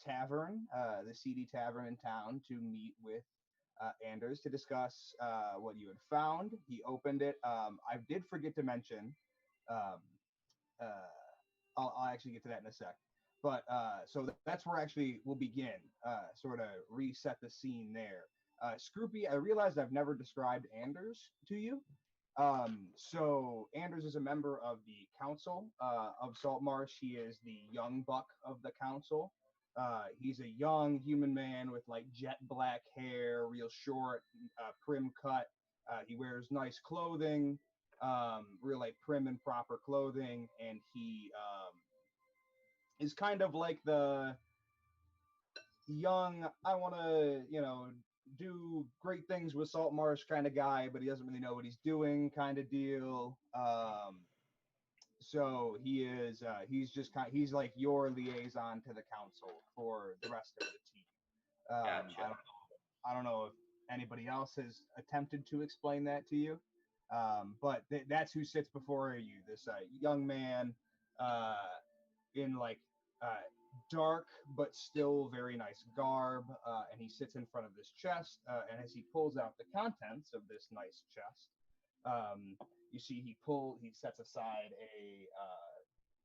tavern, the seedy tavern in town, to meet with Anders to discuss what you had found. He opened it. I did forget to mention. Um, I'll actually get to that in a sec. But so that's where actually we'll begin. Sort of reset the scene there. Scroopy, I realized I've never described Anders to you. So Anders is a member of the council of Saltmarsh. He is the young buck of the council. He's a young human man with like jet black hair, real short, prim cut. He wears nice clothing, real like prim and proper clothing, and he is kind of like the young, I want to, do great things with Saltmarsh kind of guy, but he doesn't really know what he's doing kind of deal. So he's just he's like your liaison to the council for the rest of the team. Gotcha. I don't know if anybody else has attempted to explain that to you, but that's who sits before you. This young man uh, in like uh, dark but still very nice garb, and he sits in front of this chest. And as he pulls out the contents of this nice chest, you see he sets aside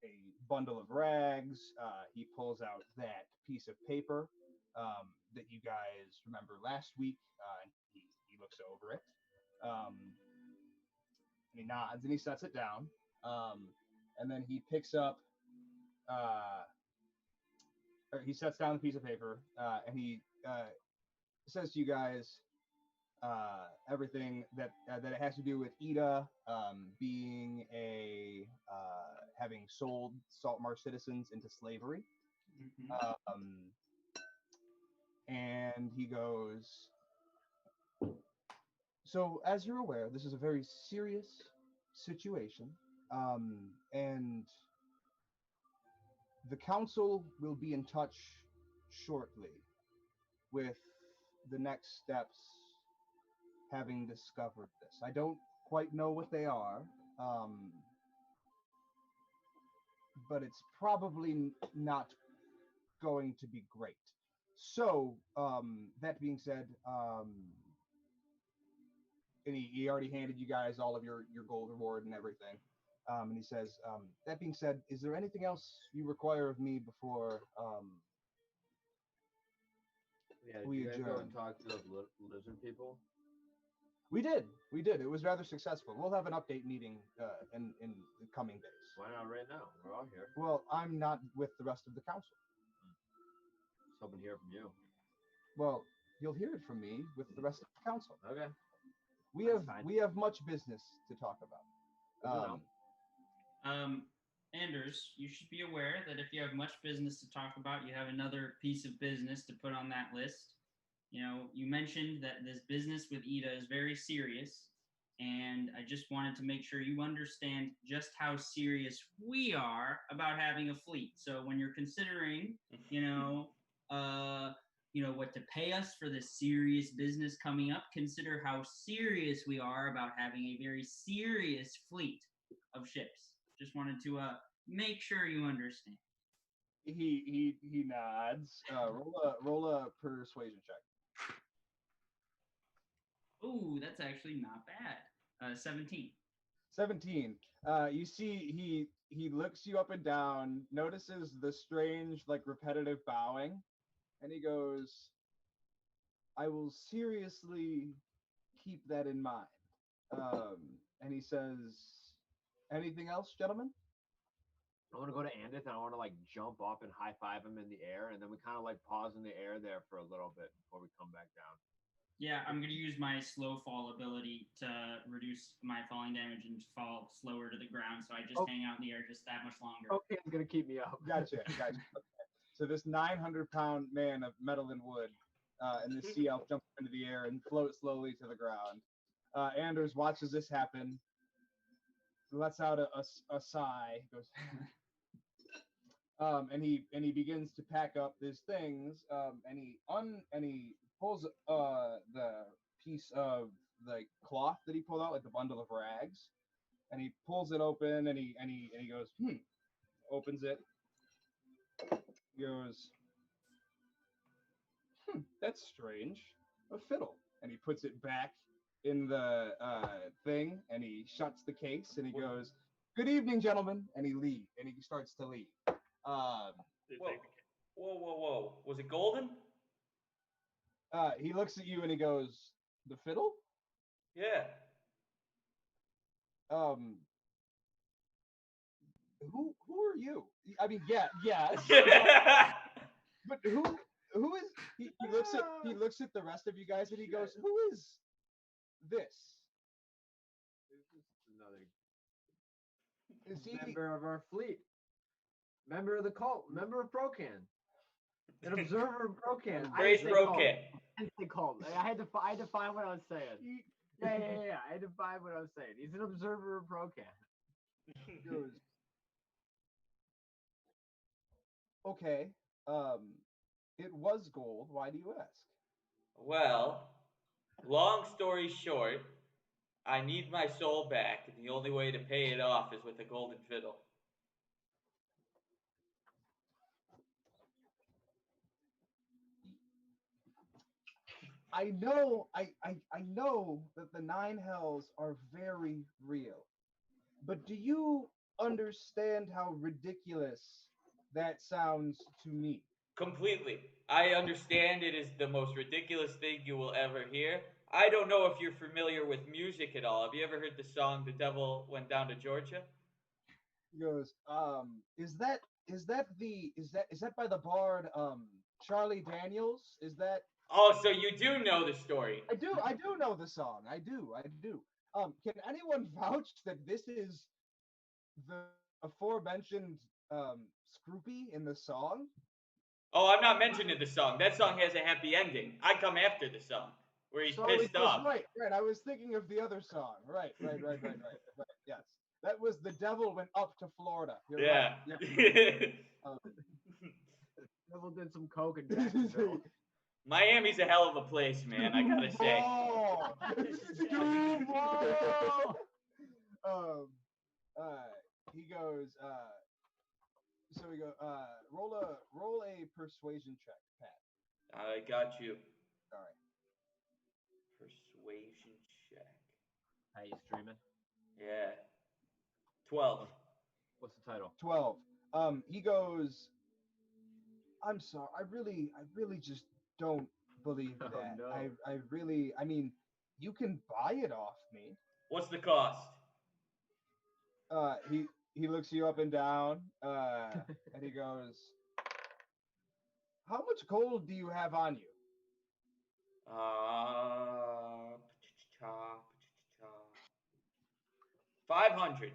a bundle of rags. He pulls out that piece of paper that you guys remember last week, and he looks over it. Um, and he nods and he sets it down. And then he picks up uh, or he sets down the piece of paper, and he says to you guys everything that it has to do with Ida being a having sold Saltmarsh citizens into slavery. Mm-hmm. And he goes, so as you're aware, this is a very serious situation, and the council will be in touch shortly with the next steps, having discovered this. I don't quite know what they are, but it's probably not going to be great. So, that being said, and he already handed you guys all of your gold reward and everything. And he says, that being said, is there anything else you require of me before Yeah, did we you guys go adjourn? and talk to those lizard people? We did. It was rather successful. We'll have an update meeting in the coming days. Why not right now? We're all here. Well, I'm not with the rest of the council. Just hoping to hear from you. Well, you'll hear it from me with the rest of the council. Okay. We have much business to talk about. Anders, you should be aware that if you have much business to talk about, you have another piece of business to put on that list. You know, you mentioned that this business with Ida is very serious, and I just wanted to make sure you understand just how serious we are about having a fleet. So when you're considering, what to pay us for this serious business coming up, consider how serious we are about having a very serious fleet of ships. Just wanted to make sure you understand. He nods. Roll a persuasion check. Ooh, that's actually not bad. 17. 17. You see he looks you up and down, notices the strange, like, repetitive bowing, and he goes, I will seriously keep that in mind. And he says, anything else, gentlemen? I want to go to Andith and I want to like jump up and high five him in the air, and then we kind of like pause in the air there for a little bit before we come back down. Yeah, I'm going to use my slow fall ability to reduce my falling damage and fall slower to the ground, so I just hang out in the air just that much longer. Okay, it's going to keep me up. Gotcha. Okay. So this 900-pound man of metal and wood and this sea elf jumps into the air and floats slowly to the ground. Anders watches this happen, lets out a sigh, goes, and he begins to pack up his things, and he pulls the piece of the cloth that he pulled out, like the bundle of rags, and he pulls it open, and he goes, opens it. He goes, That's strange. A fiddle. And he puts it back in the thing, and he shuts the case, and he goes, "Good evening, gentlemen," and he starts to leave. Whoa. Whoa. Was it golden? He looks at you and he goes, "The fiddle? Yeah. Um, who are you? I mean, yes, but who is?" He looks at the rest of you guys and he goes, "Who is this? Another Is he?" member of our fleet, member of the cult, member of Procan, an observer of Procan. Praise Brocan. They called. I had to find what I was saying. Yeah. I had to find what I was saying. He's an observer of Procan. He goes, "Okay. It was gold. Why do you ask?" Well, long story short, I need my soul back, and the only way to pay it off is with a golden fiddle. I know that the nine hells are very real, but do you understand how ridiculous that sounds to me? Completely. I understand it is the most ridiculous thing you will ever hear. I don't know if you're familiar with music at all. Have you ever heard the song "The Devil Went Down to Georgia"? He goes, is that by the bard Charlie Daniels? Is that Oh, so you do know the story. I do know the song. I do. Can anyone vouch that this is the aforementioned Scroopy in the song? Oh, I'm not mentioning the song. That song has a happy ending. I come after the song where he's pissed off. Right. I was thinking of the other song. Right. Yes. That was The Devil Went Up to Florida. You're Yeah. right. Yeah. Devil did some coke in Jacksonville. Miami's a hell of a place, man. I gotta say. um, he goes. So we go. Roll a persuasion check, Pat. I got you. All right. Persuasion check. How you streaming? Yeah. 12. What's the title? 12. He goes, "I'm sorry. I really just don't believe Oh, that. no. I mean, you can buy it off me." What's the cost? He looks you up and down, and he goes, "How much gold do you have on you?" 500.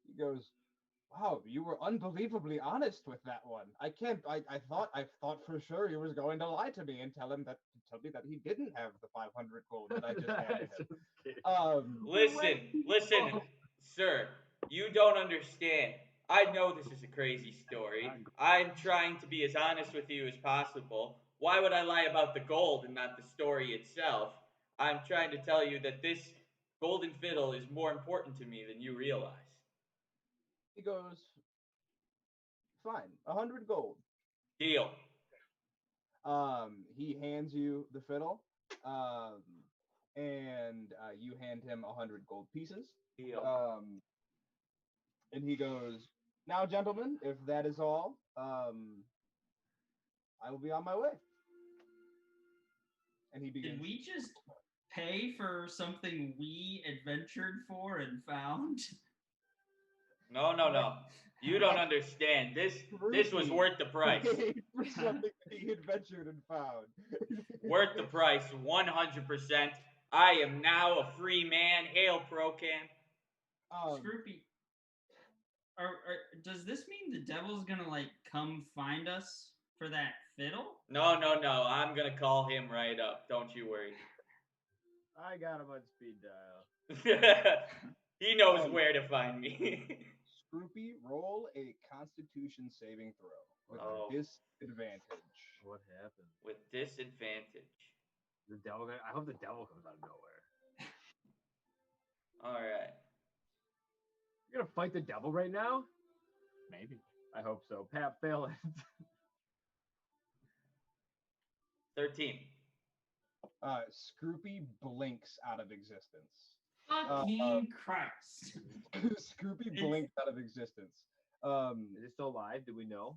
He goes, "Wow, you were unbelievably honest with that one. I can't. I thought for sure he was going to lie to me and tell me that he didn't have the 500 gold that I just handed him." Listen, sir. You don't understand. I know this is a crazy story. I'm trying to be as honest with you as possible. Why would I lie about the gold and not the story itself? I'm trying to tell you that this golden fiddle is more important to me than you realize. He goes, "Fine, 100 gold." Deal. He hands you the fiddle, and you hand him 100 gold pieces. Deal. And he goes, "Now, gentlemen, if that is all, I will be on my way." And he begins. Did we just pay for something we adventured for and found? No. You don't understand. This was worth the price. For something that he adventured and found. Worth the price, 100%. I am now a free man. Hail, Procan. Scroopy, does this mean the devil's gonna like come find us for that fiddle? No. I'm gonna call him right up. Don't you worry. I got him on speed dial. He knows where to find me. Scroopy, roll a Constitution saving throw with disadvantage. What happened? With disadvantage. The devil. I hope the devil comes out of nowhere. All right. You're gonna fight the devil right now? Maybe. I hope so. Pat, fail it. 13. Scroopy blinks out of existence. Fucking Christ. Scroopy blinks out of existence. Is it still alive? Do we know?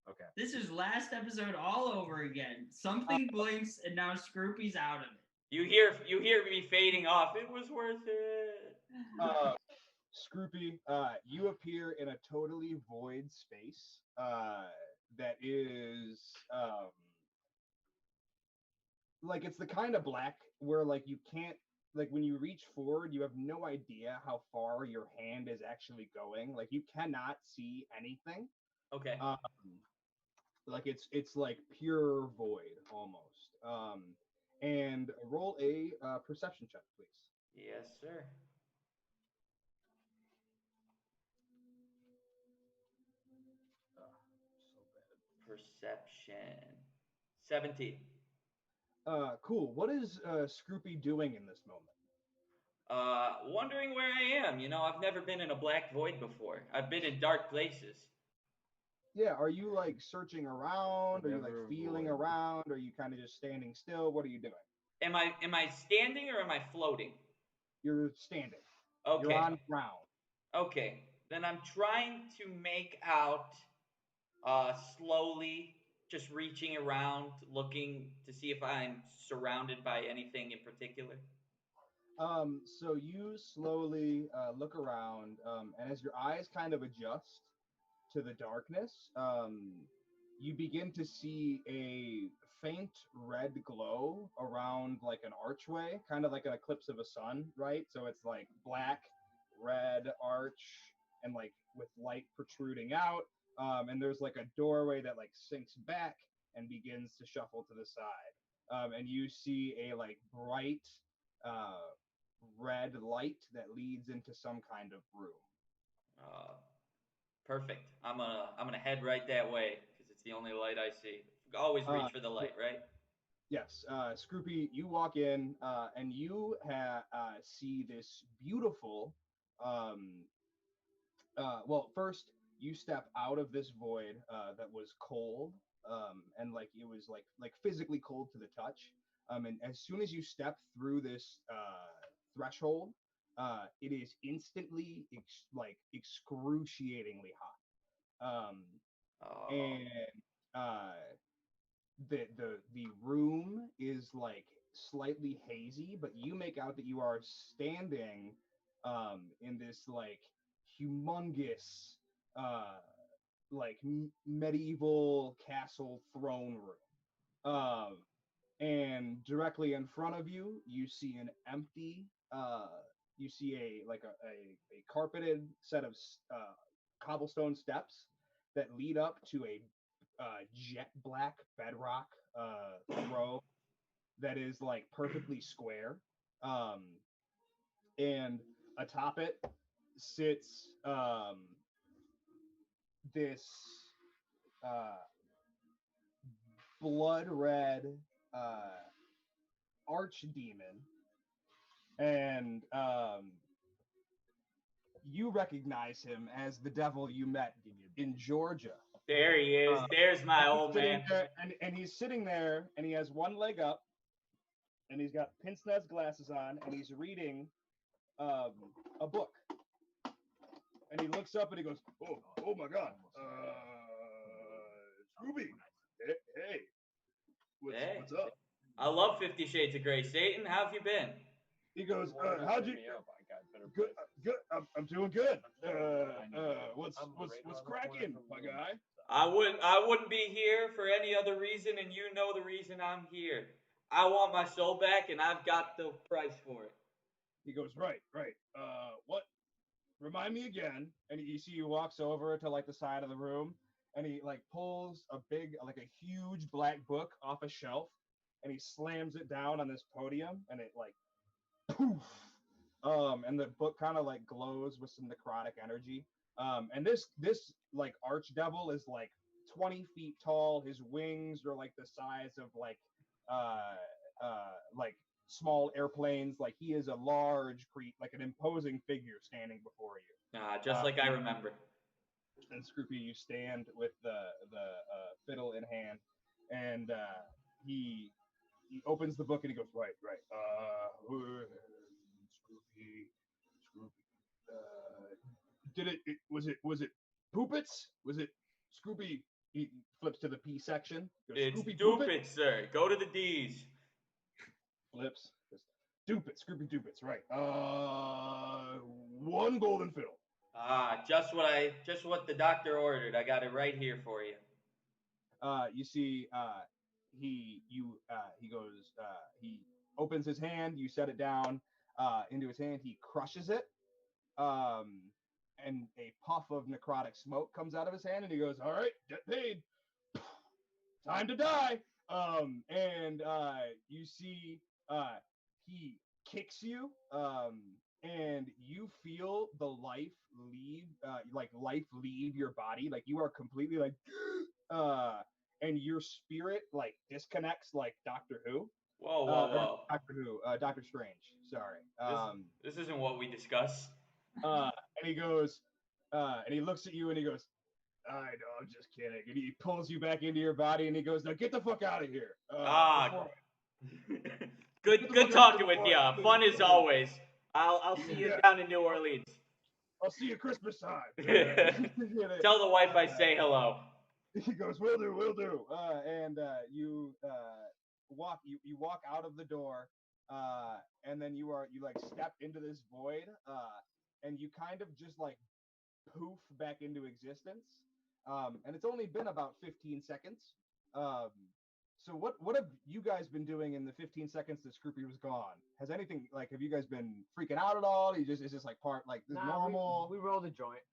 Okay. This is last episode all over again. Something blinks and now Scroopy's out of it. You hear me fading off. It was worth it. Scroopy, you appear in a totally void space that is like it's the kind of black where like you can't like when you reach forward you have no idea how far your hand is actually going. Like you cannot see anything. Okay. Like it's like pure void almost. And roll a perception check, please. Yes, sir. So bad. Perception. 17. Cool. What is Scroopy doing in this moment? Wondering where I am. You know, I've never been in a black void before. I've been in dark places. Yeah, are you like searching around? Are you like Never feeling void. around? Are you kind of just standing still? What are you doing? Am I standing or am I floating? You're standing. Okay. You're on ground. Okay. Then I'm trying to make out slowly, just reaching around, looking to see if I'm surrounded by anything in particular. So you slowly look around, and as your eyes kind of adjust to the darkness, you begin to see a faint red glow around like an archway, kind of like an eclipse of a sun, right? So it's like black, red arch, and like with light protruding out. And there's like a doorway that like sinks back and begins to shuffle to the side. And you see a like bright red light that leads into some kind of room. Perfect. I'm gonna head right that way because it's the only light I see. Always reach for the light, right? Yes, Scroopy, you walk in and you see this beautiful. Well, first you step out of this void that was cold, and like it was like physically cold to the touch. And as soon as you step through this threshold, it is instantly like excruciatingly hot. And the room is like slightly hazy, but you make out that you are standing in this like humongous like medieval castle throne room. And directly in front of you, you see an empty you see a carpeted set of cobblestone steps that lead up to a jet black bedrock throw that is like perfectly square. And atop it sits this blood red archdemon, and you recognize him as the devil you met in Georgia. There he is. There's my old man. There, and he's sitting there, and he has one leg up, and he's got pince-nez glasses on, and he's reading a book. And he looks up and he goes, "Oh my God, Scooby, hey, what's up?" I love 50 Shades of Grey. Satan, how have you been? He goes, "How'd you?" Good. I'm doing good. What's cracking, my guy? I wouldn't be here for any other reason, and you know the reason I'm here. I want my soul back, and I've got the price for it. He goes, right. What? Remind me again. And you see he walks over to like the side of the room, and he like pulls a huge black book off a shelf, and he slams it down on this podium, and it like poof. And the book kind of like glows with some necrotic energy. And this like archdevil is like 20 feet tall. His wings are like the size of like small airplanes. Like he is a large like an imposing figure standing before you. Just like I remember. And Scroopy, you stand with the fiddle in hand, and he opens the book and he goes, right. Scroopy. Was it Poopits? Was it Scroopy? He flips to the P section. Goes, It's Scroopy stupid, Poopit? sir. Go to the D's. Flips. Goes, Dupit, Scroopy Dupits, right. 1 golden fiddle. Ah, just what the doctor ordered. I got it right here for you. You see, he goes, he opens his hand, you set it down into his hand, he crushes it, and a puff of necrotic smoke comes out of his hand, and he goes, all right, get paid, time to die. And you see he kicks you, and you feel the life leave your body, like you are completely like and your spirit like disconnects like Doctor Who. Whoa. Doctor Strange. Sorry. This isn't what we discussed. And he goes, and he looks at you and he goes, I know, I'm just kidding. And he pulls you back into your body and he goes, now get the fuck out of here. Good talking with you. Fun as always. I'll see you down in New Orleans. I'll see you Christmas time. Tell the wife I say hello. He goes, will do. And you walk out of the door, and then you like step into this void, and you kind of just like poof back into existence. And it's only been about 15 seconds. So what have you guys been doing in the 15 seconds that Scroopy was gone? Has anything, like, have you guys been freaking out at all? Is this like part like this normal? We rolled a joint.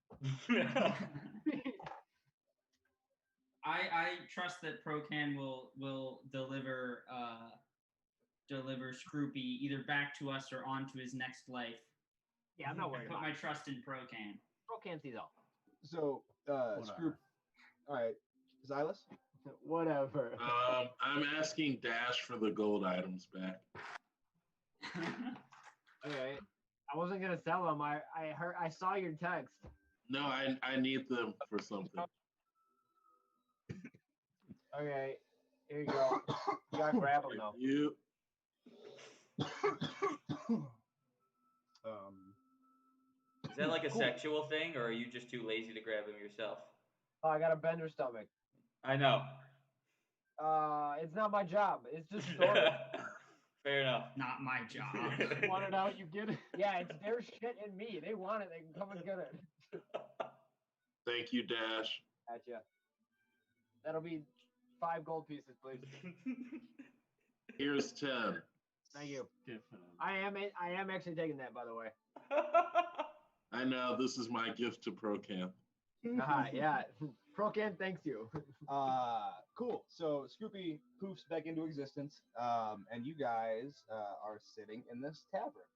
I trust that Procan will deliver Scroopy either back to us or onto his next life. Yeah, I'm not worried I put about my it. trust in Procan. Procan sees all. So Scroop. All right, Xylus. Whatever. I'm asking Dash for the gold items back. Okay. I wasn't gonna sell them. I saw your text. No, I need them for something. Okay. Here you go. You gotta grab them though. You. Is that like a sexual thing, or are you just too lazy to grab him yourself? Oh, I got a bender stomach. I know. It's not my job. It's just storage. Fair enough. Not my job. You want it out, you get it. Yeah, it's their shit and me. They want it. They can come and get it. Thank you, Dash. Gotcha. That'll be 5 gold pieces, please. Here's 10. Thank you. I am actually taking that, by the way. I know, this is my gift to Procan. Yeah. Procan thanks you. Cool. So Scroopy poofs back into existence, and you guys are sitting in this tavern.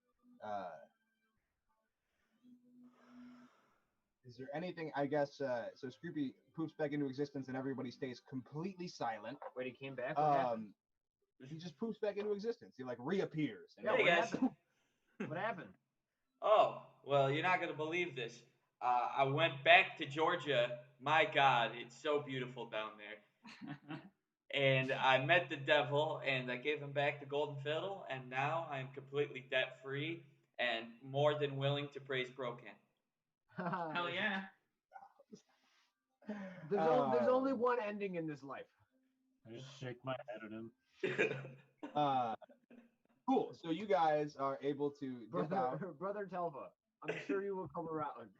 Is there anything, I guess, so Scroopy poofs back into existence and everybody stays completely silent. Wait, he came back? What happened? He just poofs back into existence. He like reappears. And Yeah, Hey, what guys. happened? What happened? Oh, well, you're not going to believe this. I went back to Georgia. My God, it's so beautiful down there. And I met the devil, and I gave him back the golden fiddle, and now I'm completely debt-free and more than willing to praise Procan. Hell yeah. There's only one ending in this life. I just shake my head at him. Cool. So you guys are able to dip out. Brother Telva, I'm sure you will come around.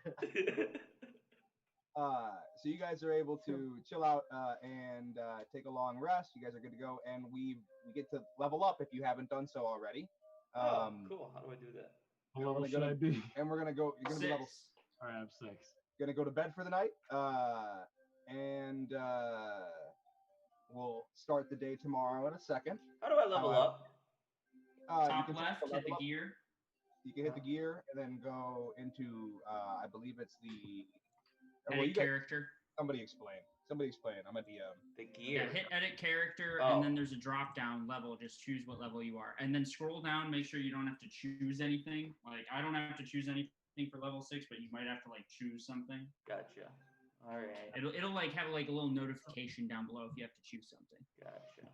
So you guys are able to chill out and take a long rest. You guys are good to go, and we get to level up if you haven't done so already. Oh, cool. How do I do that? How level should I be? And we're gonna go. You're gonna be level. All right, I'm 6. Gonna go to bed for the night, and we'll start the day tomorrow in a second. How do I level up? You Top can left, hit the gear. You can hit the gear and then go into, I believe it's the. Edit character. Somebody explain. I'm a DM. The gear. Yeah, hit edit character, Oh. and then there's a drop down level. Just choose what level you are, and then scroll down. Make sure you don't have to choose anything. Like I don't have to choose anything for level 6, but you might have to like choose something. Gotcha. All right. It'll like have like a little notification down below if you have to choose something. Gotcha.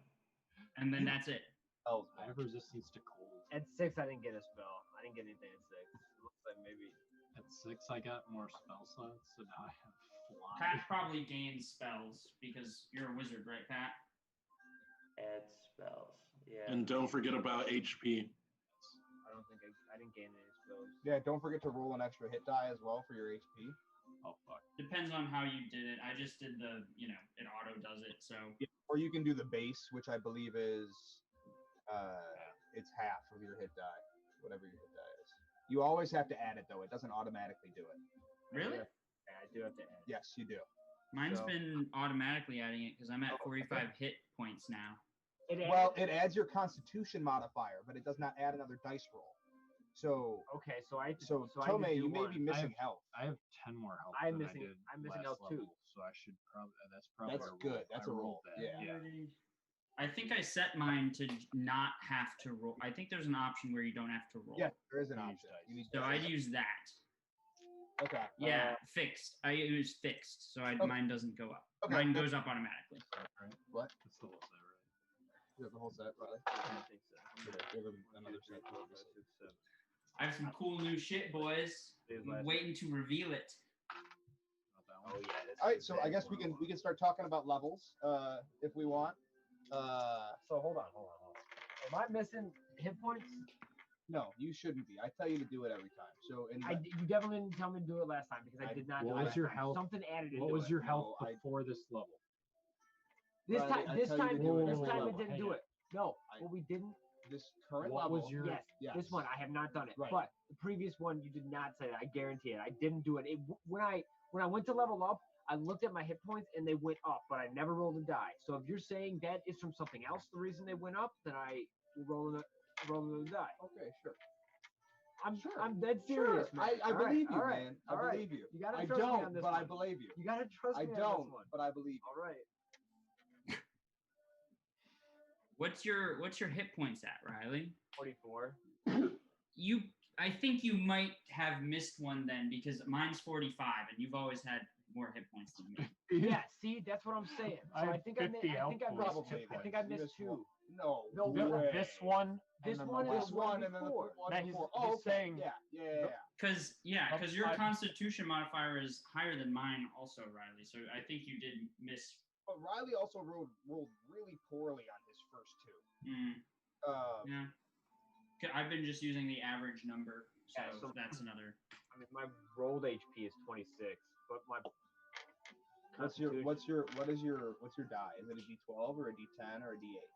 and then that's it. Spells. I have resistance to cold. At 6, I didn't get a spell. I didn't get anything at 6. Looks like maybe. At 6, I got more spell slots, so now I have fly. Pat probably gains spells because you're a wizard, right, Pat? Add spells. Yeah. And don't forget about HP. I don't think I didn't gain any spells. Yeah, don't forget to roll an extra hit die as well for your HP. Oh fuck. Depends on how you did it. I just did the, it auto does it. So Or you can do the base, which I believe is it's half of your hit die, whatever your hit die is. You always have to add it though. It doesn't automatically do it. really, Yeah, I do have to add. Yes, you do. mine's So- been automatically adding it because I'm at 45 hit points now. Well, it adds your Constitution modifier, but it does not add another dice roll. So, okay, so I Tome, I you may be missing health. I have 10 more health. I'm than missing- I did I'm missing last health too. level, so I should probably. That's probably That's a roll. good. That's I a rolled roll. that. Yeah. I think I set mine to not have to roll. I think there's an option where you don't have to roll. Yeah, there is an You use option. dice. You need So dice. I'd use that. Okay. Yeah, fixed. I use fixed, so Okay. mine doesn't go up. Okay. Mine goes up automatically. Right? What? That's the whole set, right? You have the whole set, Riley? I think so. You have another set. I have some cool new shit, boys. I'm waiting to reveal it. Not that one. Oh yeah. All right, so I guess we can start talking about levels if we want. So hold on. Am I missing hit points? No, you shouldn't be. I tell you to do it every time. So in You definitely didn't tell me to do it last time because I did not. What do it was last your time. health? Something added into What was it. your health No, I- before this level? This Riley, time? I This tell you to time? do it This every time it level. didn't Hang do on. it. No, I- what we didn't. this current What level, was your? Yes, this one I have not done it. Right. But the previous one you did not say that. I guarantee it. I didn't do it. When I went to level up, I looked at my hit points and they went up, but I never rolled a die. So if you're saying that is from something else, the reason they went up, then I will roll a die. Okay, sure. I'm dead serious, Sure. man. I All right, believe you, all right, man. all I right. believe you. You gotta I trust me on don't, this but I one. believe you. You gotta trust I me on don't, this one. but I believe you. All right. What's your hit points at, Riley? 44. I think you might have missed one then because mine's 45 and you've always had more hit points than me. Yeah, see, that's what I'm saying. So I I have think I 50 missed. I think I missed. Probably. I think I You missed one. two. No. No, way. This one. This and then one the is This last one and then the before. one That he's- before. he's Oh, okay. saying- Yeah. Because Up your five. Constitution modifier is higher than mine, also, Riley. So I think you did miss. But Riley also rolled really poorly on his first two. Yeah. I've been just using the average number, so, Yeah, so- that's another. I mean, my rolled HP is 26, but my What is your die? Is it a D12 or a D10 or a D8?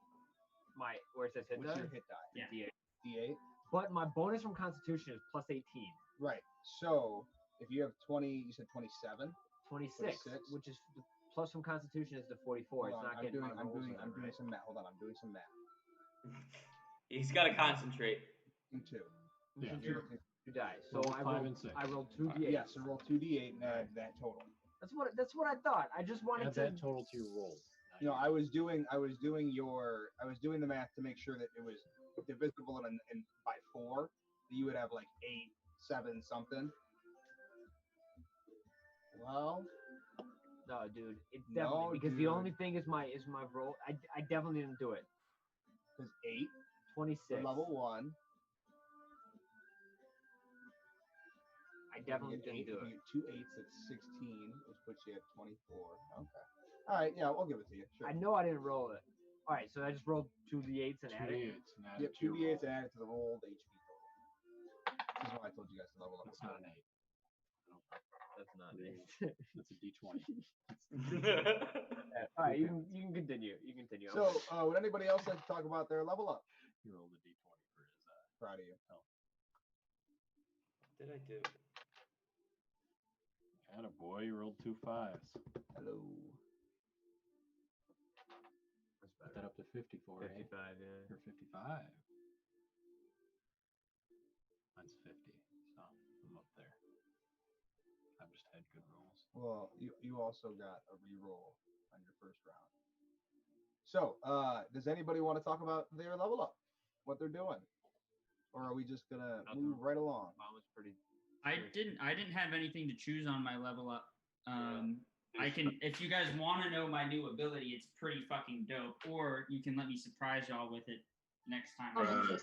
where it says hit What's die? your hit die? Yeah. D8. D8. But my bonus from Constitution is plus 18. Right. So if you have 20, you said 27. 26, 26. which is the plus from Constitution is the 44. Hold It's on, not I'm getting doing my rolls in, I'm doing right? some math. Hold on, I'm doing some math. He's got to concentrate. Two. Yeah. Two dice. So Roll I 5 rolled. and 6. I rolled 2 d8. Yeah. So roll 2d8 and add that total. That's what I thought. I just wanted Add to. that total to your roll. You know, I was doing the math to make sure that it was divisible in by 4. That you would have like 8, 7 something. Well, No, dude. It No, definitely because the dude. only thing is my roll. I definitely didn't do it. because 8 26. for level 1. I definitely didn't do If it. you get 2 8s, that's 16, which puts you at 24. Okay. All right. Yeah, we'll give it to you. Sure. I know I didn't roll it. All right, so I just rolled 2 d8s and 2 added. d8s and add Yep, it to 2 your d8s roll. and add it to the rolled HP total. This is why I told you guys to level up. That's not an 8. That's not it. it. That's a d20. All right, you can continue. You can continue. So, would anybody else like to talk about their level up? He rolled a d20 for his. Proud of you. What did I do? Attaboy, you rolled 2 5s. Hello. That's Put that up to 54, 55, eh? yeah. You're 55. Mine's 50, so I'm up there. I've just had good rolls. Well, you also got a reroll on your first round. So, does anybody want to talk about their level up? What they're doing? Or are we just gonna move right along? Mine was pretty. I didn't have anything to choose on my level up. I can, if you guys want to know my new ability, it's pretty fucking dope. Or you can let me surprise y'all with it next time. Surprise.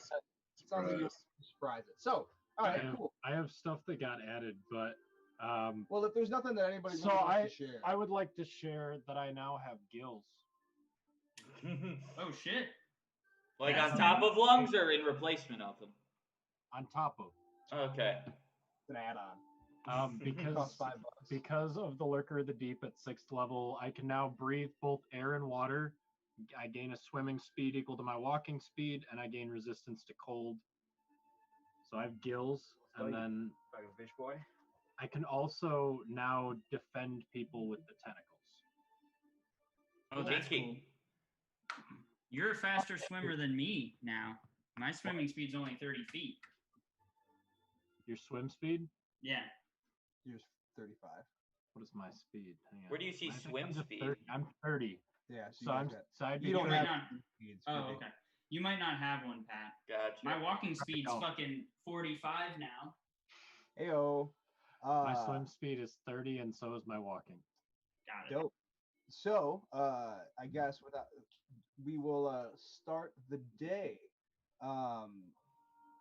Sounds like you surprise it. So, all right, cool. I have stuff that got added, but Well, if there's nothing that anybody so really wants to share, I would like to share that I now have gills. Oh shit! Like That's on top of lungs or in replacement of them? On top of. Okay. it's an add-on. Because Costs $5. because of the Lurker of the Deep at 6th level, I can now breathe both air and water. I gain a swimming speed equal to my walking speed, and I gain resistance to cold. So I have gills, and then Like a fish boy. I can also now defend people with the tentacles. Oh, that's Kinky. cool. You're a faster swimmer than me now. My swimming speed's only 30 feet. Your swim speed? Yeah. You're 35. What is my speed? Hang on. Where do you see I think swim I'm just speed? 30. I'm 30. Yeah. So I'm so I'd be You don't might have not. speeds. Oh, okay. You might not have one, Pat. Gotcha. My walking speed's No. fucking 45 now. Heyo. my swim speed is 30, and so is my walking. Got it. Dope. So, I guess we will start the day.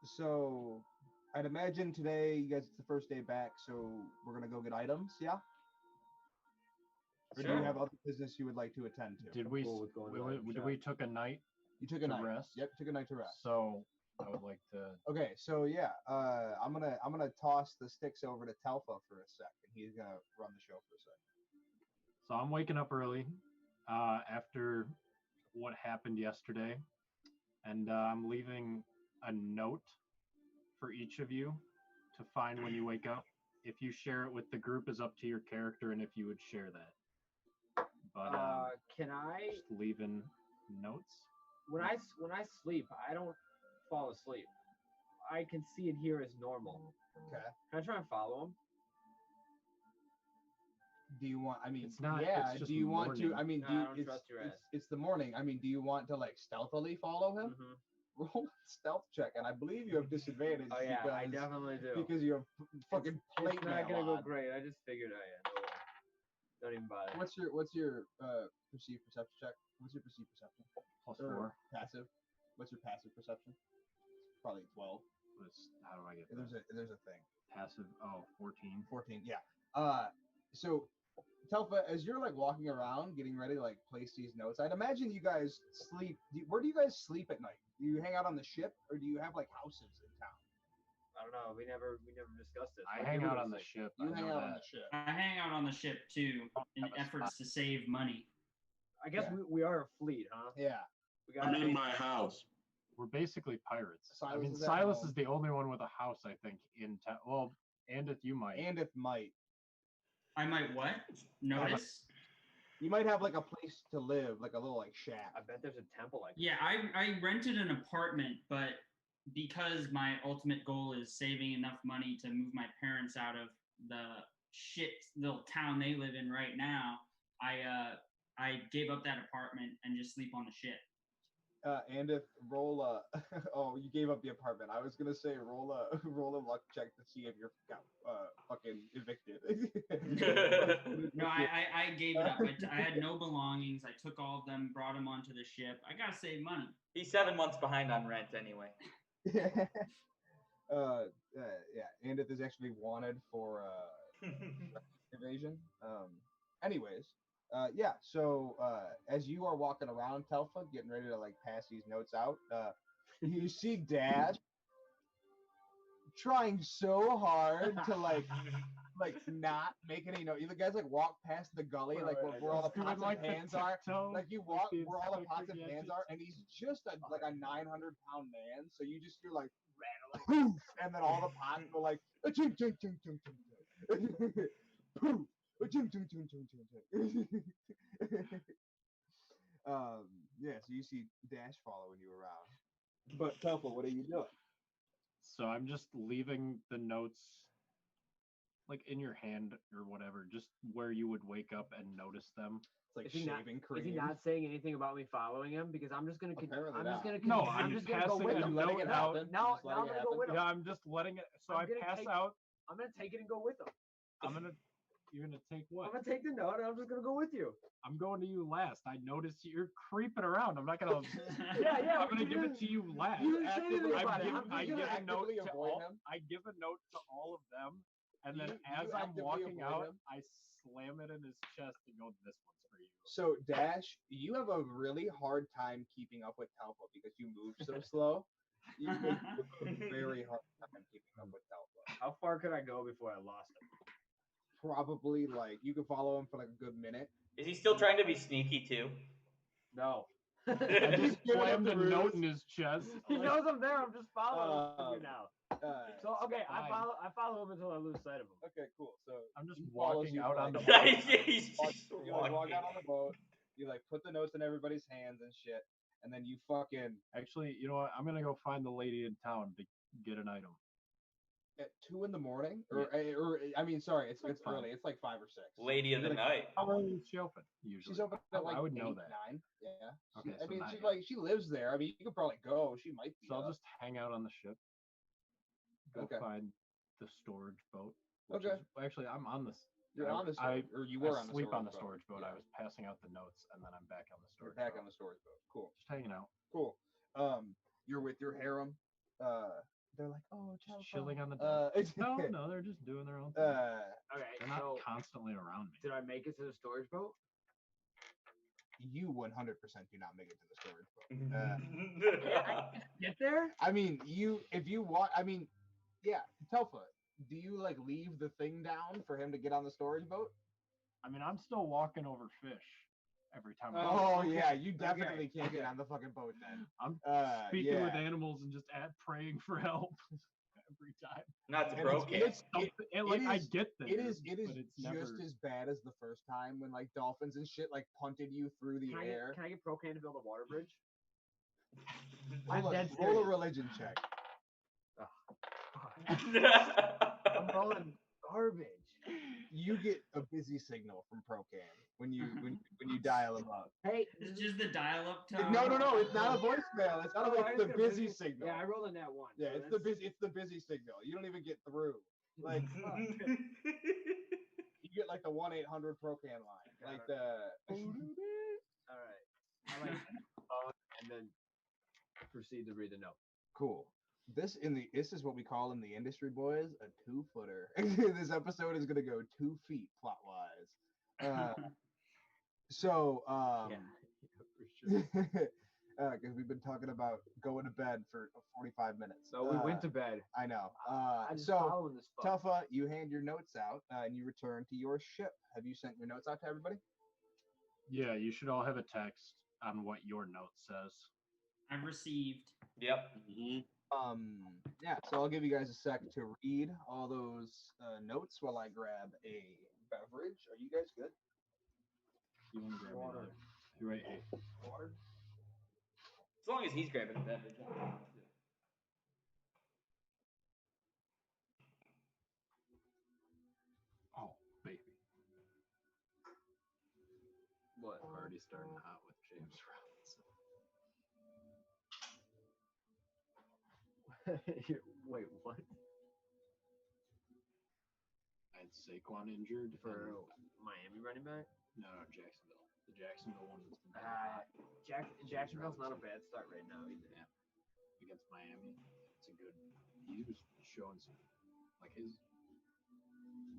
So I'd imagine today, you guys, it's the first day back, so we're gonna go get items, yeah? Or do you Sure. have other business you would like to attend to? Did we? cool with going to the item We shop. we took a night You took a to night. rest? Yep, took a night to rest. So I would like to. Okay, so yeah, I'm gonna toss the sticks over to Telfa for a sec, and he's gonna run the show for a sec. So I'm waking up early after what happened yesterday, and I'm leaving a note for each of you to find when you wake up. If you share it with the group is up to your character, and if you would share that. But Can I? just leaving notes. When I sleep, I don't fall asleep. I can see and hear as normal. Okay. Can I try and follow him? Do you want? I mean, It's not- yeah. it's just Do you want to? morning. I mean, No, do you, I don't trust your ass. it's the morning. I mean, do you want to like stealthily follow him? Mhm. Roll a stealth check, and I believe you have disadvantage Oh yeah, I because, definitely do. because you have fucking plate It's not mail gonna go on. great. I just figured I am. Don't even bother. What's your perceived perception check? What's your perceived perception? Plus Or 4. passive? What's your passive perception? Probably 12. How do I get that? There's a thing. Passive? Oh, 14. 14. Yeah. So Telfa, as you're like walking around, getting ready to like place these notes, I'd imagine you guys sleep. Where do you guys sleep at night? Do you hang out on the ship, or do you have like houses in town? I don't know. We never discussed this. I Like, hang give me out a on the sec. ship. You I hang know out on that. the ship. I hang out on the ship too in have a efforts to save money. I guess Yeah. we are a fleet, huh? Yeah. We got I'm in my house. We're basically pirates. I Silas mean, is at Silas home. is the only one with a house, I think, in town. Well, and if you might. And if might, I might what? Notice? you might have like a place to live, like a little like shack. I bet there's a temple like Yeah, I rented an apartment, but because my ultimate goal is saving enough money to move my parents out of the shit little town they live in right now, I gave up that apartment and just sleep on the ship. And if roll a, oh, you gave up the apartment. I was gonna say roll a luck check to see if you're fucking evicted. No, I gave it up. I had no belongings. I took all of them, brought them onto the ship. I gotta save money. He's 7 months behind on rent anyway. Yeah. Andith is actually wanted for evasion. Anyways, yeah. So as you are walking around Telfa, getting ready to like pass these notes out, you see Dash trying so hard to like not make any noise. You guys like walk past the gully, like where all the Doing, pots like, and the pans are. tiptoe Like you with walk the where all the pots inspector and pans gadgets. are, and he's just like a 900-pound man. So you just hear like poof, and then all the pots go like ching ching ching ching ching ching. Poof, ching ching ching ching ching ching. Yeah. So you see Dash following you around. But Telfa, what are you doing? So I'm just leaving the notes like in your hand or whatever, just where you would wake up and notice them. It's like Is he not- shaving cream. Is he not saying anything about me following him? Because I'm just gonna. Apparently I'm just not. gonna. No, I'm I'm just gonna go passing with a him. letting it note out. happen. No, Just no, letting I'm it gonna go happen. with him. Yeah, I'm just letting it. So I'm I gonna pass take- out. I'm gonna take it and go with him. I'm gonna You're gonna take I'm what? gonna take the note and I'm just gonna go with you. I'm going to you last. I noticed you're creeping around. I'm not gonna. Yeah, I'm gonna give it to you last. You didn't say anything I about it. give, I'm I just give gonna a note actively to avoid all. him? I give a note to all of them, and then You as I'm actively walking avoid out, him? I slam it in his chest and go, "This one's for you." So Dash, you have a really hard time keeping up with Telfa because you move so slow. You have a very hard time keeping up with Telfa. How far could I go before I lost him? Probably like you could follow him for like a good minute. Is he still trying to be sneaky too? No. I He's just giving slammed him a the note ruse. in his chest. He knows I'm there. I'm just following Um, you now. Uh, So okay, I fine. follow him until I lose sight of him. okay, cool. So I'm just he follows walking you out for, on like, the a boat. minute. He's just You like walk walking. out on the boat. You like put the notes in everybody's hands and shit, and then you fucking Actually, you know what? I'm gonna go find the lady in town to get an item. at 2 in the morning, or I mean, sorry, it's That's fine. early. It's like 5 or 6. Lady of the You're like, night. How early is she open? Usually, She's open at like I would 8, know that. 9. Yeah. Okay, I so mean, not she yet. like she lives there. I mean, you could probably go. She might be. So I'll up. just hang out on the ship. Go Okay. find the storage boat. Which Okay. Is, actually, I'm on this. You're on the I, storage, or you were on the sleep storage on the boat. storage boat. Yeah. I was passing out the notes, and then I'm back on the You're storage. back boat. on the storage boat. Cool. Just hanging out, Cool. You're with your harem. They're like, oh, just chilling on the deck. No, they're just doing their own thing. Okay, They're not so constantly around me. did I make it to the storage boat? You 100% do not make it to the storage boat. Get there? I mean, if you want, I mean, yeah, Telfa, do you like leave the thing down for him to get on the storage boat? I mean, I'm still walking over fish every time. I Oh, okay. yeah, you definitely Okay. can't get on the fucking boat then. I'm Uh, speaking yeah. with animals and just praying for help every time. Not to And broke it's- it. And like I is- get there, It is but it's just never. as bad as the first time when like dolphins and shit like punted you through the air. Can I get Procan to build a water bridge? Roll I'm dead roll a serious. religion check. I'm rolling garbage. You get a busy signal from Procan when you dial him up. Hey, It's just the dial-up tone. No, it's not a voicemail. It's not Oh, I it's the just got busy busy- signal. Yeah, I rolled in that one. Yeah, so it's the that's- busy. It's the busy signal. You don't even get through. Like you get like the 1-800 Procan line. Got Like it. the. All right. I like and then proceed to read the note. Cool. This is what we call in the industry, boys, a 2-footer. This episode is gonna go 2 feet plot wise. So Yeah, for sure. because we've been talking about going to bed for 45 minutes. So we went to bed. I know. I'm just So following this fuck. Telfa, you hand your notes out and you return to your ship. Have you sent your notes out to everybody? Yeah, you should all have a text on what your note says. I've received. Yep. Yeah, so I'll give you guys a sec to read all those notes while I grab a beverage. Are you guys good? You want to grab Water. another? You're right. Hey. Water? As long as he's grabbing a beverage. Oh, baby. What? I'm already starting hot with James Robinson. Wait, what? I had Saquon injured For Miami running back? No, Jacksonville. The Jacksonville one that's been hot Jacksonville's not a bad start right now either. Yeah. Against Miami. It's a good. He was showing some, like his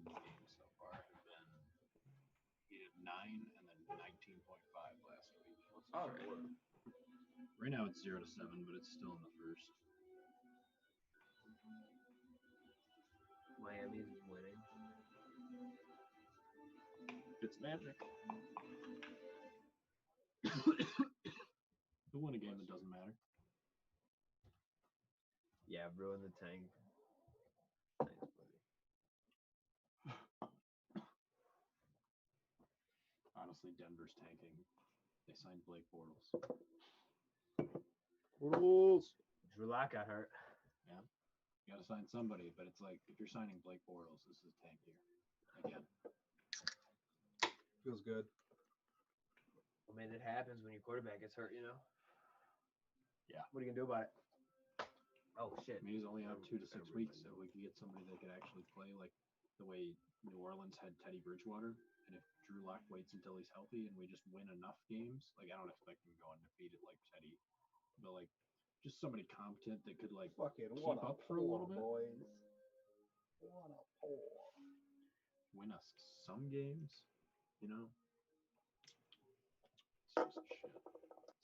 games so far have been. He did 9 and then 19.5 last week. All right. Right now it's 0-7, but it's still in the first. Miami's winning. It's magic. Who won a game that doesn't matter? Yeah, ruin the tank. Thanks, buddy. Honestly, Denver's tanking. They signed Blake Bortles. Drew Lock got hurt. Yeah. You got to sign somebody, but it's like if you're signing Blake Bortles, this is tank year. Again. Feels good. I mean, it happens when your quarterback gets hurt, you know? Yeah. What are you going to do about it? Oh, shit. I mean, he's only out 2 to 6 weeks, so we could get somebody that could actually play like the way New Orleans had Teddy Bridgewater, and if Drew Lock waits until he's healthy and we just win enough games, like I don't expect him to go undefeated like Teddy, but like just somebody competent that could like Fucking keep what up for a little bit, boys. What a pour. win us some games, you know. It's just shit.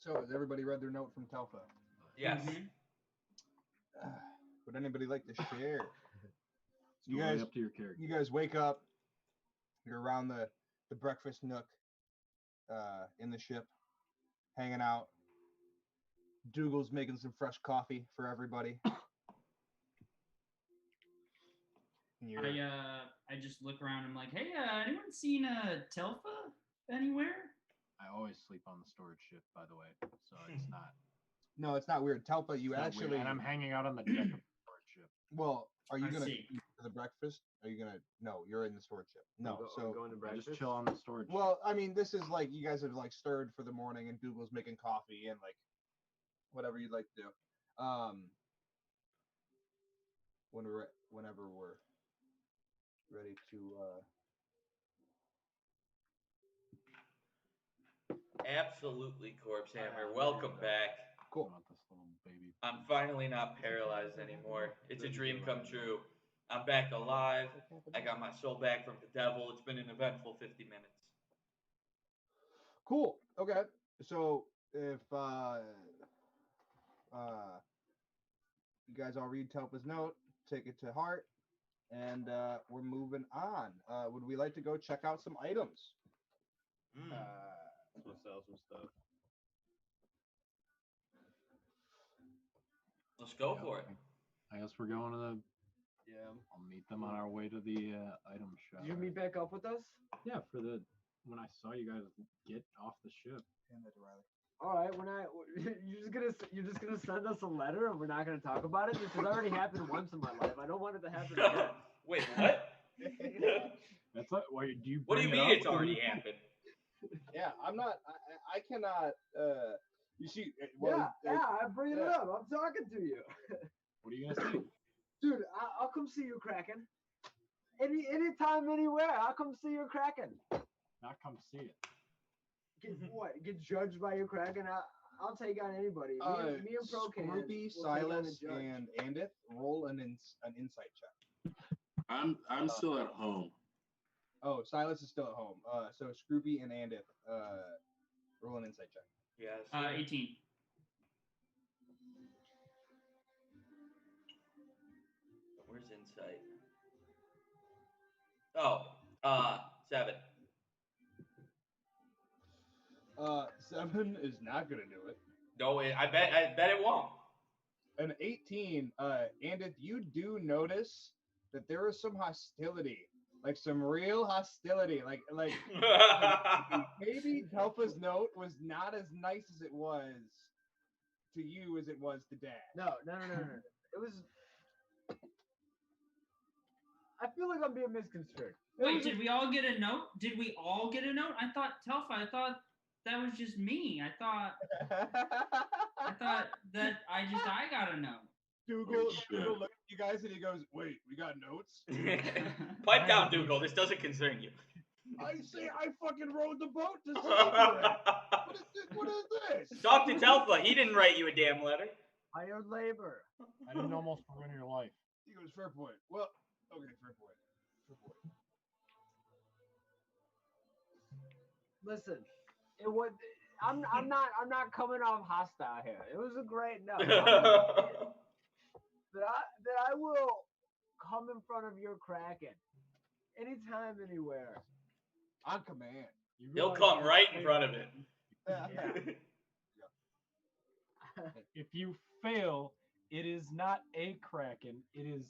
So, has everybody read their note from Telfa? Yes. Mhm. Would anybody like to share? It's You totally guys- up to your character. You guys wake up. You're around the breakfast nook in the ship, hanging out. Dougal's making some fresh coffee for everybody. And you're, I just look around. I'm like, hey, anyone seen Telfa anywhere? I always sleep on the storage ship, by the way, so it's not. no, it's not weird. Telfa, you it's not actually. weird. And I'm hanging out on the deck of the storage ship. Well, are you I gonna see. eat for the breakfast? Are you gonna? No, you're in the storage ship. No, so going to I breakfast. just chill on the storage. well, I mean, this is like you guys have like stirred for the morning, and Dougal's making coffee and like whatever you'd like to do. Whenever we're ready to. Absolutely, Corpse Hammer. Welcome back. Cool. I want this little baby. I'm finally not paralyzed anymore. It's a dream come true. I'm back alive. I got my soul back from the devil. It's been an eventful 50 minutes. Cool. Okay. So if you guys all read Telpa's note, take it to heart, and we're moving on. Would we like to go check out some items? Mm. We'll sell some stuff. Let's go Yeah. for it. I guess we're going to the. Yeah. I'll meet them on our way to the item shop. Did you meet back up with us? Yeah, for the when I saw you guys get off the ship. Hand that to Riley. All right, we're not. You're just gonna send us a letter and we're not gonna talk about it. This has already happened once in my life. I don't want it to happen again. Wait, what? That's not. Why do you? What do bring you it mean up, it's or do already you- happened? Yeah, I'm not. I cannot. You see. Well, I bring it yeah. up. I'm talking to you, What are you gonna say? dude. I'll come see you, Kraken. Anytime, anywhere. I'll come see you, Kraken. Not come see it. Get what? Get judged by your Kraken? I'll take on anybody. Me and Procan. Scroopy, will take on Silas, the judge. and Andith, roll an insight check. I'm still at home. Oh, Silas is still at home. So Scroopy and Andith, roll an insight check. Yes. 18. Where's insight? Oh, 7. 7 is not gonna do it. No, I bet it won't. An 18, Andith, you do notice that there is some hostility, like some real hostility, like maybe Telfa's note was not as nice as it was to you as it was to Dad. No. It was. I feel like I'm being misconstrued. Wait, did we all get a note? Did we all get a note? I thought Telfa. I thought that was just me. I thought that I got a note. Dougal shit. looks at you guys and he goes, "Wait, we got notes." Pipe down, Dougal. This doesn't concern you. I say I fucking rode the boat to save you. What is this? Talk to Telfa. He didn't write you a damn letter. Hired labor. I didn't almost ruin your life. He goes, "Fair point." Well, okay, fair point. Fair point. Listen, it was. I'm not coming off hostile here. It was a great note. That I will come in front of your Kraken anytime, anywhere. On command. You He'll realize come you're right in saying front of it. If you fail, it is not a Kraken. It is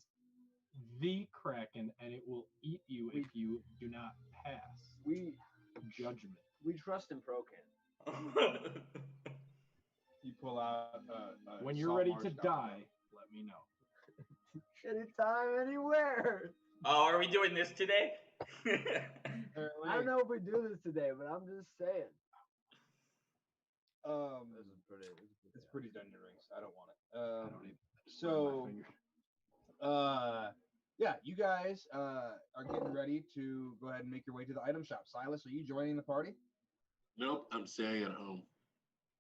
the Kraken, and it will eat you if you do not pass We judgment. trust in Procan. You pull out. When you're salt ready marsh to down die, let me know. Anytime, anywhere. Oh, are we doing this today? I don't know if we do this today, but I'm just saying. It's pretty Dungeon Rings. I don't want it. I don't even burn my So, finger. yeah, you guys are getting ready to go ahead and make your way to the item shop. Silas, are you joining the party? Nope, I'm staying at home.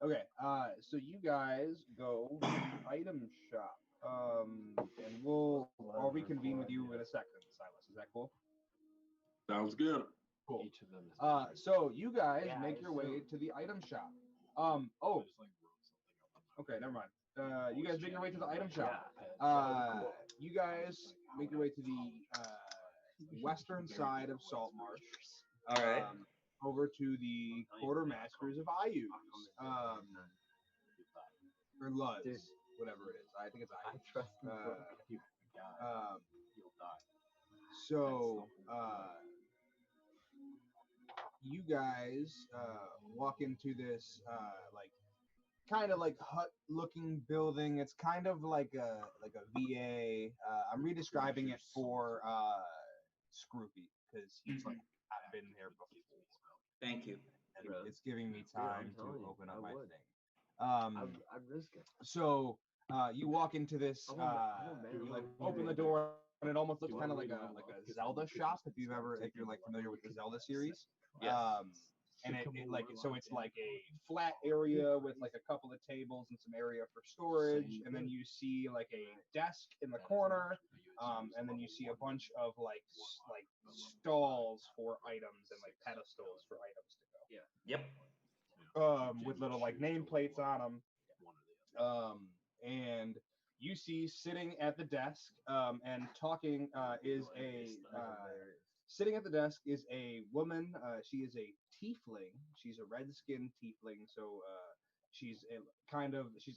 Okay, so you guys go to the item shop. And I'll reconvene with you in a second, Silas. Is that cool? Sounds good. Cool. Each of them is So you guys Yeah, make I your way assume. to the item shop. Just, like, wrote something up. Okay, never mind. You guys make your way to the item shop. Yeah. You guys make your way to the western side of Salt Marsh. All right. Over to the quartermasters of Ayus. Or Luds, Dude. whatever it is. I think it's I Ayus. trust you. You'll die. So you guys walk into this like kind of like hut looking building. It's kind of like a VA. I'm redescribing it for Scroopy because he's like I've been there before. Thank you. And Really? it's giving me Dude, I'm time to telling you, open up I my would. thing. I'd risk it. So you walk into this, I'm a man. you like open the door, and it almost looks kind of like a Zelda shop if you're like familiar with the Zelda series. Yes. And it like so it's like a flat area with like a couple of tables and some area for storage, and then you see like a desk in the corner, and then you see a bunch of like stalls for items and like pedestals for items to go. Yep. With little like nameplates on them. And you see sitting at the desk and talking sitting at the desk is a woman. She is a tiefling. She's a red-skinned tiefling. So she's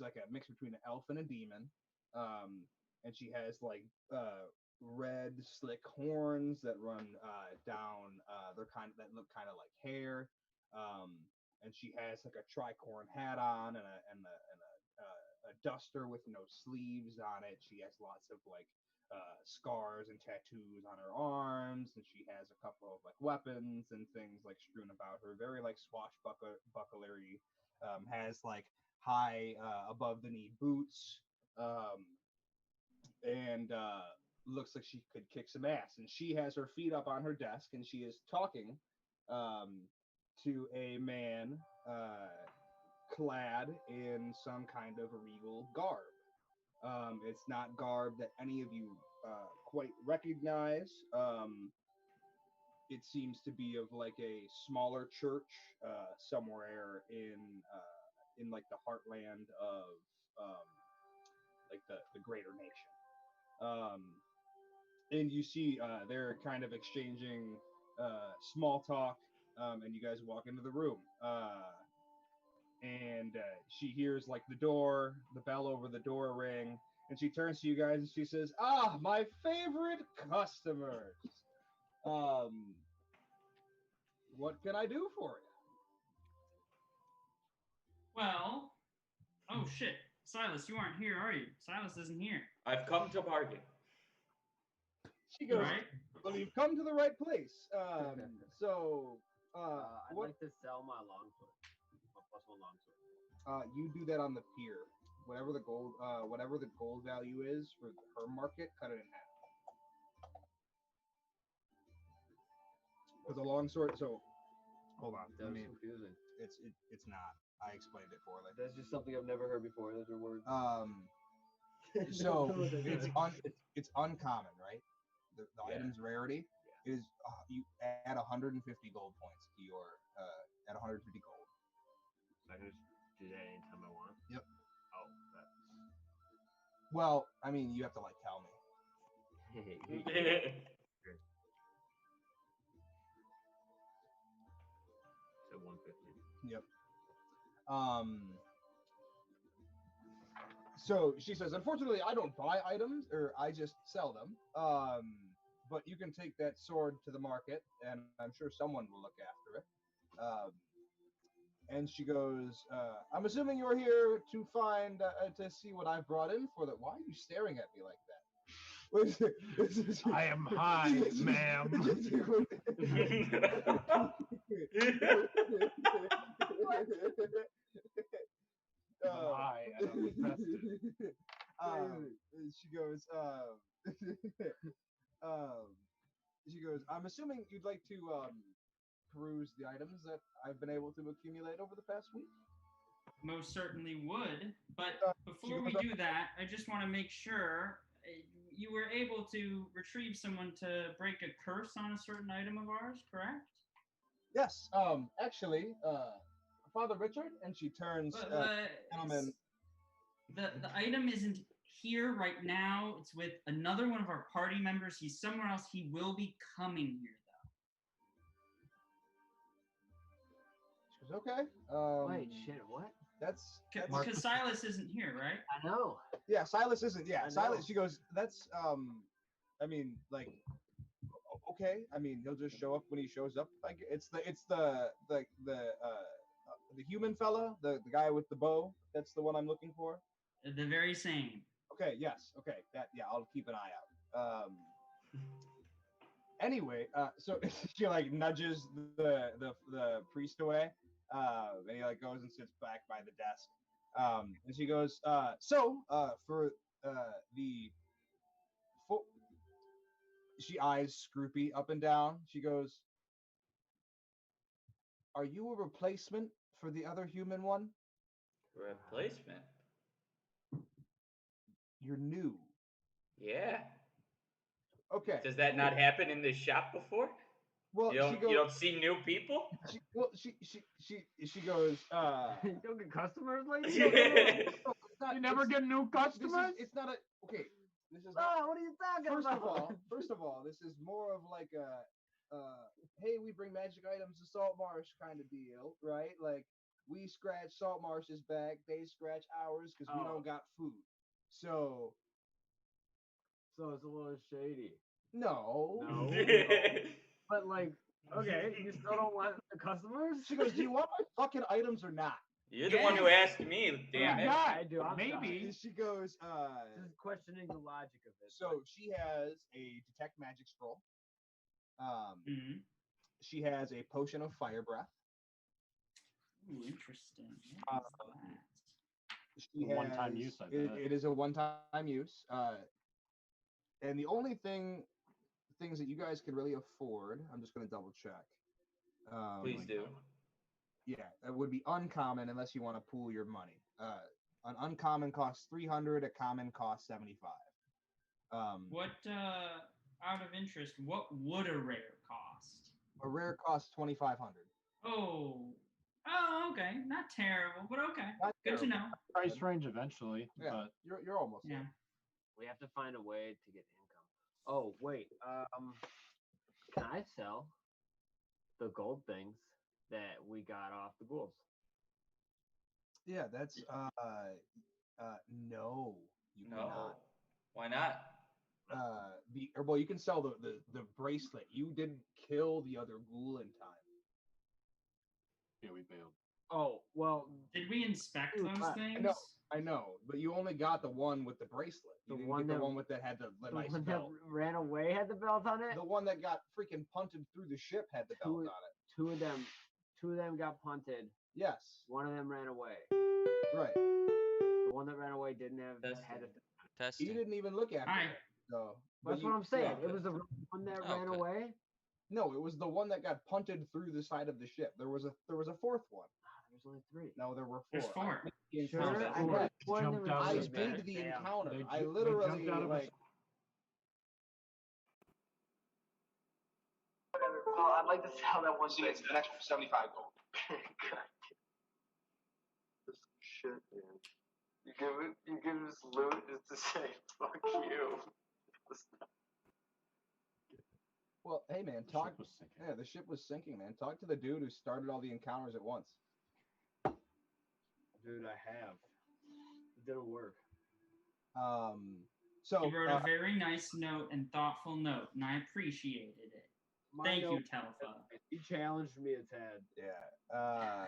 like a mix between an elf and a demon. And she has like red slick horns that run down. That look kind of like hair. And she has like a tricorn hat on and a duster with no sleeves on it. She has lots of like scars and tattoos on her arms, and she has a couple of like weapons and things like strewn about her. Very like swashbucklery. Has like high above the knee boots, and looks like she could kick some ass. And she has her feet up on her desk, and she is talking to a man clad in some kind of regal garb. It's not garb that any of you quite recognize. It seems to be of like a smaller church somewhere in like the heartland of like the greater nation. And you see they're kind of exchanging small talk, and you guys walk into the room. And she hears like the bell over the door ring, and she turns to you guys and she says, "Ah, my favorite customers. What can I do for you?" Well, oh shit, Silas, you aren't here, are you? Silas isn't here. I've come to bargain. She goes, Right? "Well, you've come to the right place. So, I'd what? like to sell my longsword. My +1 longsword. You do that on the pier. Whatever the gold value is for her market, cut it in half. Because a longsword. So, hold on. That was confusing. It's not. I explained it poorly. That's just something I've never heard before. Those are words. So it's uncommon, right? The item's rarity is you add 150 gold points to your at 150 gold. I can just do that anytime I want. Yep. Oh, that's. Well, I mean, you have to like tell me. So 150. Yep. So she says, "Unfortunately, I don't buy items, or I just sell them. But you can take that sword to the market, and I'm sure someone will look after it." And she goes, "I'm assuming you're here to find to see what I've brought in for that. Why are you staring at me like that?" I am high, ma'am. I'm high and I'm infested. She goes, She goes, I'm assuming you'd like to peruse the items that I've been able to accumulate over the past week. Most certainly would. But she before we goes, do that, I just want to make sure you were able to retrieve someone to break a curse on a certain item of ours, correct? yes. Actually, Father Richard, and she turns, gentleman. The item isn't here right now. It's with another one of our party members. He's somewhere else. He will be coming here She goes, okay. Wait, shit, what? That's because Silas isn't here, right? I know. yeah. Silas isn't. Yeah, I Silas. know. She goes, that's I mean, like, okay. I mean, he'll just show up when he shows up. Like, it's the human fella, the guy with the bow. That's the one I'm looking for. The very same. Okay. Yes. Okay. That. Yeah. I'll keep an eye out. Anyway, so she like nudges the priest away, and he like goes and sits back by the desk. And she goes, for the full, she eyes Scroopy up and down. She goes, are you a replacement for the other human one? Replacement. You're new. Yeah. Okay. Does that not happen in this shop before? Well, You don't see new people? She goes, You don't get customers like no, that? it's not, You never get new customers? it's not a okay. This is Oh, what are you talking about? First of all, this is more of like a hey, we bring magic items to Salt Marsh kind of deal, right? Like we scratch Salt Marsh's back, they scratch ours because we don't got food. So it's a little shady. no. But like, okay, you still don't want the customers? She goes, do you want my fucking items or not? You're the one who asked me, damn it. Yeah, I do. I'm maybe. sorry. She goes, Just questioning the logic of it. so she has a detect magic scroll. Mm-hmm. She has a potion of fire breath. Ooh, interesting. What is that? She One-time has- use, I bet. it is a one-time use. And the only things that you guys can really afford, I'm just going to double check. Please do. Yeah, it would be uncommon unless you want to pool your money. An uncommon costs 300, a common costs 75. What, out of interest, what would a rare cost? A rare costs 2,500. Oh, okay. Not terrible, but okay. Not Good to terrible. know. Price range eventually, Yeah, but you're almost there. Yeah. We have to find a way to get income. Oh, wait. Can I sell the gold things that we got off the ghouls? Yeah, that's no, you No. cannot. Why not? Well, you can sell the bracelet. You didn't kill the other ghoul in time. yeah, we bailed. Oh, well, Did we inspect Ooh, those things? I know, but you only got the one with the bracelet. You The didn't one get the that- one with that had the the nice one belt. that ran away had the belt on it. The one that got freaking punted through the ship had the belt on it. Two of them got punted. Yes, One of them ran away. right. The one that ran away didn't have had a. He Testing. didn't even look after Aye. it. So but That's what I'm saying. yeah. It was the one that ran Okay. away. No, it was the one that got punted through the side of the ship. There was a fourth one. There's only three. No, there were four. There's four. I did the Sure, encounter. I got one Jumped that out I of was the did back. the Damn. encounter. They I ju- they literally jumped out of a like. Well, I'd like to sell that one thing. It's an extra 75 gold. This shit, man. You give us loot just to say fuck you. Well, hey man, The talk. ship was sinking. Yeah, the ship was sinking, man. Talk to the dude who started all the encounters at once. Dude, I have. It didn't work. So He wrote a very nice note and thoughtful note, and I appreciated it. Thank you, Telfa. He challenged me a tad. yeah.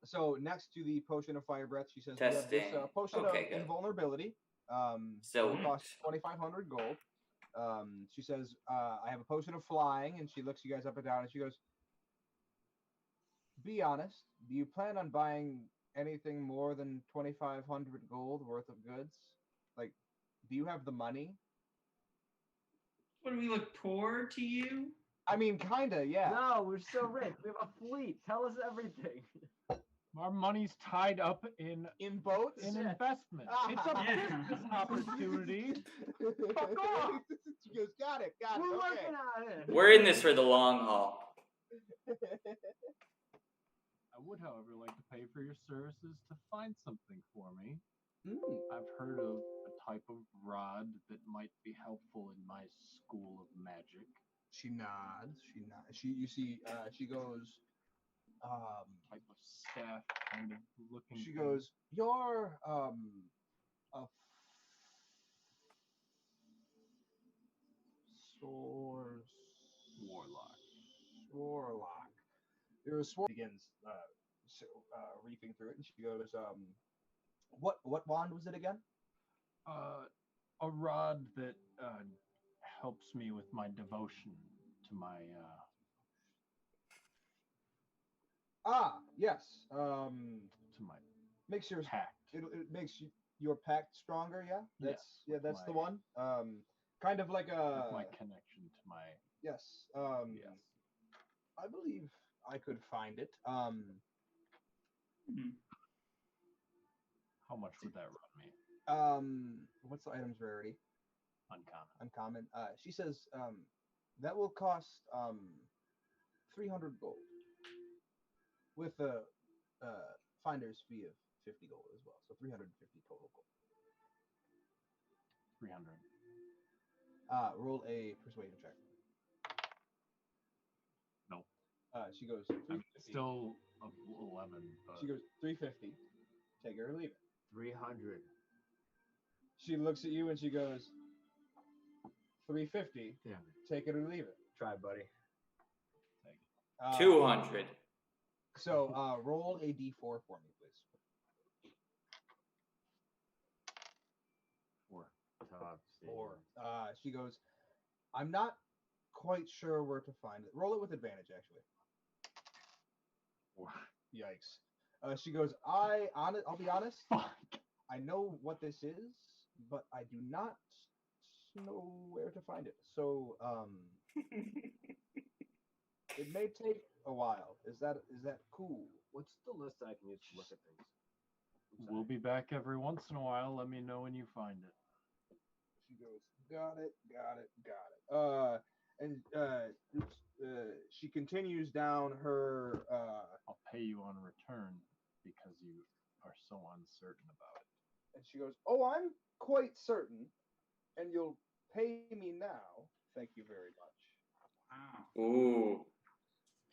So next to the potion of fire breath, she says we have this Testing. potion Okay, of good. invulnerability. So- it costs 2,500 gold. She says I have a potion of flying, and she looks you guys up and down, and she goes, "Be honest. Do you plan on buying anything more than 2,500 gold worth of goods? Like, do you have the money?" What do we look poor to you? I mean, kinda, yeah. No, we're so rich. We have a fleet. Tell us everything. Our money's tied up in boats. investment. It's a business opportunity. Fuck off. She goes, got it. We're Okay. working on it. We're in this for the long haul. I would, however, like to pay for your services to find something for me. I've heard of a type of rod that might be helpful in my school of magic. She nods. You see, she goes, Type of staff kind of looking. she thing. goes, you're, a warlock. You're a begins, reaping through it, and she goes, what wand was it again? A rod that helps me with my devotion to my yes. to my Makes your pact. it makes your pact stronger. Yeah, that's the one. Kind of like a With my connection to my yes. yes. I believe I could find it. How much would that run me? What's the item's rarity? Uncommon. She says, that will cost 300 gold with a finder's fee of 50 gold as well. So 350 total gold. 300. Roll a persuasion check. No. She goes, I'm still of 11. But... She goes, 350. Take it or leave it. 300. She looks at you and she goes, 350. Yeah. Take it or leave it. Try, buddy. Take it. 200. So roll a d4 for me, please. 4. Top. 4. She goes, I'm not quite sure where to find it. Roll it with advantage, actually. 4. Yikes. She goes, I'll be honest. Fuck. I know what this is, but I do not know where to find it. So, it may take a while. Is that cool? What's the list I can use to look at things? We'll be back every once in a while. Let me know when you find it. She goes, got it. She continues down her. I'll pay you on return because you are so uncertain about it. And she goes, oh, I'm quite certain, and you'll pay me now. Thank you very much. Wow. Ooh.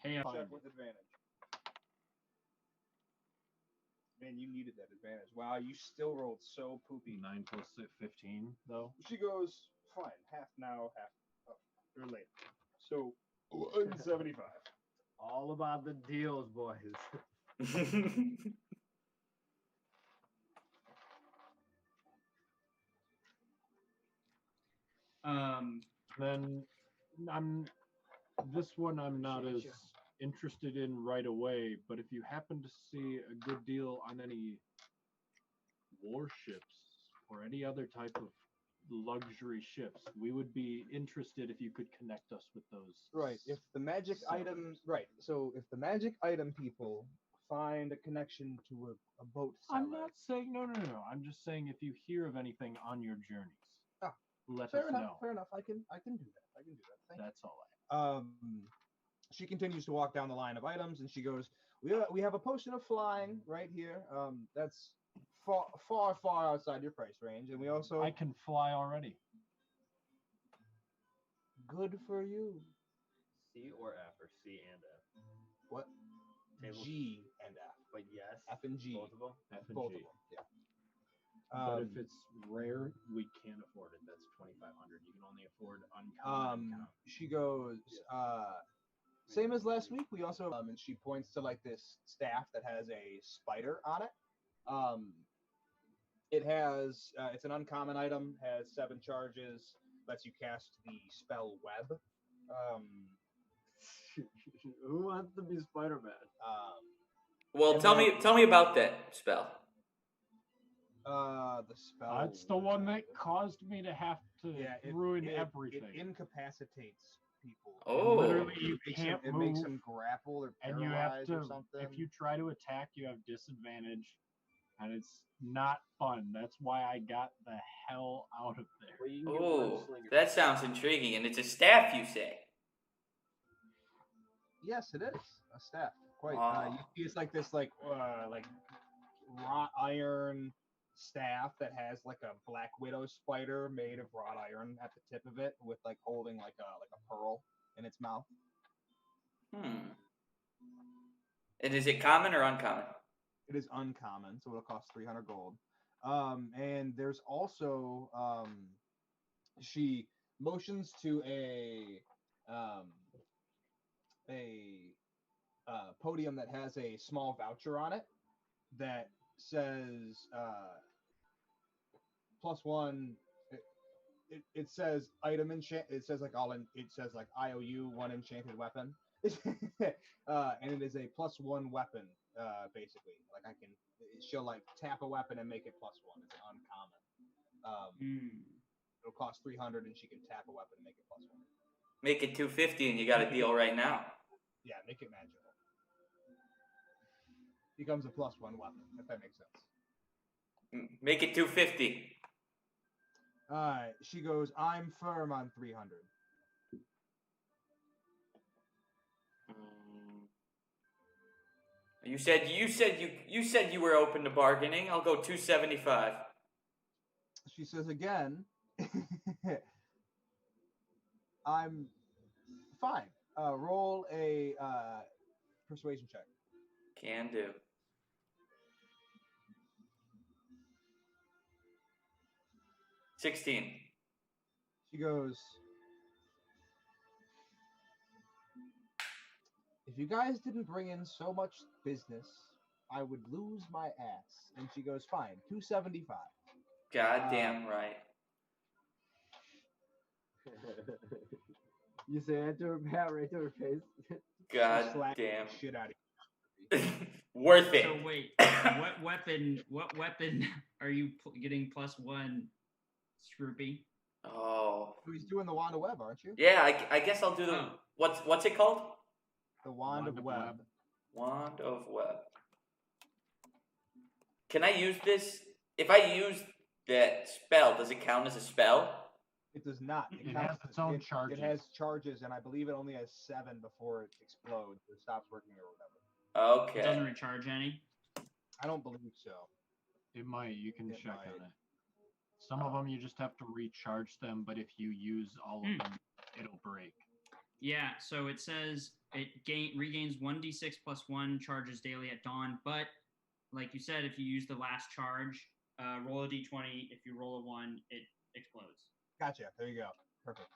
Pay up. Check with advantage. Man, you needed that advantage. Wow, you still rolled so poopy. 9 plus 6, 15, though. She goes, fine, half now, half or later. So, 175. All about the deals, boys. Then this one I'm not as interested in right away, but if you happen to see a good deal on any warships or any other type of luxury ships, we would be interested if you could connect us with those. Right. If the magic item, right. So if the magic item people find a connection to a boat seller. I'm not saying no. I'm just saying if you hear of anything on your journeys, let fair us enough, know. Fair enough. I can do that. Thank That's all She continues to walk down the line of items, and she goes, "We have a potion of flying right here. That's far outside your price range, and we also I can fly already. Good for you. C or F or C and F? What? Table. G and F. But yes. F and G. Both of them? F and Both G. of them. Yeah. But if it's rare, we can't afford it. That's 2,500. You can only afford uncommon. She goes, same as last week. We also and she points to like this staff that has a spider on it. It has it's an uncommon item, has 7 charges, lets you cast the spell web. Who wants to be Spider-Man? Well, tell me about that spell. The spell. It's the one that caused me to have to ruin everything. It incapacitates people. Oh. Literally, you can't It move, makes them grapple or and you have paralyzed to. or something. If you try to attack, you have disadvantage, and it's not fun. That's why I got the hell out of there. Well, you can get Oh, Gunslinger. that sounds intriguing. And it's a staff, you say? Yes, it is a staff. Quite. Wow. You see, it's like this, like wrought iron staff that has like a black widow spider made of wrought iron at the tip of it, with like holding like a pearl in its mouth. Hmm. And is it common or uncommon? It is uncommon, so it'll cost 300 gold. And there's also she motions to a podium that has a small voucher on it that says +1. It says item enchant. It says like it says like IOU 1 enchanted weapon, and it is a +1 weapon. Basically, like she'll like tap a weapon and make it +1. It's uncommon. It'll cost 300, and she can tap a weapon and make it +1. Make it 250 and you got a deal right now. Yeah, make it magical. Becomes a +1 weapon, if that makes sense. Make it 250. She goes, I'm firm on 300. You said you were open to bargaining. I'll go 275. She says again, I'm fine. Roll a persuasion check. Can do. $16. She goes, if you guys didn't bring in so much business, I would lose my ass. And she goes, fine, 275. Goddamn right. You say that to her, Pat, right to her face. God Slap damn. Shit out of you. Worth it. So wait, what weapon are you getting +1, Scroopy? Oh. He's doing the Wand of Web, aren't you? Yeah, I guess I'll do the what's it called? The Wand of Web. Wand of Web. Can I use this? If I use that spell, does it count as a spell? It does not. It has its own charges. It has charges, and I believe it only has 7 before it explodes or stops working or whatever. Okay. It doesn't recharge any? I don't believe so. It might. You can check on it. Some of them you just have to recharge them, but if you use all of them, it'll break. Yeah, so it says it regains 1d6 +1 charges daily at dawn, but like you said, if you use the last charge, roll a d20. If you roll a 1, it explodes. Gotcha. There you go. Perfect.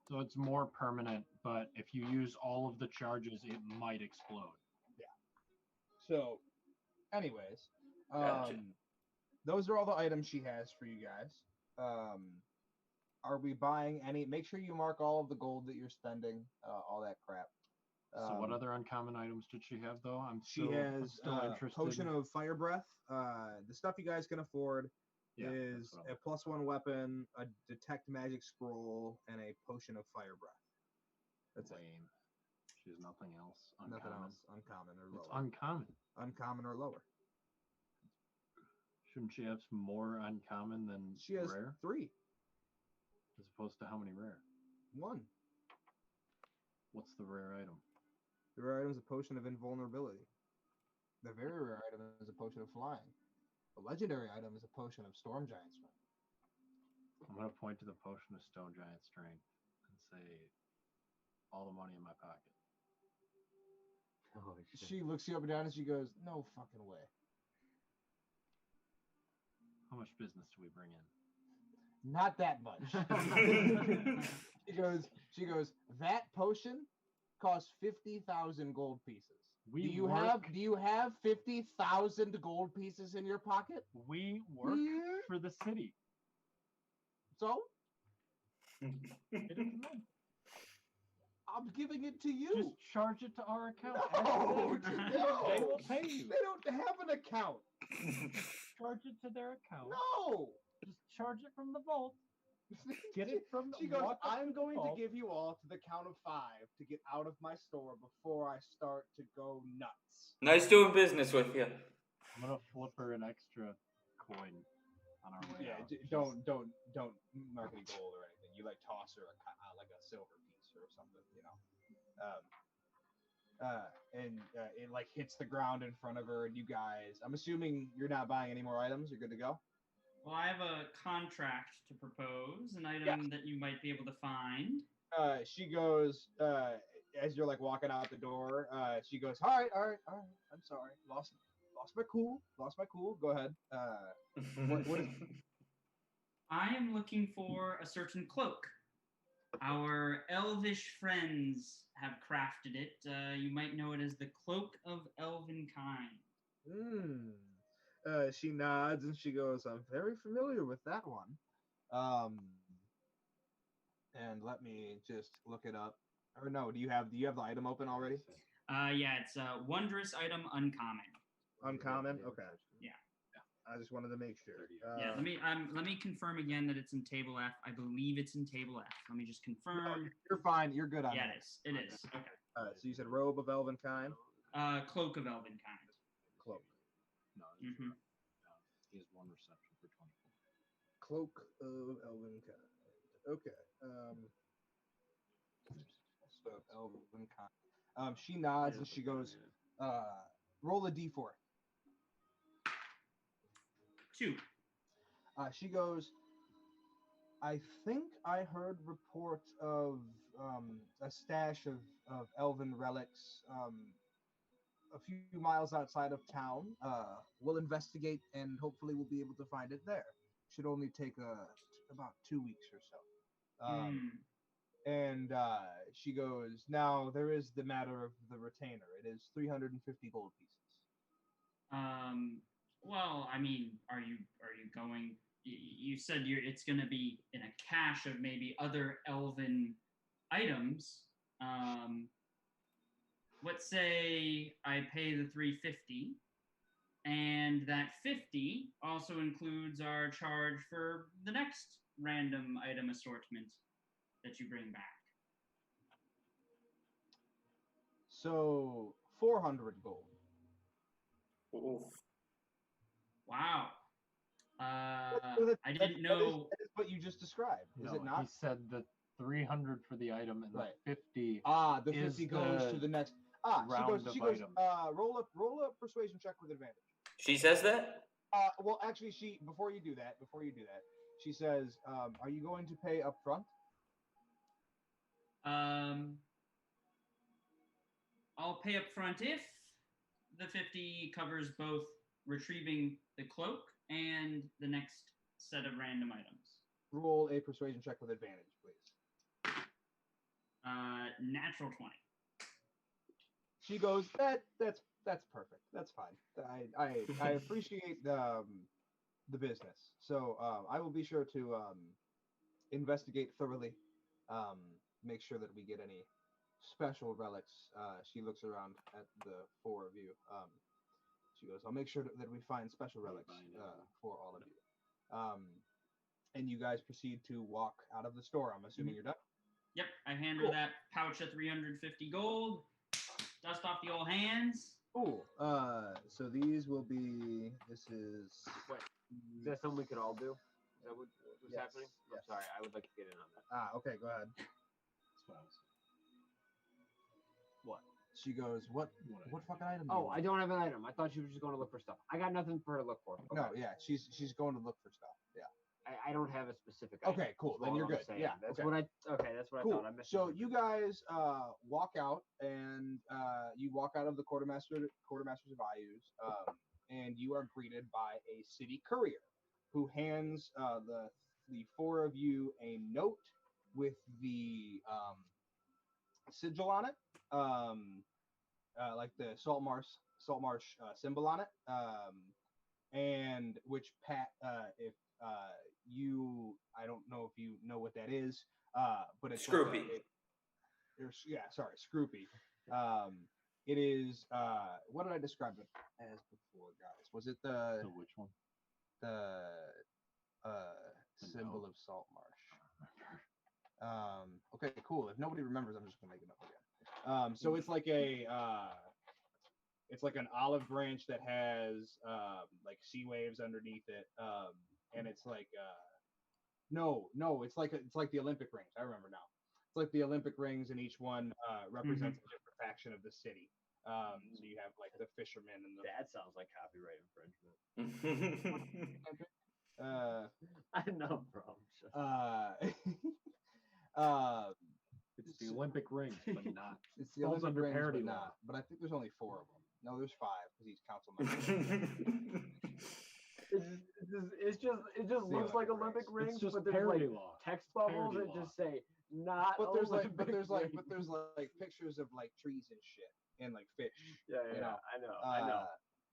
So it's more permanent, but if you use all of the charges, it might explode. Yeah. So, anyways, Gotcha. those are all the items she has for you guys. Are we buying any? Make sure you mark all of the gold that you're spending, all that crap. So what other uncommon items did she have, though? She has still interested. Potion of Fire Breath. The stuff you guys can afford is a +1 weapon, a Detect Magic Scroll, and a Potion of Fire Breath. That's lame. it. She has nothing else. Uncommon. Nothing else. Uncommon or lower. It's uncommon. Uncommon or lower. Shouldn't she have some more uncommon than She has rare? 3. As opposed to how many rare? 1. What's the rare item? The rare item is a Potion of Invulnerability. The very rare item is a Potion of Flying. The legendary item is a Potion of Storm Giant Strength. I'm going to point to the Potion of Stone Giant Strength and say, all the money in my pocket. Oh, shit. She looks you up and down and she goes, no fucking way. How much business do we bring in? Not that much. She goes, that potion costs 50,000 gold pieces. Do you have 50,000 gold pieces in your pocket? We work for the city. So? It is not. I'm giving it to you. Just charge it to our account. No, They will pay you. They don't have an account. Charge it to their account. No. Just charge it from the vault. Get it from the. She goes, walk up I'm the going to vault. give you all to the count of 5 to get out of my store before I start to go nuts. Nice doing business with you. I'm gonna flip her an extra coin on our way out. Don't mark any gold or anything. You like toss her like a silver piece or something, you know. And it like hits the ground in front of her, and you guys. I'm assuming you're not buying any more items. You're good to go. Well, I have a contract to propose, an item that you might be able to find. She goes, as you're like walking out the door, she goes, all right. I'm sorry. Lost my cool. Go ahead. What is I am looking for a certain cloak. Our elvish friends have crafted it. You might know it as the Cloak of Elvenkind. She nods and she goes, I'm very familiar with that one. And let me just look it up. Or no, do you have the item open already? Yeah, it's a wondrous item, uncommon. Uncommon? Okay. Yeah. I just wanted to make sure. Yeah, let me confirm again that it's in table F. I believe it's in table F. Let me just confirm. No, you're fine. You're good on Yeah, that. it is. Okay. So you said robe of Elvenkind? Cloak of Elvenkind. Cloak. No, Mm-hmm. he has 1 reception for 24. Cloak of Elvenkind. Okay. So Elvenkind. She nods and she goes, roll a d4. 2. She goes, I think I heard report of a stash of elven relics a few miles outside of town. We'll investigate and hopefully we'll be able to find it there. Should only take about 2 weeks or so. And she goes, now there is the matter of the retainer. It is 350 gold pieces. Well, I mean, are you going? You said it's going to be in a cache of maybe other elven items. Let's say I pay the 350, and that 50 also includes our charge for the next random item assortment that you bring back. So 400 gold. Oof. Wow. I didn't know. That is what you just described, is it not? He said the 300 for the item and Right. the 50. The 50 goes to the next. She goes. Roll up persuasion check with advantage. She says that? Well, actually, before you do that, she says, "Are you going to pay up front?" I'll pay up front if the 50 covers both retrieving the cloak and the next set of random items. Roll a persuasion check with advantage, please. Natural 20. She goes, that's perfect. That's fine. I appreciate the business. So I will be sure to investigate thoroughly. Make sure that we get any special relics. She looks around at the 4 of you. She goes, I'll make sure that we find special relics for all of you. And you guys proceed to walk out of the store. I'm assuming you're done? Yep, I hand her that pouch of 350 gold. Dust off the old hands. Cool. So these will be. This is. Wait, is that something we could all do? Is that what's happening? Yes. I'm sorry, I would like to get in on that. Okay, go ahead. That's what I was. What? She goes, what fucking item? do you Oh, want?" I don't have an item. I thought she was just going to look for stuff. I got nothing for her to look for. Okay. No, yeah, she's going to look for stuff. Yeah. I don't have a specific item. Okay, cool. That's Then all you're I'm good. saying. Yeah. That's okay. what I Cool. thought. I missed So something. you guys walk out, and you walk out of the quartermaster's of Ayu's, and you are greeted by a city courier, who hands the 4 of you a note with the sigil on it, like the salt marsh symbol on it, and which if I don't know if you know what that is, but it's Scroopy. Scroopy. it is what did I describe it as before, guys? Was it the So which one? the The symbol note. of Salt Marsh? Okay, cool. If nobody remembers, I'm just gonna make it up again. So it's like it's like an olive branch that has like sea waves underneath it, and it's like no, it's like the Olympic rings. I remember now. It's like the Olympic rings, and each one represents a different faction of the city. So you have like the fishermen and the. That sounds like copyright infringement. I know, bro. It's the Olympic rings, but not. It's the Falls Olympic under rings, parody but law. not. But I think there's only 4 of them. No, there's 5 because he's council member. It just looks like Olympic rings, It's just but there's parody like law. text bubbles Parody that law. just say not. But there's like Olympic rings. pictures of like trees and shit and like fish. Yeah, you know. I know.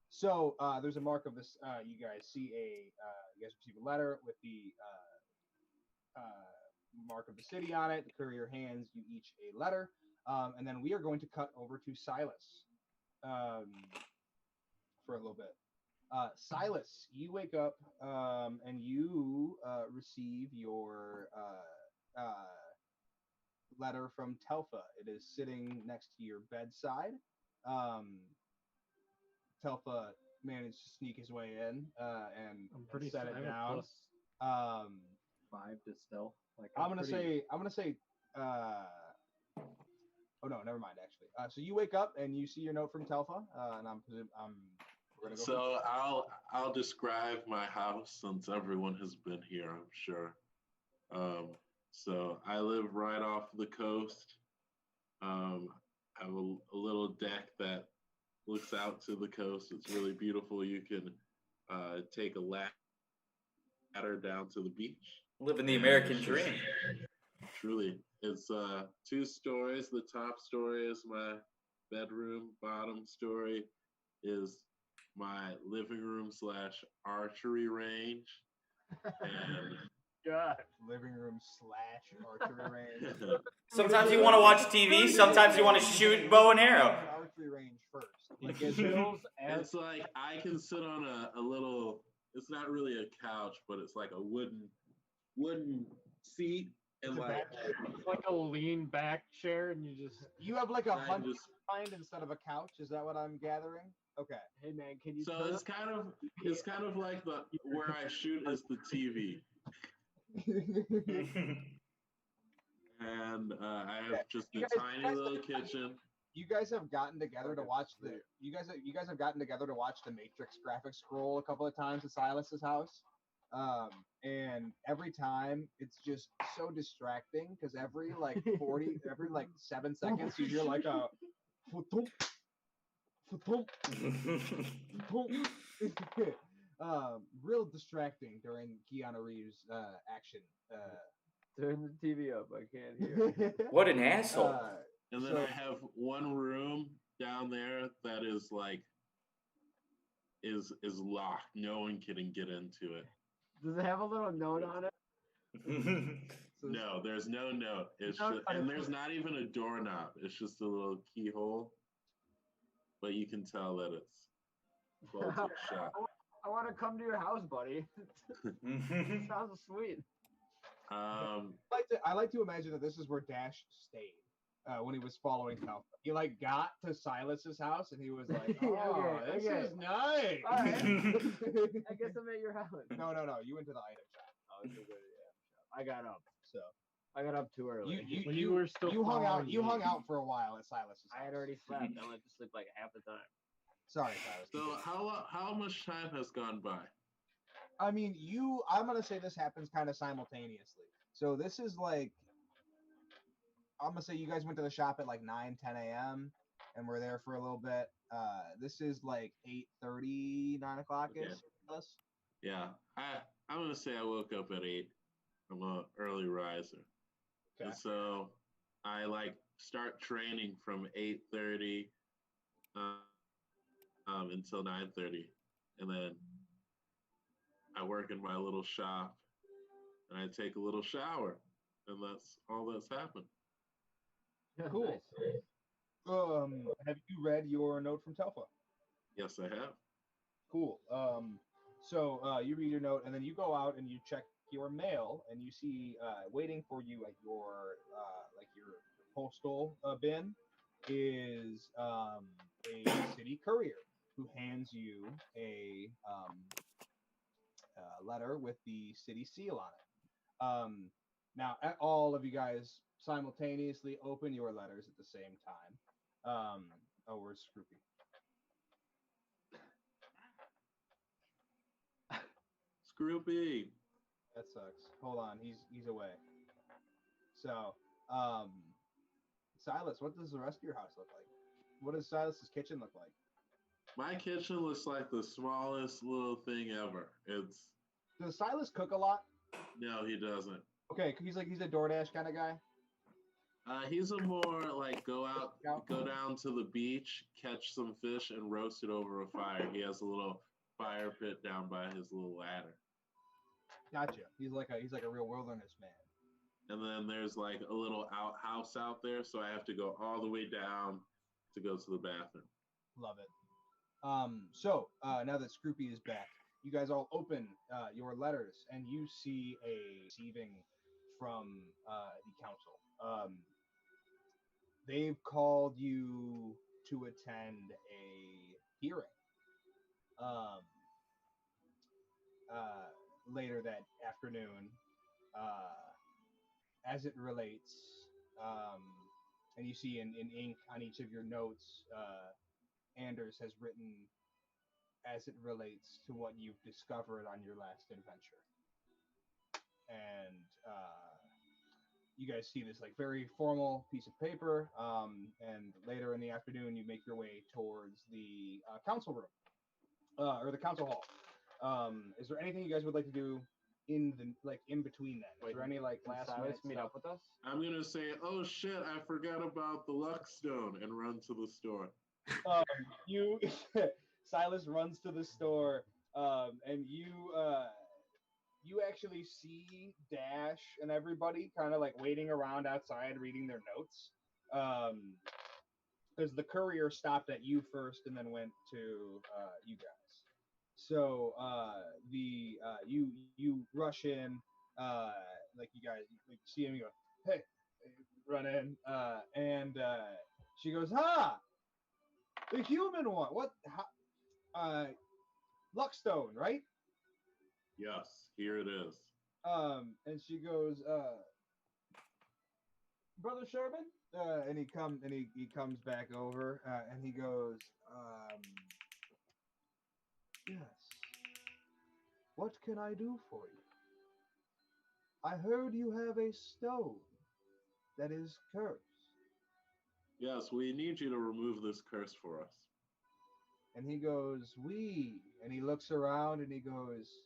So there's a mark of this. You guys see you guys receive a letter with the mark of the city on it. The courier hands you each a letter, and then we are going to cut over to Silas for a little bit. Silas, you wake up and you receive your letter from Telfa. It is sitting next to your bedside. Telfa managed to sneak his way in and I'm pretty set I it have a down. plus Um, 5 to stealth. Like I'm gonna say. Oh no, never mind. Actually, so you wake up and you see your note from Telfa, and we're gonna go. So I'll describe my house since everyone has been here, I'm sure. So I live right off the coast. I have a little deck that looks out to the coast. It's really beautiful. You can take a ladder down to the beach. Living the American dream. Truly, it's 2 stories. The top story is my bedroom. Bottom story is my living room / archery range. And God. Living room / archery range. Sometimes you want to watch TV. Sometimes you want to shoot bow and arrow. Archery range first. Like it's like I can sit on a little. It's not really a couch, but it's like a wooden seat, and like it's like a lean back chair, and you have like a I hunting just- blind instead of a couch. Is that what I'm gathering? Okay. Hey man, can you? So turn it's up- kind of like where I shoot is the TV, and I have just a tiny little kitchen. You guys have gotten together to watch the. You guys have gotten together to watch the Matrix graphic scroll a couple of times at Silas's house, and every time it's just so distracting because every like 7 seconds you hear like a. Real distracting during Keanu Reeves action. Turn the TV up. I can't hear. What an asshole. And then I have one room down there that is like is locked. No one can get into it. Does it have a little note on it? No, there's no note. And there's not even a doorknob. It's just a little keyhole. But you can tell that it's bolted shut. I want to come to your house, buddy. Sounds sweet. I like to imagine that this is where Dash stayed when he was following Telfa. He like got to Silas's house and he was like, "Oh, this is nice." All right. I guess I'm at your house. No. You went to the item shop. Oh, it's a good I got up. So I got up too early. you were still you hung out. following You me. hung out for a while at Silas's house. I had already slept. I went to sleep like half the time. Sorry, Silas. So how much time has gone by? I mean, I'm gonna say this happens kind of simultaneously. So this is like, I'm gonna say you guys went to the shop at like 9, 10 a.m. and we're there for a little bit. This is like 8:30, 9 o'clock ish. Okay. Yeah, I'm gonna say I woke up at 8. I'm an early riser, Okay. and so I like start training from 8:30 until 9:30, and then I work in my little shop, and I take a little shower, and that's all that's happened. Cool. Nice. Have you read your note from Telfa? Yes, I have. Cool. So you read your note, and then you go out and you check your mail, and you see waiting for you at your your postal bin is a city courier who hands you a letter with the city seal on it. Now, all of you guys simultaneously open your letters at the same time. Oh, where's Scroopy? Scroopy. That sucks. Hold on, he's away. So, Silas, what does the rest of your house look like? What does Silas's kitchen look like? My kitchen looks like the smallest little thing ever. It's Does Silas cook a lot? no, he doesn't. Okay, he's a DoorDash kind of guy. He's a more like go down to the beach, catch some fish, and roast it over a fire. He has a little fire pit down by his little ladder. Gotcha. He's like a real wilderness man. And then there's like a little outhouse out there, so I have to go all the way down to go to the bathroom. Love it. So now that Scroopy is back, you guys all open your letters, and you see a receiving from the council. They've called you to attend a hearing later that afternoon, as it relates, and you see in ink on each of your notes, Anders has written as it relates to what you've discovered on your last adventure. And you guys see this like very formal piece of paper, and later in the afternoon you make your way towards the council room, or the council hall. Is there anything you guys would like to do in between that? Is there any like last minute meet stuff? up with us? I'm gonna say, oh shit, I forgot about the luck stone, and run to the store. You Silas runs to the store, and you actually see Dash and everybody kind of like waiting around outside reading their notes, because the courier stopped at you first and then went to you guys. So you rush in, like you guys like see him, you go, hey, run in, and she goes, the human one, what? Luckstone, right? Yes, here it is. And she goes, Brother Sherman, and he comes back over, and he goes, yes. What can I do for you? I heard you have a stone that is cursed. Yes, we need you to remove this curse for us. And he goes, and he looks around and he goes,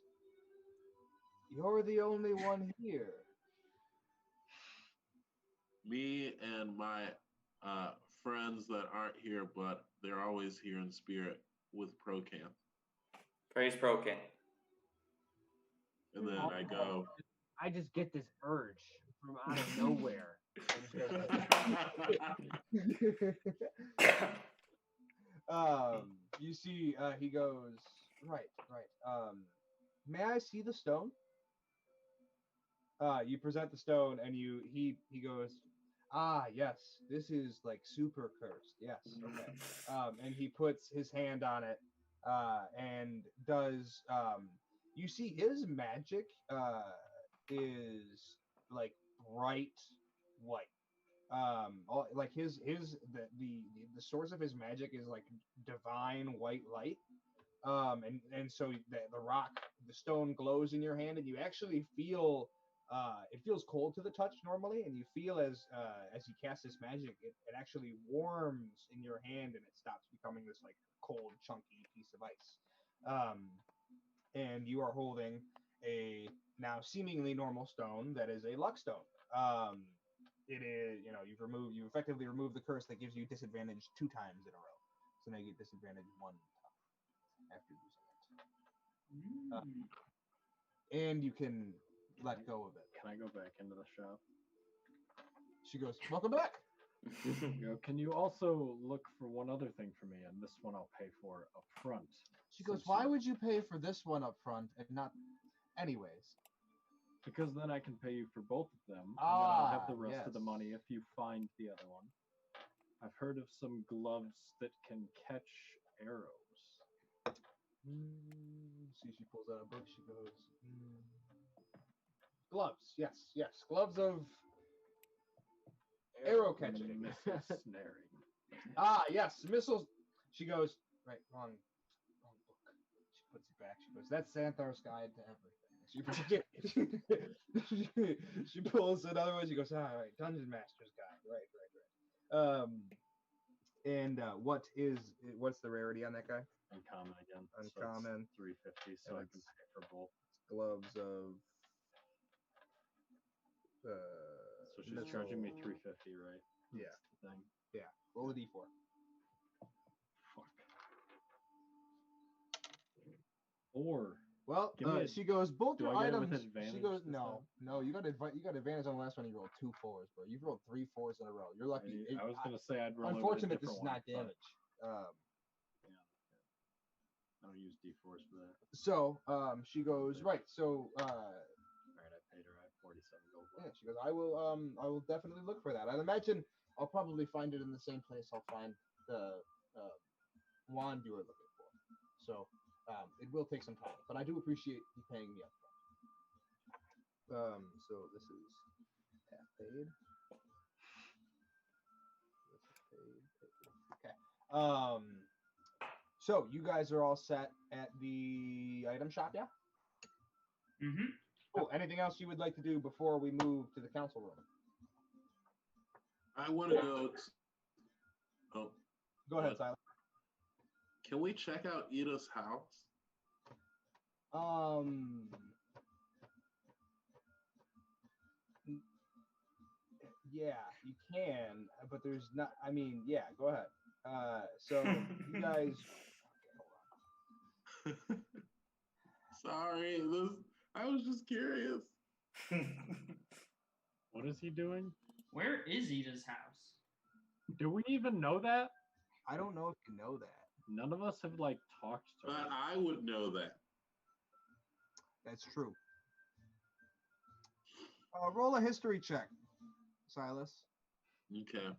you're the only one here. Me and my friends that aren't here, but they're always here in spirit with Procan. Praise Procan. And then I go. I just get this urge from out of nowhere. You see, he goes, right. May I see the stone? You present the stone, and he goes, yes, this is like super cursed. Yes, okay. And he puts his hand on it, and does. You see, his magic is like bright white. Like the source of his magic is like divine white light. And so the stone glows in your hand, and you actually feel it feels cold to the touch normally, and you feel as you cast this magic, it actually warms in your hand, and it stops becoming this like cold, chunky piece of ice. And you are holding a now seemingly normal stone that is a luck stone. It is, you've effectively removed the curse that gives you disadvantage 2 times in a row. So now you get disadvantage 1 time after using it. And you can let go of it. Can I go back into the shop? She goes, welcome back. Can you also look for one other thing for me, and this one I'll pay for up front? She goes, why would you pay for this one up front and not anyways? Because then I can pay you for both of them, and then I'll have the rest of the yes. money if you find the other one. I've heard of some gloves that can catch arrows. See, she pulls out a book. She goes, gloves. Yes, gloves of arrow catching. Missile snaring. Yes, missiles. She goes, right, wrong book. She puts it back. She goes, that's Xanthar's Guide to Everything. She pulls another one. She goes, all right, Dungeon Master's Guide. Right. And what's the rarity on that guy? Uncommon again. Uncommon. So it's 350, so I can pay for both. Gloves of. So she's charging me 350, right? Yeah. That's the thing. Yeah. Roll a d4. Fuck. Or Well, Give me a- she goes, both do your I get it with items. She advantage goes, this no, you got advantage on the last one. You rolled 2 4s, bro. You've rolled 3 4s in a row. You're lucky. I was gonna say I'd roll. Unfortunate, this is one, not but, damage. yeah, I don't use d4s for that. So, she goes, right. So, All right, I paid her. I have 47 gold. yeah, she goes, I will definitely look for that. I imagine I'll probably find it in the same place I'll find the wand you were looking for. So, it will take some time, but I do appreciate you paying me up front. So this is half paid. Okay. So you guys are all set at the item shop, yeah? Mm-hmm. Cool. Anything else you would like to do before we move to the council room? I want to go. Oh, Go ahead, Silas. can we check out Ida's house? Yeah, you can, but there's not. I mean, yeah, go ahead. So you guys. Sorry, I was just curious. What is he doing? Where is Ida's house? Do we even know that? I don't know if you know that. None of us have like talked to But her. I would know that. That's true. Roll a history check, Silas. Okay.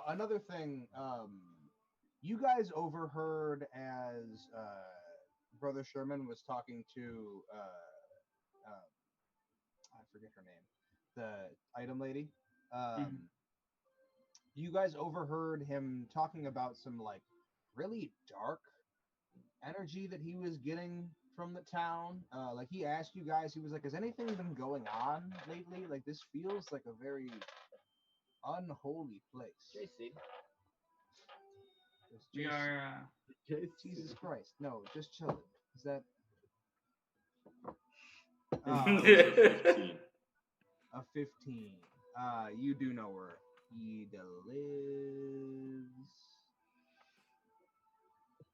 Another thing. You guys overheard as Brother Sherman was talking to I forget her name, the item lady. You guys overheard him talking about some like really dark energy that he was getting from the town. Like he asked you guys, he was like, has anything been going on lately? Like this feels like a very unholy place. JC. We are. Jesus Christ. No, just chilling. Is that 15. a 15? You do know where Ida lives.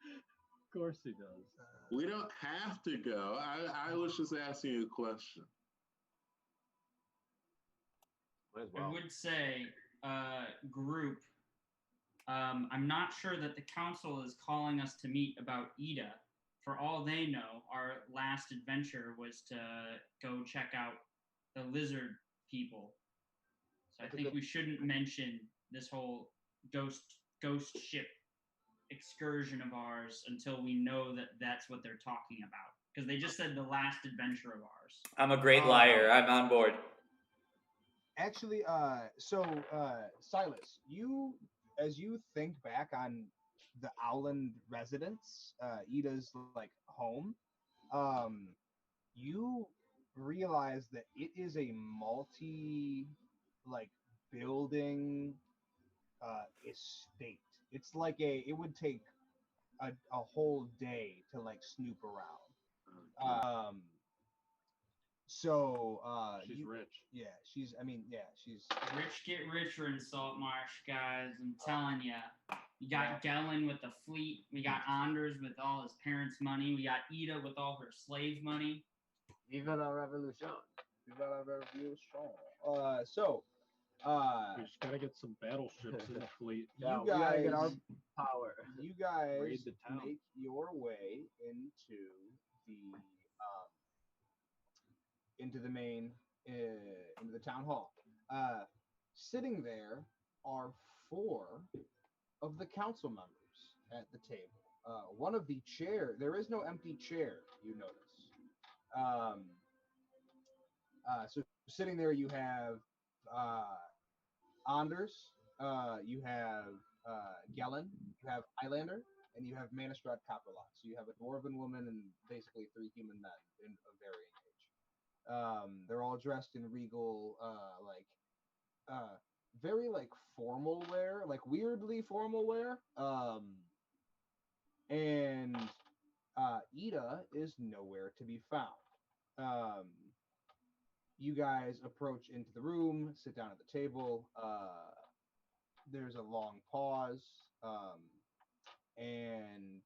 Of course he does. We don't have to go. I was just asking you a question. Might as I well. would say, group. I'm not sure that the council is calling us to meet about Ida. For all they know, our last adventure was to go check out the lizard people. So I think we shouldn't mention this whole ghost ship excursion of ours until we know that that's what they're talking about. Because they just said the last adventure of ours. I'm a great liar. I'm on board. Actually, Silas, as you think back on the Owland residence, Ida's like home, you realize that it is a building estate. It's like it would take a whole day to like snoop around. She's rich. Yeah, she's Rich get richer in Saltmarsh, guys. I'm telling you. You got Gellin with the fleet. We got Anders with all his parents' money. We got Ida with all her slave money. Viva la revolution. Viva la revolution. So, We just gotta get some battleships in the fleet. Yeah, you we gotta get our guys, power. you guys Raid the town. make your way into the main into the town hall. Sitting there are 4 of the council members at the table. One of the chair, there is no empty chair, you notice. So sitting there, you have Anders, you have Gellin, you have Highlander, and you have Manistrad Copperlot. So you have a dwarven woman and basically 3 human men of varying age. They're all dressed in regal, very like formal wear, like weirdly formal wear. And Ida is nowhere to be found. You guys approach into the room, sit down at the table. There's a long pause, and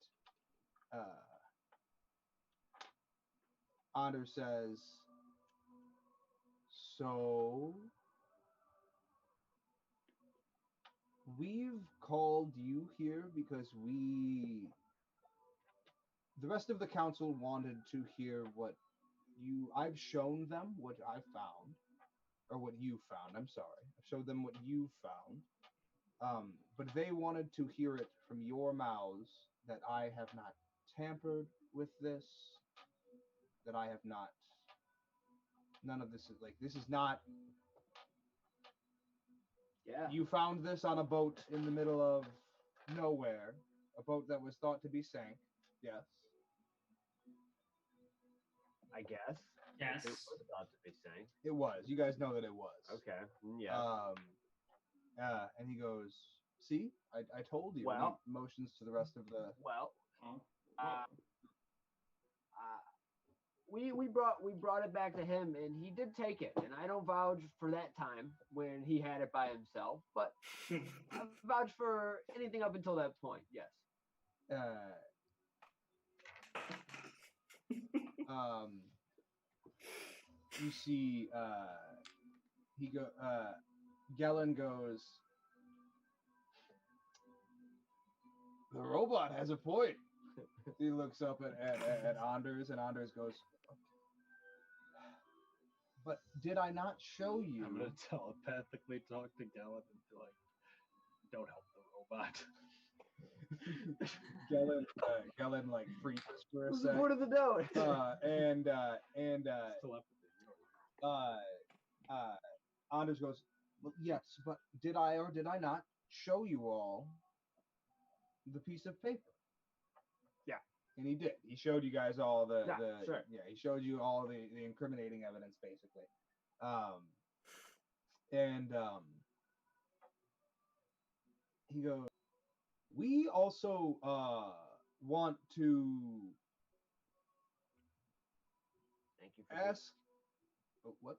Anders says, "So we've called you here because the rest of the council wanted to hear what I've shown them what I found, or what you found. I'm sorry. I've showed them what you found. But they wanted to hear it from your mouths that I have not tampered with this, that I have not. None of this is this is not. Yeah. You found this on a boat in the middle of nowhere, a boat that was thought to be sank. Yes. I guess. Yes. It was thought to be saying. It was. You guys know that it was. Okay. Yeah. And he goes, "See, I told you." Well, and he motions to the rest of the. Well, Oh. we brought it back to him, and he did take it. And I don't vouch for that time when he had it by himself, but I vouch for anything up until that point. Yes. You see, Gellin goes, "The robot has a point." He looks up at Anders, and Anders goes, "But did I not show you?" I'm gonna telepathically talk to Gellin and be like, "Don't help the robot." Gellin like freezes for a Who's the sec. word of the note? Anders goes, "Well, yes, but did I or did I not show you all the piece of paper?" Yeah. And he did. He showed you guys all Sure. Yeah, he showed you all the incriminating evidence, basically. He goes, "We also want to Thank you for ask." What?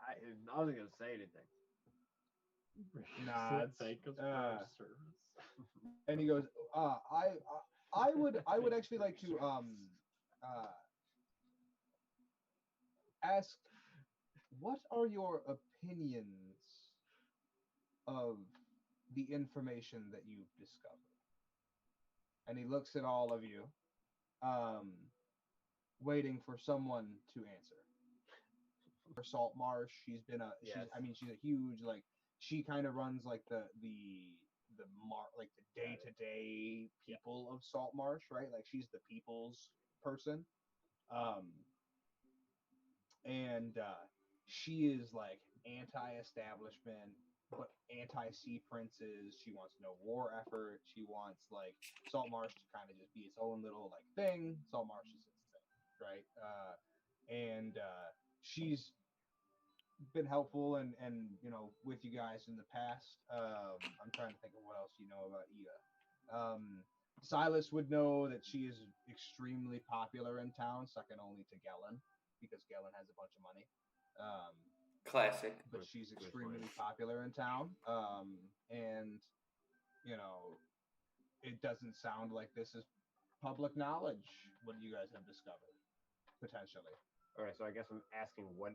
I wasn't gonna say anything. Nah, Thank us for our service. And he goes, I would actually like to ask, what are your opinions of the information that you've discovered? And he looks at all of you, waiting for someone to answer. For Salt Marsh, she's a huge, she kind of runs like the day-to-day people of Salt Marsh, right? Like she's the people's person. And she is like anti-establishment, but anti-sea princes. She wants no war effort. She wants like Salt Marsh to kind of just be its own little like thing. Salt Marsh is its thing, right? And she's been helpful and with you guys in the past. I'm trying to think of what else you know about Ida. Silas would know that she is extremely popular in town, second only to Gellin, because Gellin has a bunch of money. Classic. But she's extremely popular in town. And it doesn't sound like this is public knowledge, what you guys have discovered. potentially. All right, so I guess I'm asking what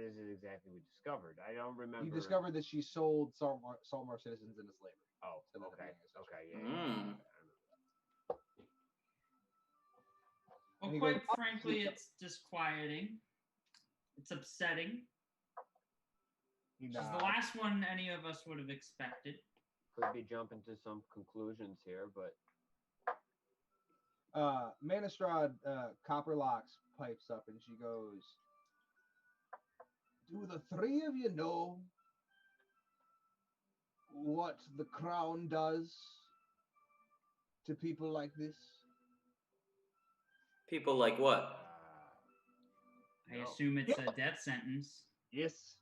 is it exactly we discovered? I don't remember. You discovered that she sold Saltmar citizens into slavery. Oh, So that's okay, the okay, yeah. Well, And he quite goes, frankly, it's disquieting. It's upsetting. Which is the last one any of us would have expected. Could be jumping to some conclusions here, but Manistrad Copperlocks pipes up and she goes, "Do the three of you know what the crown does to people like this?" People like what? I assume it's a death sentence. Yes.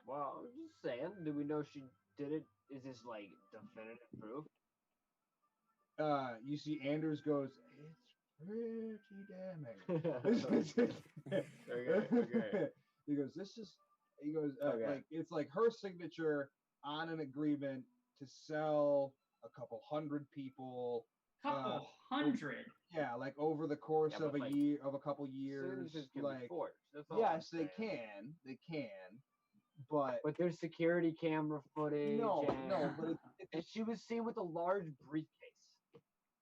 well, I'm just saying. Do we know she did it? Is this like definitive proof? You see Anders goes, "It's pretty damning." Okay. He goes, Okay. like, it's like her signature on an agreement to sell a couple hundred people. Couple hundred. Yeah, like over the course Yeah, of but, a like, year, of a couple years. Signatures can Like, be forged. That's all yes, I'm they saying. can, but But there's security camera footage. no, and, but and she was seen with a large briefcase.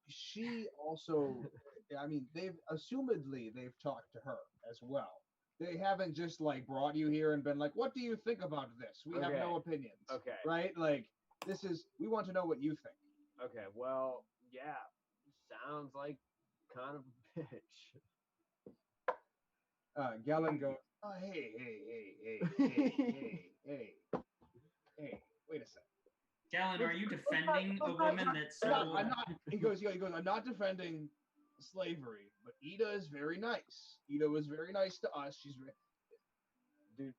she also, I mean, they've talked to her as well. They haven't just like brought you here and been like, "What do you think about this? We have no opinions." Okay. Right? Like, we want to know what you think. Okay. Well, yeah. Sounds like kind of a bitch. Gellin goes, "Oh, hey, wait a second. Galen, are you defending a woman that sold? I'm not." He goes, "I'm not defending slavery, but Ida is very nice. Ida was very nice to us. She's dude.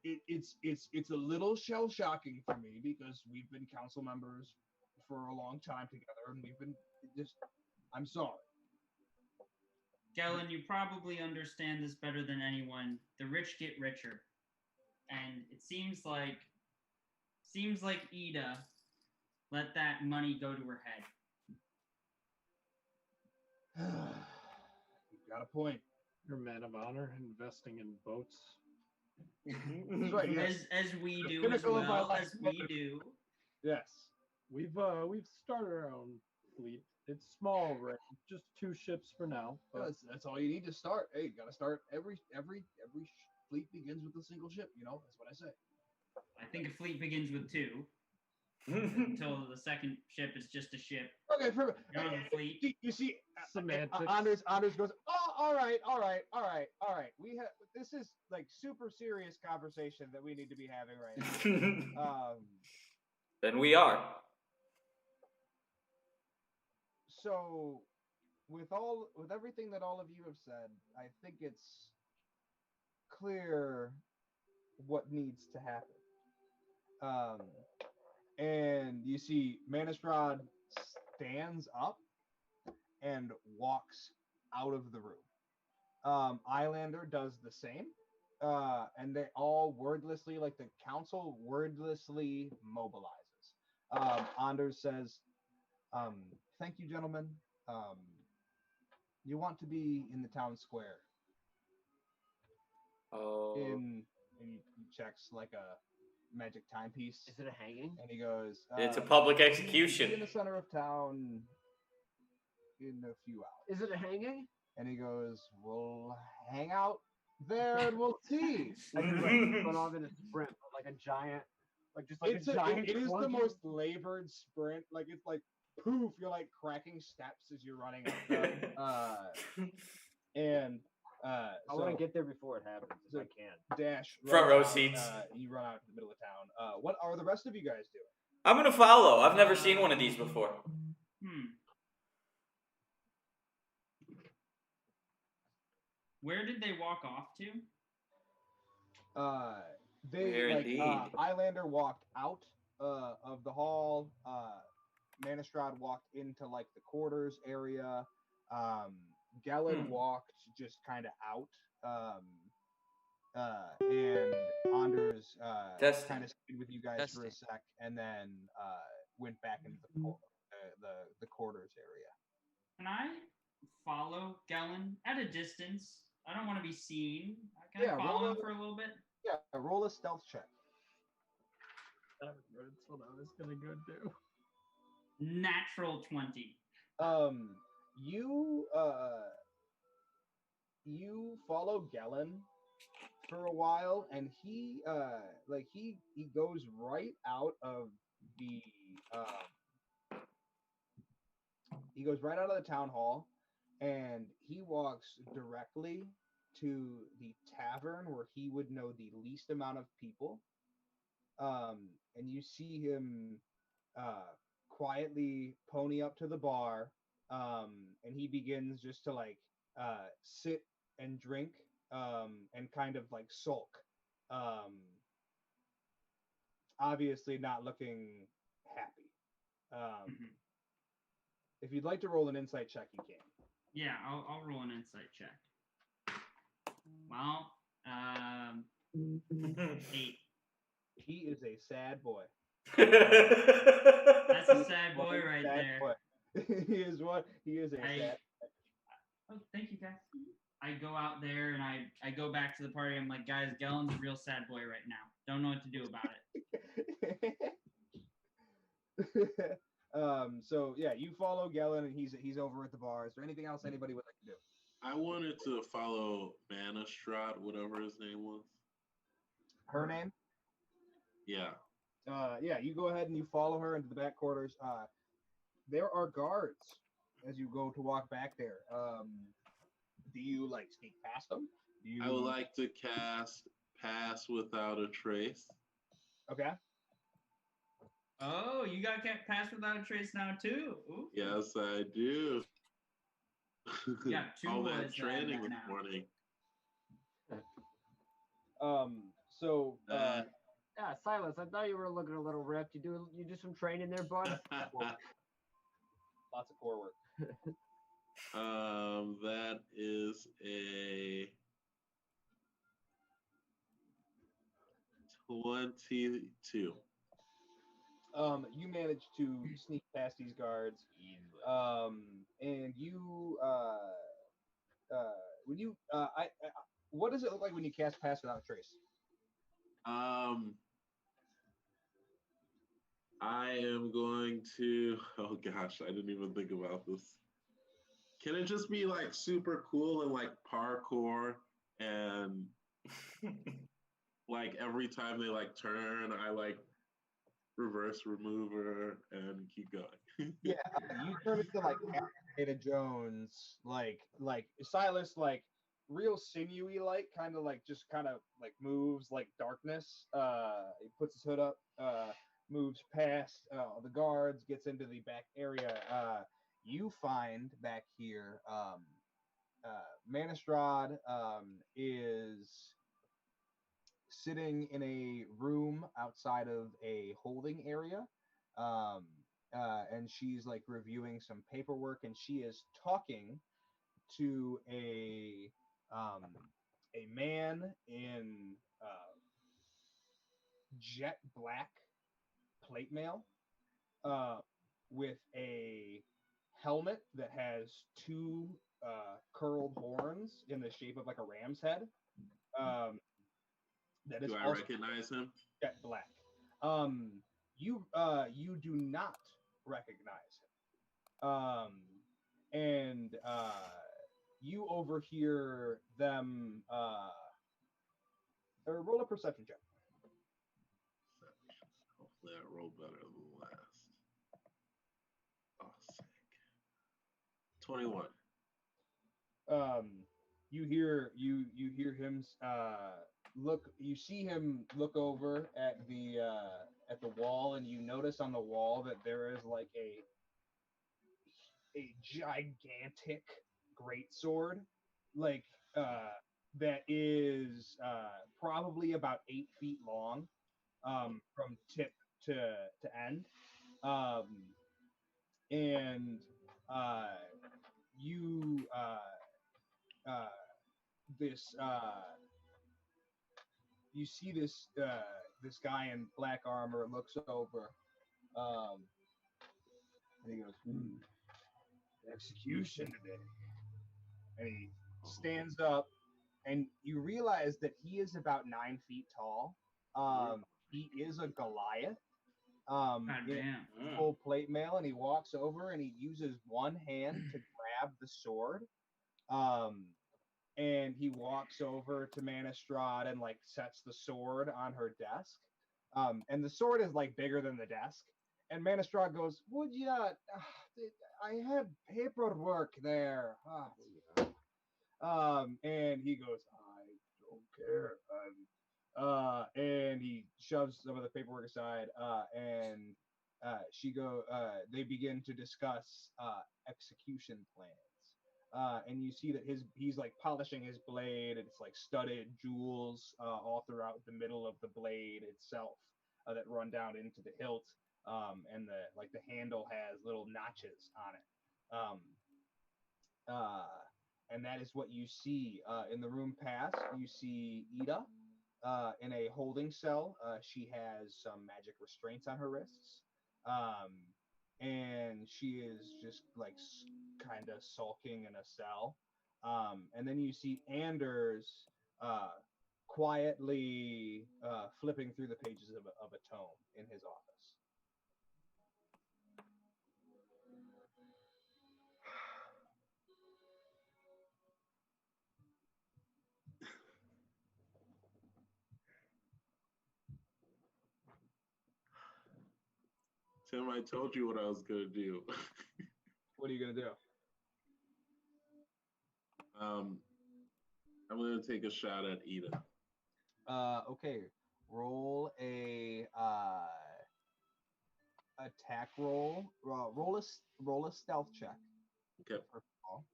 It's a little shell shocking for me because we've been council members for a long time together, and we've been just. I'm sorry." Galen, you probably understand this better than anyone. The rich get richer, and it seems like Ida let that money go to her head. You've got a point. You're a man of honor, investing in boats. That's right. Yes. As we do, as Pinnacle of my well life. as we do. Yes. We've started our own fleet. It's small, right? Just 2 ships for now. But That's all you need to start. Hey, you gotta start. Every fleet begins with a single ship. You know, that's what I say. I think a fleet begins with 2. Until the second ship is just a ship. Okay, perfect. You don't have a fleet. You see, Semantics. Anders goes, "Oh, all right. We have this is like super serious conversation that we need to be having right now." Then we are. So, with everything that all of you have said, I think it's clear what needs to happen. And you see Manistrad stands up and walks out of the room. Islander does the same. And they all wordlessly, like the council wordlessly mobilizes. Anders says, "Thank you, gentlemen. You want to be in the town square." Oh. And he checks like a magic timepiece. Is it a hanging? And he goes, It's a public "Be execution. in the center of town in a few hours." Is it a hanging? And he goes, "We'll hang out there and we'll see." I just like run off in a sprint, like a giant, like just like a giant. It is the clunky- most labored sprint. Like, it's like poof, you're like cracking steps as you're running up there. And I so want to get there before it happens if so- I can. Dash Front run row out, seats. You run out to the middle of town. What are the rest of you guys doing? I'm gonna follow. I've never seen one of these before. Where did they walk off to? They Indeed. Islander walked out of the hall. Manistrad walked into like the quarters area. Gellin walked just kind of out. And Anders kind of stayed with you guys for a sec, and then went back into the quarters area. Can I follow Gellin at a distance. I don't want to be seen. Can I follow him for a little bit? Yeah, roll a stealth check. That's what I was gonna go do. Natural 20. You follow Gellin for a while, and he goes right out of the town hall, and he walks directly to the tavern where he would know the least amount of people. And you see him quietly pony up to the bar, and he begins just to sit and drink, and kind of like sulk, obviously not looking happy. If you'd like to roll an insight check, you can. Yeah, I'll roll an insight check. Well, 8. He is a sad boy. That's a sad boy right there. Boy. He is what? He is a sad. Oh, thank you, guys. I go out there and I go back to the party. I'm like, guys, Gellin's a real sad boy right now. Don't know what to do about it. So yeah, you follow Gellin, and he's over at the bar. Is there anything else anybody would like to do? I wanted to follow Manistrad, whatever his name was. Her name? Yeah. Yeah, you go ahead and you follow her into the back quarters. There are guards as you go to walk back there. Do you like sneak past them? I would like to cast Pass Without a Trace. Okay. Oh, you got Pass Without a Trace now too? Ooh. Yes, I do. Yeah, 2 all boys that training this now. morning. Yeah, Silas, I thought you were looking a little ripped. You do some training there, bud? Lots of core work. That is a 22. You manage to sneak past these guards, and you when you what does it look like when you cast Pass Without a Trace? I am going to. Oh gosh, I didn't even think about this. Can it just be like super cool and like parkour and like every time they like turn, I like reverse remover and keep going. Yeah, you turn into like Indiana Jones, like Silas, like real sinewy, like kind of like moves like darkness. He puts his hood up, moves past the guards, gets into the back area. You find back here, Manistrad is sitting in a room outside of a holding area, and she's like reviewing some paperwork, and she is talking to a man in jet black plate mail, with a helmet that has 2 curled horns in the shape of like a ram's head. That is do I also recognize him? jet black. You do not recognize him. And you overhear them or roll a perception check. Hopefully I roll better than last. Oh, sick. 21. You hear him you see him look over at the wall, and you notice on the wall that there is like a gigantic greatsword, like that is probably about 8 feet long, from tip to end, and you this you see this guy in black armor looks over, and he goes, execution today. and he stands up, and you realize that he is about 9 feet tall. He is a Goliath. God In damn. full plate mail, and he walks over and he uses one hand to grab the sword. And he walks over to Manistrad and like sets the sword on her desk. And the sword is like bigger than the desk. And Manistrad goes, "Would you? I had paperwork there." And he goes, "I don't care." And he shoves some of the paperwork aside. And they begin to discuss execution plans. And you see that he's like polishing his blade. It's like studded jewels all throughout the middle of the blade itself that run down into the hilt. And the handle has little notches on it. And that is what you see in the room past. You see Ida in a holding cell. She has some magic restraints on her wrists. And she is just like kind of sulking in a cell. And then you see Anders quietly flipping through the pages of a tome in his office. Tim, I told you what I was gonna do. What are you gonna do? I'm gonna take a shot at Ida. Okay. Roll a attack roll. Roll a stealth check. Okay. First of all.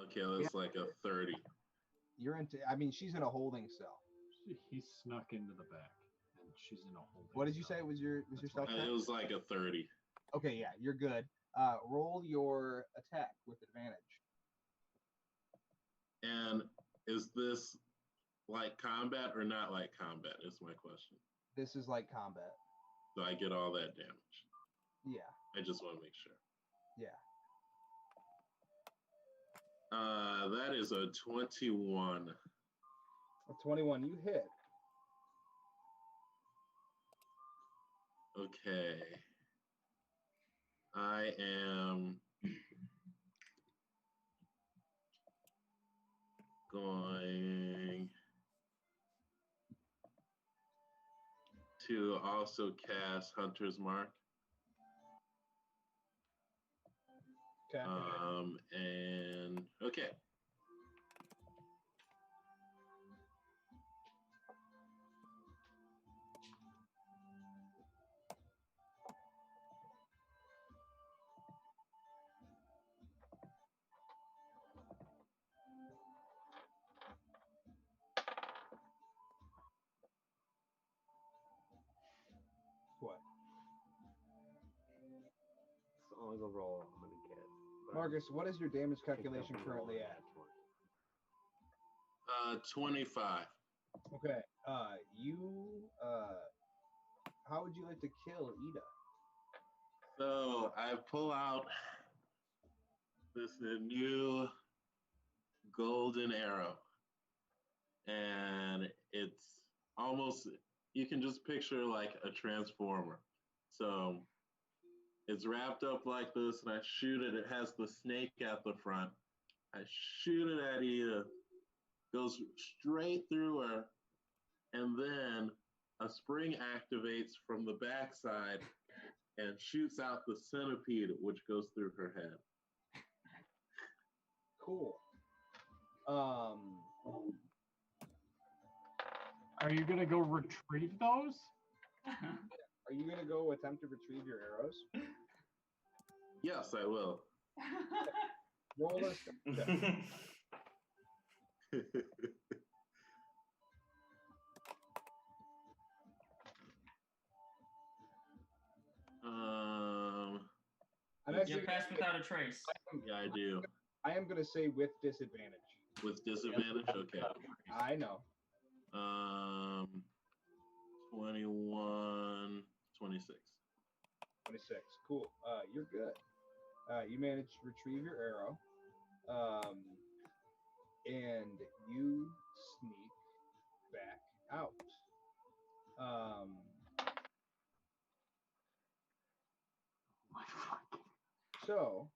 Okay, that's like a 30. She's in a holding cell. He snuck into the back, and she's in a holding. What did you cell. say was your stealth check? It was like a 30. Okay, yeah, you're good. Roll your attack with advantage. And is this like combat or not like combat? Is my question. This is like combat. So I get all that damage. Yeah. I just want to make sure. Yeah. That is a 21. A 21, you hit. Okay. I am going to also cast Hunter's Mark. Okay. And okay. What? So only go roll. I'm gonna get. Marcus, what is your damage calculation currently at? 25. Okay. How would you like to kill Ida? So I pull out this new golden arrow, and it's almost, you can just picture like a transformer. So it's wrapped up like this, and I shoot it. It has the snake at the front. I shoot it at Ida, goes straight through her, and then a spring activates from the backside and shoots out the centipede, which goes through her head. Cool. Are you gonna go retrieve those? Are you gonna go attempt to retrieve your arrows? Yes, I will. Roll a stealth check. I'm You actually pass without a trace. Yeah, I do. I am gonna say with disadvantage. With disadvantage? Okay. I know. 21, 26. 26. Cool. You're good. You manage to retrieve your arrow, and you sneak back out. So,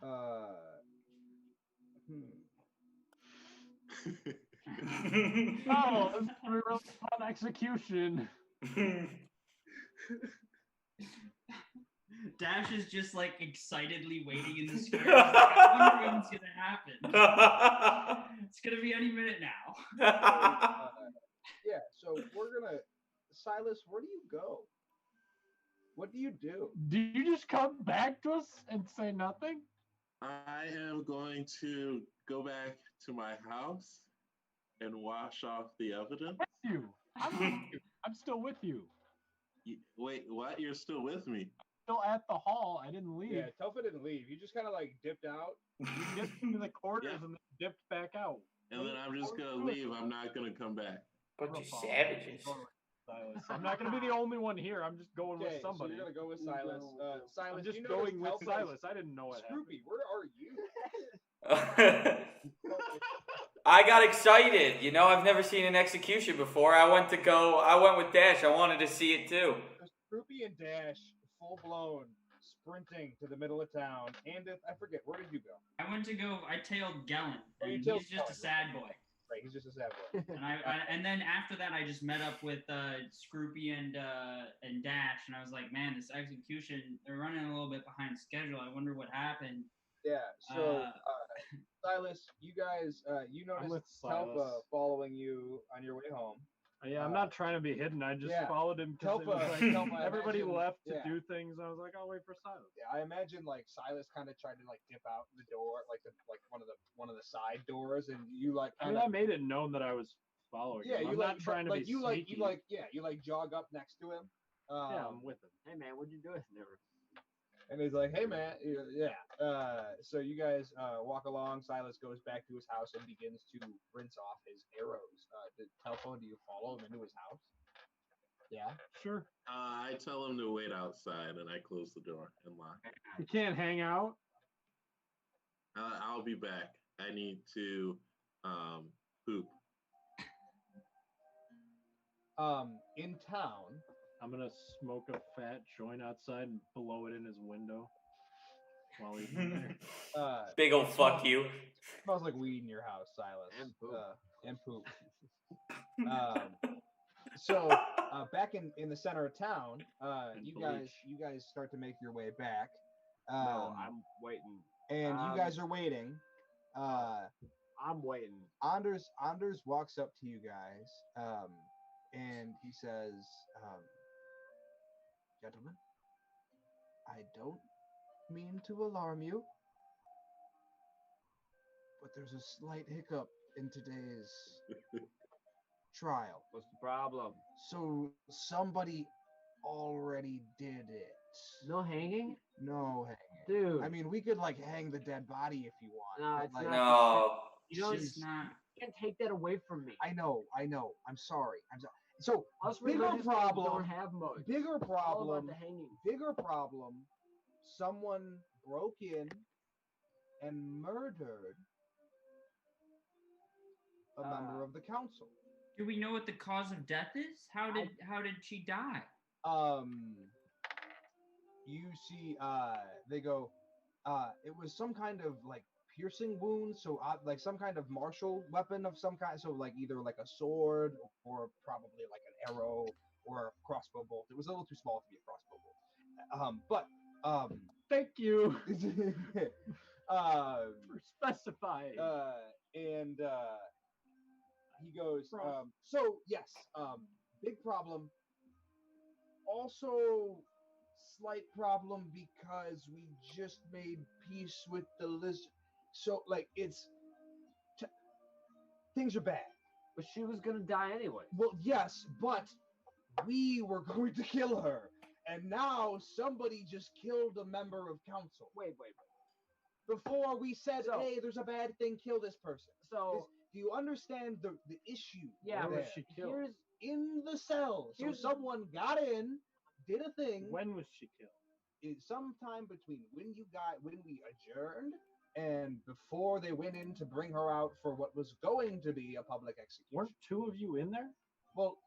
Oh, this is gonna be really fun execution. Dash is just like excitedly waiting in the square. He's like, I wonder what's gonna happen. It's gonna be any minute now. Yeah, so we're gonna Silas, where do you go? What do you do? Do you just come back to us and say nothing? I am going to go back to my house and wash off the evidence. With you. I'm still with you. Wait, what? You're still with me? Still at the hall. I didn't leave. Yeah, Telfa didn't leave. You just kind of like dipped out. You dipped into the quarters and then dipped back out. And then I'm just gonna leave. I'm not gonna come back. Bunch of savages. Silas. I'm not gonna be the only one here. I'm just going with somebody. So you're gonna go with Silas. Silas, I'm just you notice going with Telfa's- Silas. I didn't know what happened. Scroopy, where are you? I got excited. You know, I've never seen an execution before. I went with Dash. I wanted to see it too. Scroopy and Dash, full blown, sprinting to the middle of town. And I forget, where did you go? I tailed Gellin, Oh, you and tailed he's just a Gellin. sad boy. Right, he's just a sad boy. And then after that, I just met up with Scroopy and Dash, and I was like, man, this execution, they're running a little bit behind schedule. I wonder what happened. Yeah, so Silas, you guys, you I'm with noticed Silas. Telfa following you on your way home. Yeah, I'm not trying to be hidden. I just followed him because Telfa, everybody imagine, left to do things. I was like, I'll wait for Silas. Yeah, I imagine like Silas kind of tried to like dip out the door, like one of the side doors, and you like. I mean, I made it known that I was following. Yeah, him. I'm not trying to be sneaky. You jog up next to him. Yeah, I'm with him. Hey man, what'd you do? Never. And he's like, "Hey man, yeah." So you guys walk along. Silas goes back to his house and begins to rinse off his arrows. Telfo, do you follow him into his house? Yeah. Sure. I tell him to wait outside, and I close the door and lock it. You can't hang out. I'll be back. I need to poop. In town. I'm gonna smoke a fat joint outside and blow it in his window while he's in there. Big old fuck you. Smells like weed in your house, Silas. And poop. So back in the center of town, you guys start to make your way back. No, I'm waiting. And you guys are waiting. I'm waiting. Anders walks up to you guys, and he says, "Gentlemen, I don't mean to alarm you, but there's a slight hiccup in today's trial." What's the problem? So somebody already did it. No hanging? No hanging. Dude. I mean, we could like hang the dead body if you want. No, but, it's like, not. No. You know, It's not. you can't take that away from me. I know. I'm sorry. So Us bigger religious people problem. don't have much. Bigger All about problem. the hanging. Bigger problem. Someone broke in and murdered a member of the council. Do we know what the cause of death is? How did she die? You see, they go, it was some kind of like piercing wound, so like some kind of martial weapon of some kind, so like either like a sword or probably like an arrow or a crossbow bolt. It was a little too small to be a crossbow bolt. Thank you for specifying. And he goes, so yes, big problem. Also, slight problem because we just made peace with the lizard. So, like, things are bad. But she was gonna die anyway. Well, yes, but we were going to kill her. And now somebody just killed a member of council. Wait. Before we said, So- hey, there's a bad thing, kill this person. So Do you understand the issue? yeah, Where there? was she killed? In the cell. So here's- someone got in, did a thing. When was she killed? sometime between when we adjourned and before they went in to bring her out for what was going to be a public execution. Weren't two of you in there? Well,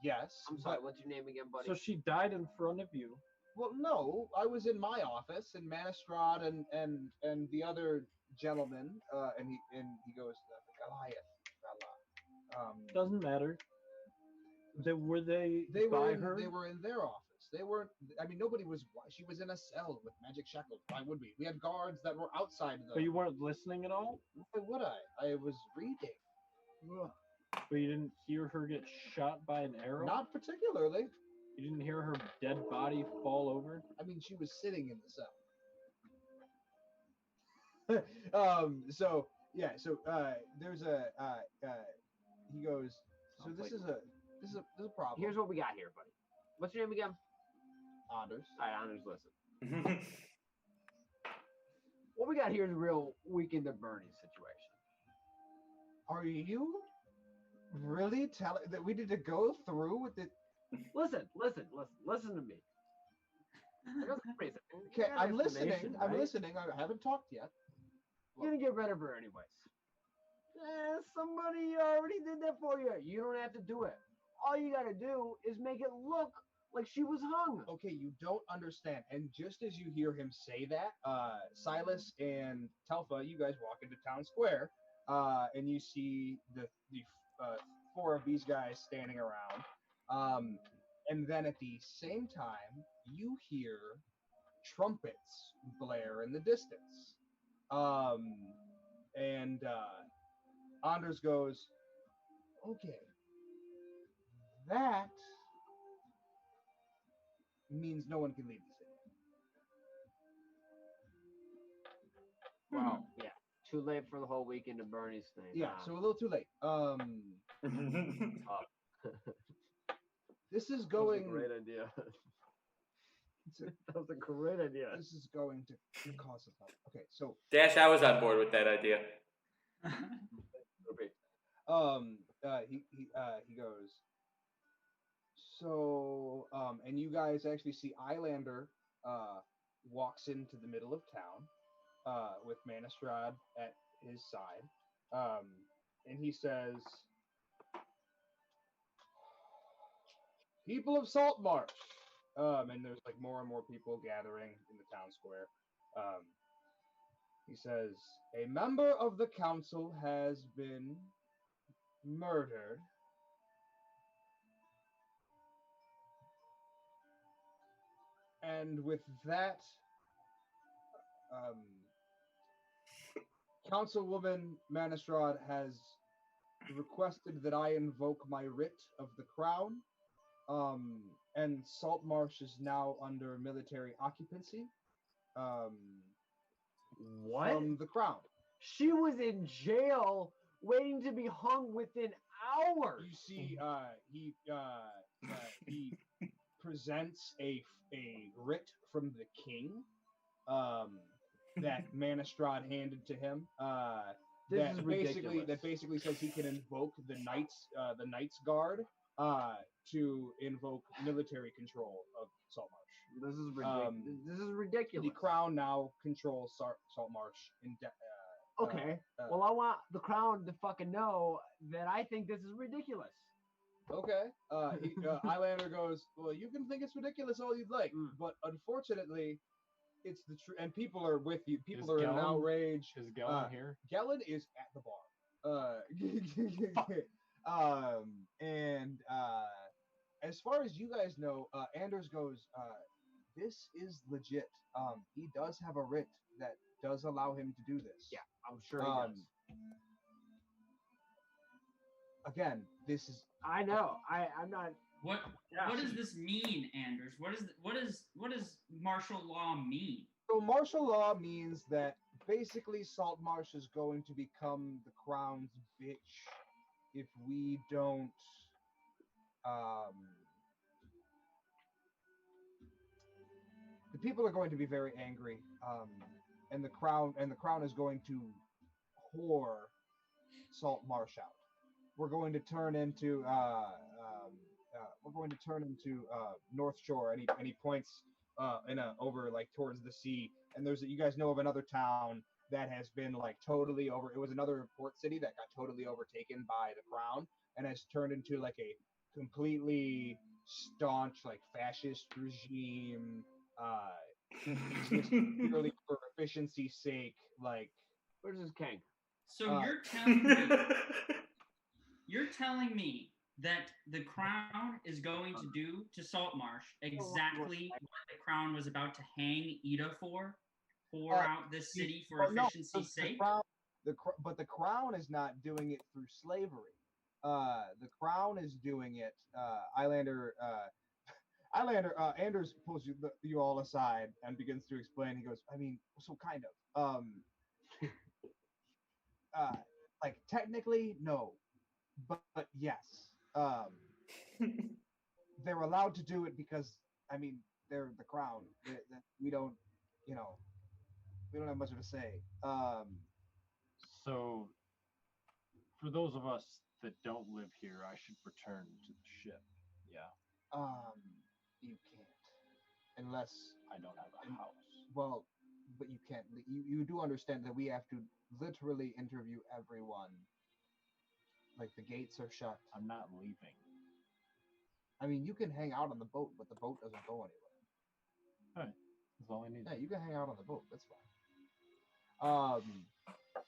yes. I'm sorry, what's your name again, buddy? So she died in front of you. Well, no, I was in my office, and Manistrad and the other gentleman, and he goes, Goliath, fella. Doesn't matter. They were by her? They were in their office. They weren't. I mean, nobody was. She was in a cell with magic shackles. Why would we? We had guards that were outside the. But you weren't listening at all? Why would I? I was reading. Ugh. But you didn't hear her get shot by an arrow? Not particularly. You didn't hear her dead body fall over? I mean, she was sitting in the cell. So yeah. So there's a. He goes. So this is a problem. Here's what we got here, buddy. What's your name again? Anders. All right, Anders, listen. What we got here is a real weekend at Bernie's situation. Are you really telling that we need to go through with it? Listen to me. There's a reason. Okay, You got an I'm listening. explanation, I'm right? listening. I haven't talked yet. You're gonna get rid of her anyways. Somebody already did that for you. You don't have to do it. All you gotta do is make it look like she was hung. Okay, you don't understand. And just as you hear him say that, Silas and Telfa, you guys walk into town square, and you see the four of these guys standing around. And then at the same time, you hear trumpets blare in the distance. And Anders goes, okay, that means no one can leave the city. Well, yeah. Too late for the whole weekend of Bernie's thing. Yeah, so a little too late. This is going. That was a great idea. That was a great idea. This is going to cause a problem. Okay, so Dash, I was on board with that idea. he goes. So and you guys actually see Eilander walks into the middle of town with Manistrad at his side, and he says, "People of Saltmarsh," and there's like more and more people gathering in the town square. He says, "A member of the council has been murdered." And with that, Councilwoman Manistrad has requested that I invoke my writ of the crown, and Saltmarsh is now under military occupancy. What? From the crown. She was in jail waiting to be hung within hours. You see, he presents a writ from the king that Manistrad handed to him. This is ridiculous. That basically says he can invoke the Knights Guard to invoke military control of Saltmarsh. This is ridiculous. This is ridiculous. The crown now controls Saltmarsh. Okay. Well, I want the crown to fucking know that I think this is ridiculous. Okay. Eilander goes, well, you can think it's ridiculous all you'd like, but unfortunately, it's the truth. And people are with you. People are in outrage. Is Gellin here? Gellin is at the bar. And as far as you guys know, Anders goes, this is legit. He does have a writ that does allow him to do this. Yeah, I'm sure he does. Again, this is. I know. I'm not. What does this mean, Anders? What does martial law mean? So martial law means that basically Saltmarsh is going to become the crown's bitch if we don't the people are going to be very angry, and the crown is going to whore Saltmarsh out. We're going to turn into North Shore, and he points over like towards the sea, and you guys know of another town that has been like totally over. It was another port city that got totally overtaken by the crown and has turned into like a completely staunch like fascist regime. Just purely for efficiency's sake, like. Where's this king? So Uh, you're telling me that the crown is going to do to Saltmarsh exactly what the crown was about to hang Ida for? Pour out this city for efficiency's sake? But the crown is not doing it through slavery. The crown is doing it. Islander Anders pulls you all aside and begins to explain. He goes, I mean, so kind of. Like technically, no, but yes. They're allowed to do it because, I mean, they're the crown. We don't, we don't have much of a say. So, for those of us that don't live here, I should return to the ship. Yeah. You can't, unless I don't have a house. Well, but you can't. You do understand that we have to literally interview everyone. Like the gates are shut. I'm not leaving. I mean, you can hang out on the boat, but the boat doesn't go anywhere. All right, that's all I need. Yeah, you can hang out on the boat. That's fine.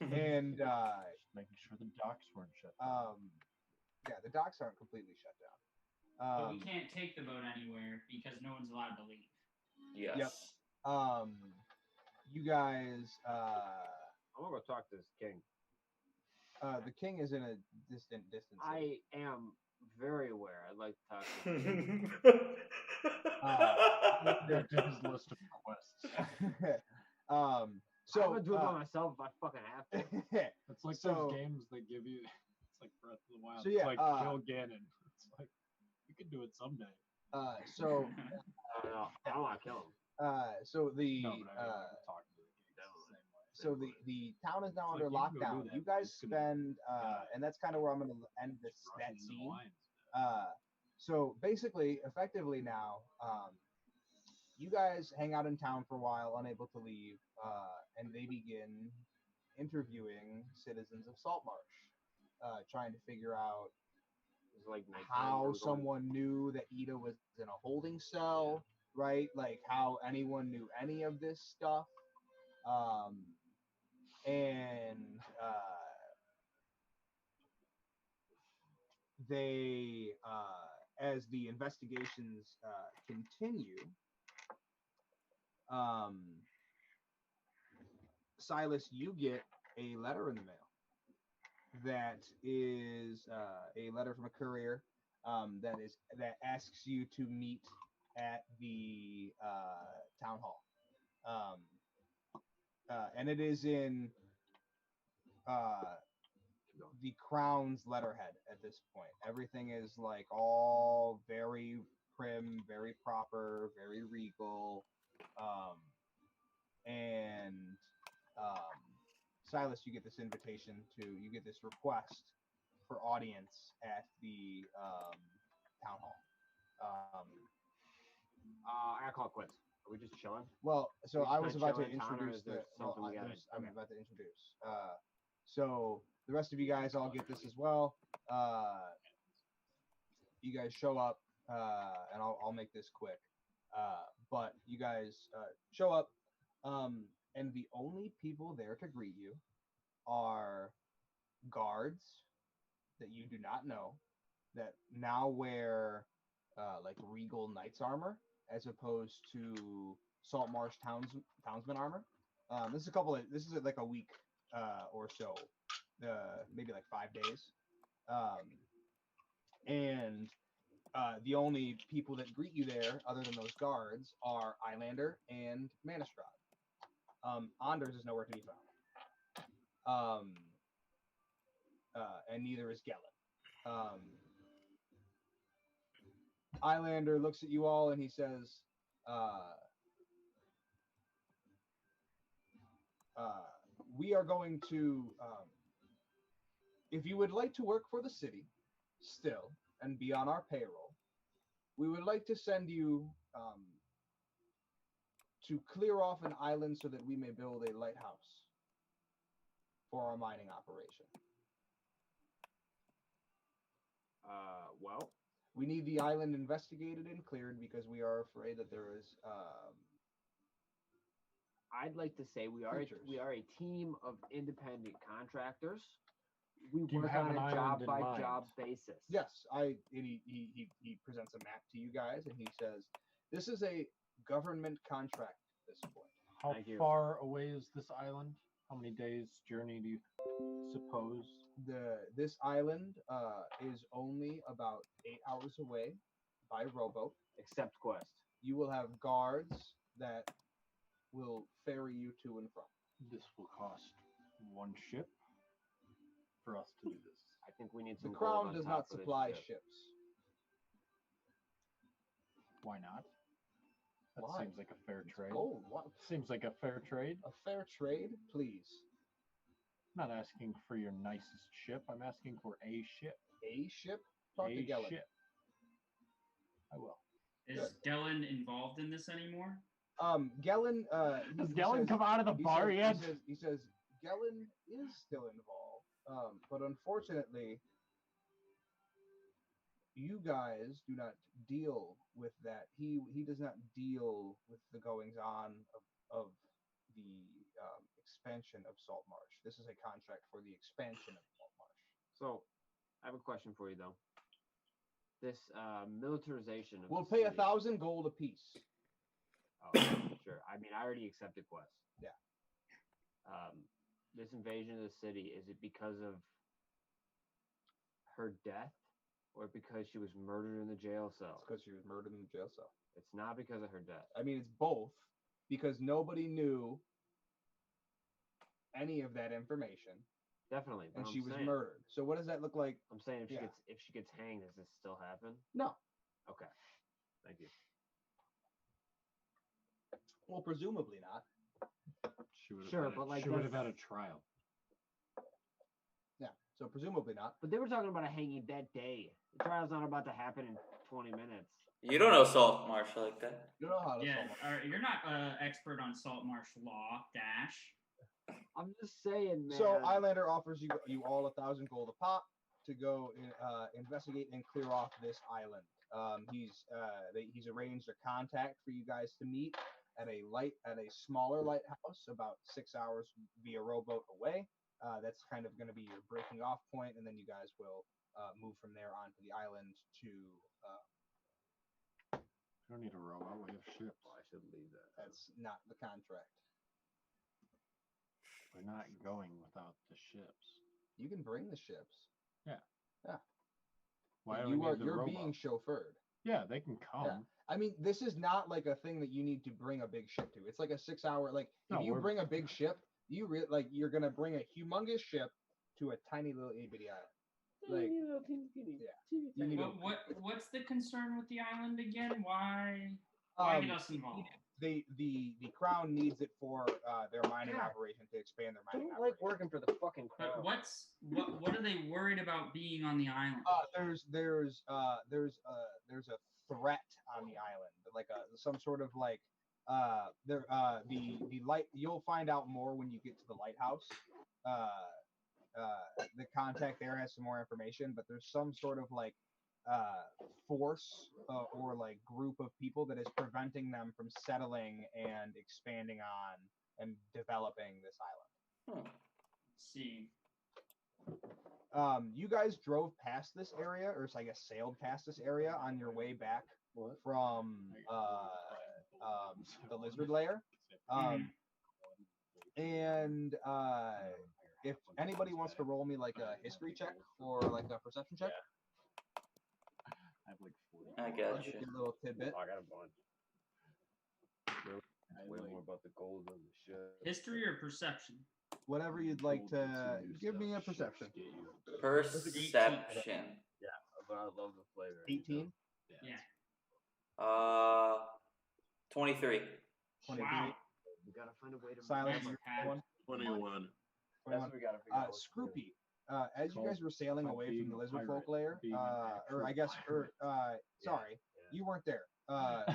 And Just making sure the docks weren't shut down. yeah, the docks aren't completely shut down. But we can't take the boat anywhere because no one's allowed to leave. Yes. Yep. You guys. I'm gonna go talk to this king. The king is in a distant distance. I am very aware. I'd like to talk to the king. Back to his list of quests. So I'm gonna do it by myself if I fucking have to. It's like So- those games they give you. It's like Breath of the Wild. So yeah, it's like kill Ganon. It's like you could do it someday. So I don't know. I don't want to kill him. so the No, but I mean, talk to the king the same way. so the town is now It's under like, you can go lockdown. do that, You but guys it's gonna- spend and that's kind of where I'm going to end that Rushing the scene. lines. So basically, effectively now, you guys hang out in town for a while, unable to leave, and they begin interviewing citizens of Saltmarsh, trying to figure out It's like nighttime, how we're going- someone knew that Ida was in a holding cell, right? Like how anyone knew any of this stuff. And they, as the investigations continue, Silas, you get a letter in the mail that is a letter from a courier that asks you to meet at the town hall, and it is in the crown's letterhead at this point. Everything is like all very prim, very proper, very regal, and Silas, you get this request for audience at the town hall. I gotta call it quits. Are we just chilling? Well, so We just I was kinda about to chilling in town, or introduce is there something we gotta- I'm okay. about to introduce. So the rest of you guys all get this as well. You guys show up, and I'll make this quick. But you guys show up, and the only people there to greet you are guards that you do not know that now wear like regal knight's armor as opposed to Saltmarsh townsman armor. This is like a week or so, maybe like 5 days, and the only people that greet you there, other than those guards, are Islander and Manistrad. Anders is nowhere to be found. And neither is Gellin. Islander looks at you all and he says, we are going to, if you would like to work for the city still and be on our payroll, we would like to send you to clear off an island so that we may build a lighthouse for our mining operation. Well, We need the island investigated and cleared because we are afraid that there is I'd like to say we are Creatures. a team of independent contractors. We Do you work have on an a island job in by mind? job basis. yes. He presents a map to you guys and he says, "This is a government contract at this point." How Thank you. far away is this island? How many days journey do you suppose? This island is only about 8 hours away by rowboat. Except Quest. You will have guards that will ferry you to and from. This will cost one ship for us to do this. I think we need The some. crown gold on does top not of this supply ship. ships. Why not? That Why? seems like a fair trade. Gold. What? Seems like a fair trade. A fair trade, please. I'm not asking for your nicest ship. I'm asking for a ship. A ship? Talk to A Gellin. ship. I will. Is Gellin involved in this anymore? Gellin. Does he Gellin says- come out of the he bar says- yet? He says Gellin is still involved, but unfortunately, you guys do not deal with that. He does not deal with the goings on of the expansion of Salt Marsh. This is a contract for the expansion of Salt Marsh. So, I have a question for you though. This militarization of We'll the pay city- 1,000 gold apiece. Oh, sure. I mean, I already accepted Quest. Yeah. This invasion of the city, is it because of her death or because she was murdered in the jail It's cell? because she was murdered in the jail cell. It's not because of her death. I mean, it's both because nobody knew any of that information, Definitely. But and I'm she was saying, murdered. So what does that look like? I'm saying Yeah. if she gets hanged, does this still happen? No. Okay. Thank you. Well, presumably not. She would have Sure, had but, like, she would have that's- had a trial. Yeah. So presumably not. But they were talking about a hanging that day. The trial's not about to happen in 20 minutes. You don't know Salt Marsh like that. You don't know how to Yeah, solve it. you're not expert on salt marsh law, Dash. I'm just saying, man. So Islander offers you all 1,000 gold a pop to go investigate and clear off this island. He's arranged a contact for you guys to meet at a smaller lighthouse about 6 hours via rowboat away. That's kind of going to be your breaking off point, and then you guys will move from there onto the island to. You don't need a rowboat. We have ships. Oh, I should leave that. That's not the contract. We're not going without the ships. You can bring the ships. Why But do we need the you're rowboat? being chauffeured. Yeah, they can come. Yeah. I mean, this is not like a thing that you need to bring a big ship to. It's like a 6 hour. Like No, if you we're- bring a big ship, you're gonna bring a humongous ship to a tiny little itty island. Like you need But what's the concern with the island again? Why get us involved? the crown needs it for their mining God. operation to expand their I mining don't like operation. working for the fucking But crown. what are they worried about being on the island? There's a threat on the island, like some sort of like the light. You'll find out more when you get to the lighthouse. The contact there has some more information, but there's some sort of like force or like group of people that is preventing them from settling and expanding on and developing this island. Let's see. You guys drove past this area, or I guess sailed past this area on your way back from the lizard lair. And if anybody wants to roll me like a history check or like a perception check, I have like 40. I I'll got give you. you a little tidbit. I got a bunch. I Way like- more about the gold than the shit. History or perception? Whatever you'd like gold to gets you give me a stuff, ships perception. get you- Perception. Yeah, but I love the flavor. 18, Yeah. 23. 23. Wow. We gotta find a way to. Silence. Never had. 21. 21. That's what we gotta figure out. what to do. Scroopy. As you guys were sailing Called away being from the a lizard pirate, folk lair, being an or I actual guess, or pirate. sorry, Yeah. you weren't there.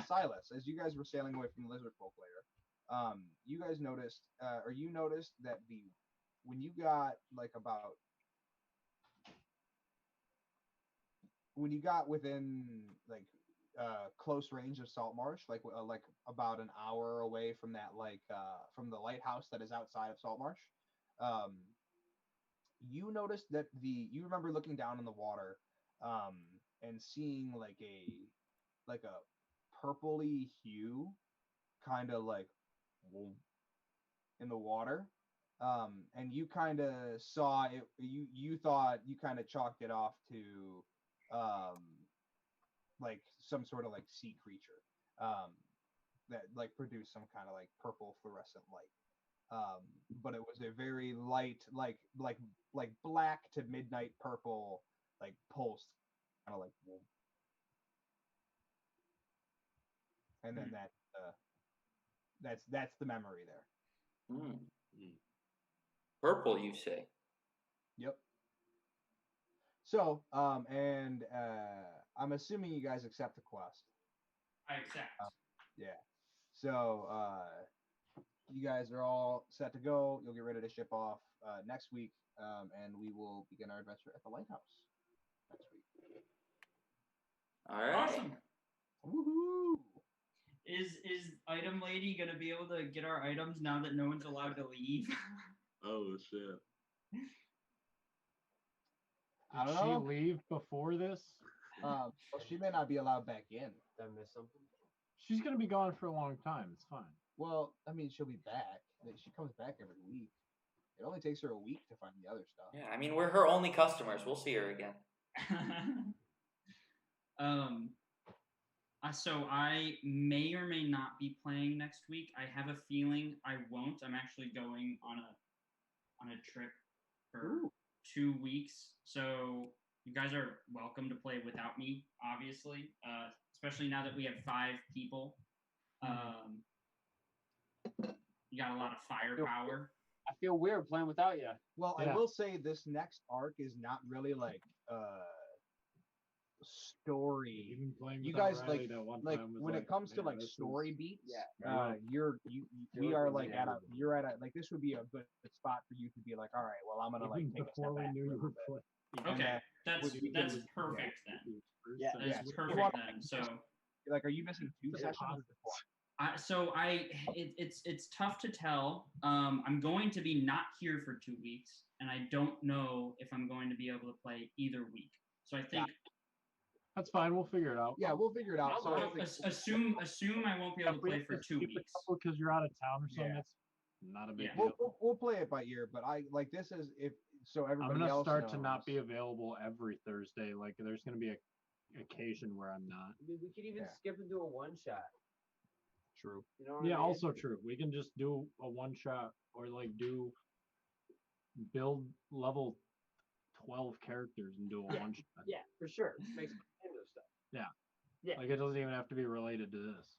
Silas, as you guys were sailing away from the lizard folk lair, you guys noticed, or you noticed that when you got like when you got within like close range of Salt Marsh, like about an hour away from that from the lighthouse that is outside of Salt Marsh, um, you noticed that you remember looking down in the water, and seeing like a purpley hue, kind of like in the water, and you kind of saw it. You thought you kind of chalked it off to like some sort of like sea creature, that like produced some kind of like purple fluorescent light. But it was a very light, like black to midnight purple, like pulse, kind of like, and then that's the memory there. Hmm. Purple, you say? Yep. So, and I'm assuming you guys accept the quest. I accept. Yeah. So, you guys are all set to go. You'll get ready to ship off next week, and we will begin our adventure at the lighthouse next week. All right. Awesome. Woohoo! Is Item Lady gonna be able to get our items now that no one's allowed to leave? Oh shit. I Did don't she know. leave before this? Well, she may not be allowed back in. Did I miss something? She's gonna be gone for a long time. It's fine. Well, I mean, she'll be back. She comes back every week. It only takes her a week to find the other stuff. Yeah, I mean, we're her only customers. We'll see her again. So I may or may not be playing next week. I have a feeling I won't. I'm actually going on a trip for 2 weeks. So you guys are welcome to play without me, obviously. Especially now that we have 5 people. You got a lot of firepower. I feel weird playing without you. Well, Yeah. I will say this next arc is not really like story. Even playing You without guys Riley that one like time was when like, it comes to man, like this story is- beats, Yeah. we are like you're at a like this would be a good spot for you to be like, all right, well, I'm gonna like Even take a before step we back knew for a you little were bit. playing. Okay, that's we can- perfect then. Yeah. That's Yeah, so you perfect wanna- then. So. Like, are you missing 2 Just sessions? pause So it's tough to tell. I'm going to be not here for 2 weeks, and I don't know if I'm going to be able to play either week. So I think That's fine. We'll figure it out. Yeah, we'll figure it out. So I think- assume I won't be able to play for 2 weeks. because you're out of town or something. Yeah. It's not a big Yeah. deal. we'll play it by ear, but I like this is if so I'm everybody gonna else start to knows. not be available every Thursday. Like there's gonna be a occasion where I'm not. I mean, we could even Yeah. skip into a one shot. True. You know what I Yeah, mean? also true. We can just do a one shot or like build level 12 characters and do a Yeah. one shot. Yeah, for sure. Makes Nintendo stuff. Yeah. Like it doesn't even have to be related to this.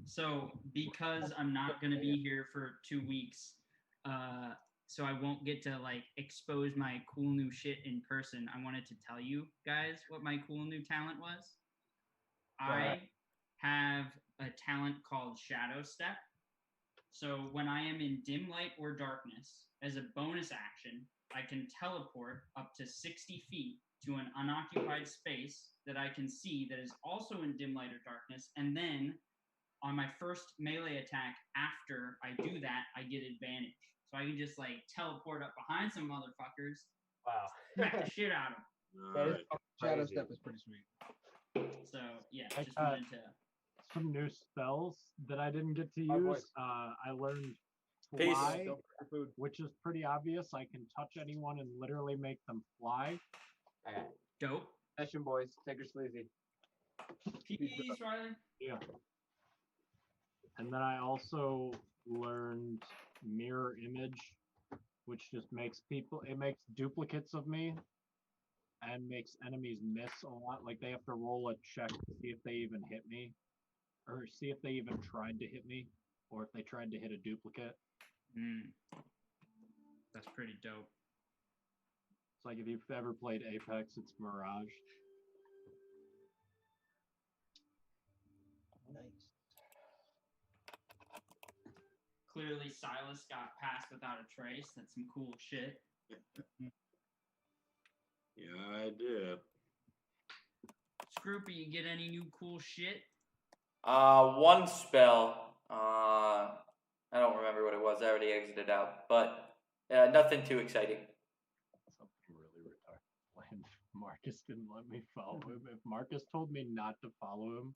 So because I'm not going to be here for 2 weeks, so I won't get to like expose my cool new shit in person. I wanted to tell you guys what my cool new talent was. I have a talent called Shadow Step. So when I am in dim light or darkness, as a bonus action, I can teleport up to 60 feet to an unoccupied space that I can see that is also in dim light or darkness. And then on my first melee attack after I do that, I get advantage. So I can just like teleport up behind some motherfuckers, Wow. smack the shit out of them. That is Alright. Shadow crazy. Step is pretty sweet. So yeah, I just got- wanted to. Some new spells that I didn't get to My use. voice. I learned Peace. fly, Don't forget your food. which is pretty obvious. I can touch anyone and literally make them fly. Okay. Dope. Session boys, take her sleazy. Peace, Riley. Yeah. And then I also learned mirror image, which just makes it makes duplicates of me and makes enemies miss a lot. Like they have to roll a check to see if they even hit me, or see if they even tried to hit me, or if they tried to hit a duplicate. That's pretty dope. It's like if you've ever played Apex, it's Mirage. Nice. clearly Silas got passed without a trace. That's some cool shit. Yeah, I did. Scroopy, you get any new cool shit? One spell. I don't remember what it was. I already exited out, but nothing too exciting. Something really retarded. When Marcus didn't let me follow him. If Marcus told me not to follow him,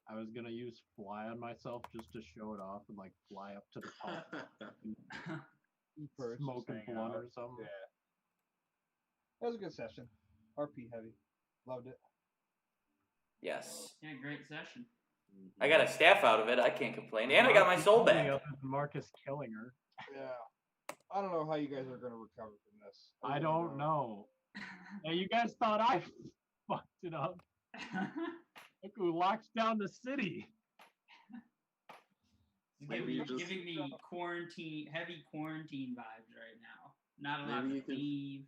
I was gonna use fly on myself just to show it off and like fly up to the top, Perch, smoke a just hang blunt out. or something. Yeah. That was a good session. RP heavy. Loved it. Yes. Yeah, great session. I got a staff out of it. I can't complain. And I got my soul Nothing back. other than Marcus killing her. Yeah. I don't know how you guys are gonna recover from this. I really don't know. Hey, you guys thought I fucked it up. Look who locks down the city. Maybe you just- Giving me heavy quarantine vibes right now. Not allowed Maybe to leave.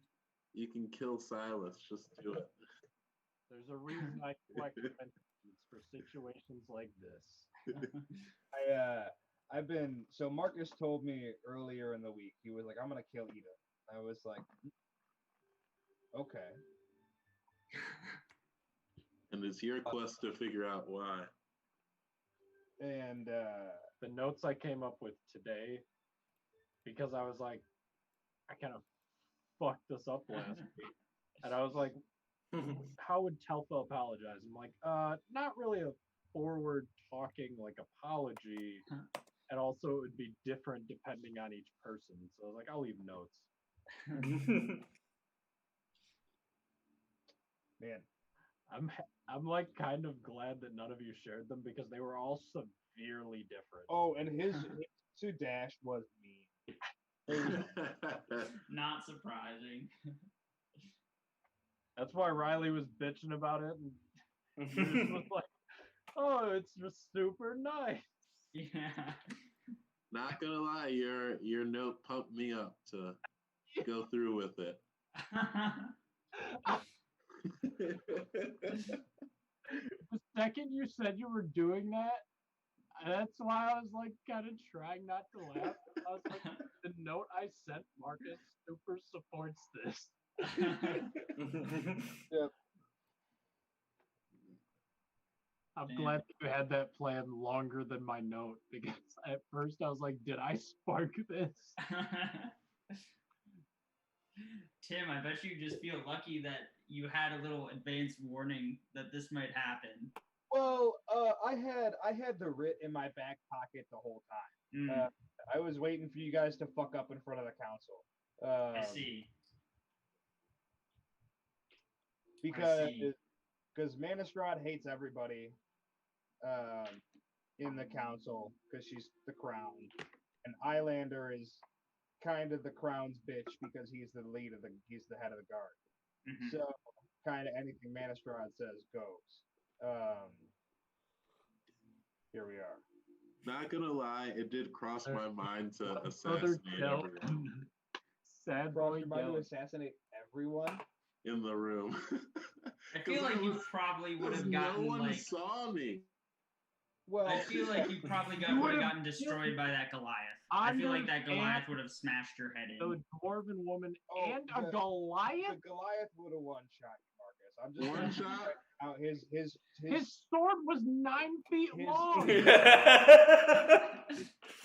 You can kill Silas. Just do it. There's a reason I collect pensions for situations like this. So Marcus told me earlier in the week, he was like, I'm gonna kill Ida. I was like, okay. And it's your quest to figure out why. And The notes I came up with today, because I was like, I kind of fucked this up last week. And I was like, how would Telfa apologize? I'm like, not really a forward talking like apology. And also it would be different depending on each person. So I was like, I'll leave notes. man, I'm like kind of glad that none of you shared them because they were all severely different. oh, and his to Dash was mean. Not surprising. That's why Riley was bitching about it, and he just was like, "Oh, it's just super nice." Yeah. Not gonna lie, your note pumped me up to go through with it. The second you said you were doing that, that's why I was like kind of trying not to laugh. I was like, the note I sent Marcus super supports this. Yep. I'm Man. glad that you had that plan longer than my note because at first I was like, did I spark this? Tim, I bet you just feel lucky that you had a little advance warning that this might happen. Well, I had the writ in my back pocket the whole time. Mm, I was waiting for you guys to fuck up in front of the council. I see. Because Manistrad hates everybody in the council because she's the crown, and Islander is kind of the crown's bitch because he's the head of the guard. Mhm. So kind of anything Manistrad says goes. Here we are. Not gonna lie, it did cross my mind to Brother assassinate Del- everyone Sad Cross boy your mind to Del- assassinate everyone. in the room. I feel 'Cause like you was- probably would 'cause have gotten no one like. saw me. Well, I feel like you probably You would would've- have gotten destroyed by that Goliath. I feel like that Understand- Goliath would have smashed your head in. a dwarven woman Oh, and a the Goliath? Goliath would have one shot you, Marcus. I'm just One gonna shot? point out his His sword was 9 feet his- long.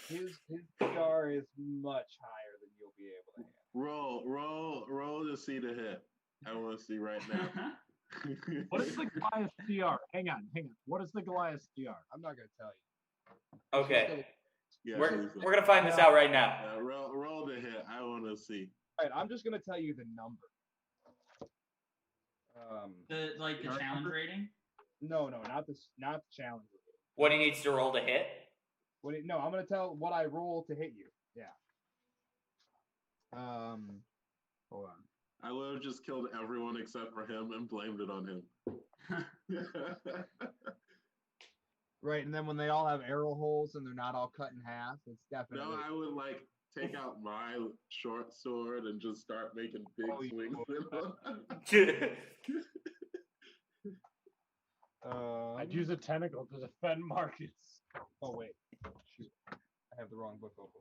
his PR is much higher than you'll be able to handle. Roll to see the hit. I want to see right now. What is the Goliath CR? Hang on. What is the Goliath CR? I'm not gonna tell you. Okay. Yeah, We're please. gonna find this out right now. Roll the hit. I want to see. All right, I'm just gonna tell you the number. The challenge rating. No, not the challenge. What he needs to roll to hit? No, I'm gonna tell what I roll to hit you. Yeah. Hold on. I would have just killed everyone except for him and blamed it on him. Right, and then when they all have arrow holes and they're not all cut in half, it's definitely. No, I would like take out my short sword and just start making big Oh, you swings. I'd use a tentacle to defend Marcus. Oh wait, shoot, I have the wrong book open.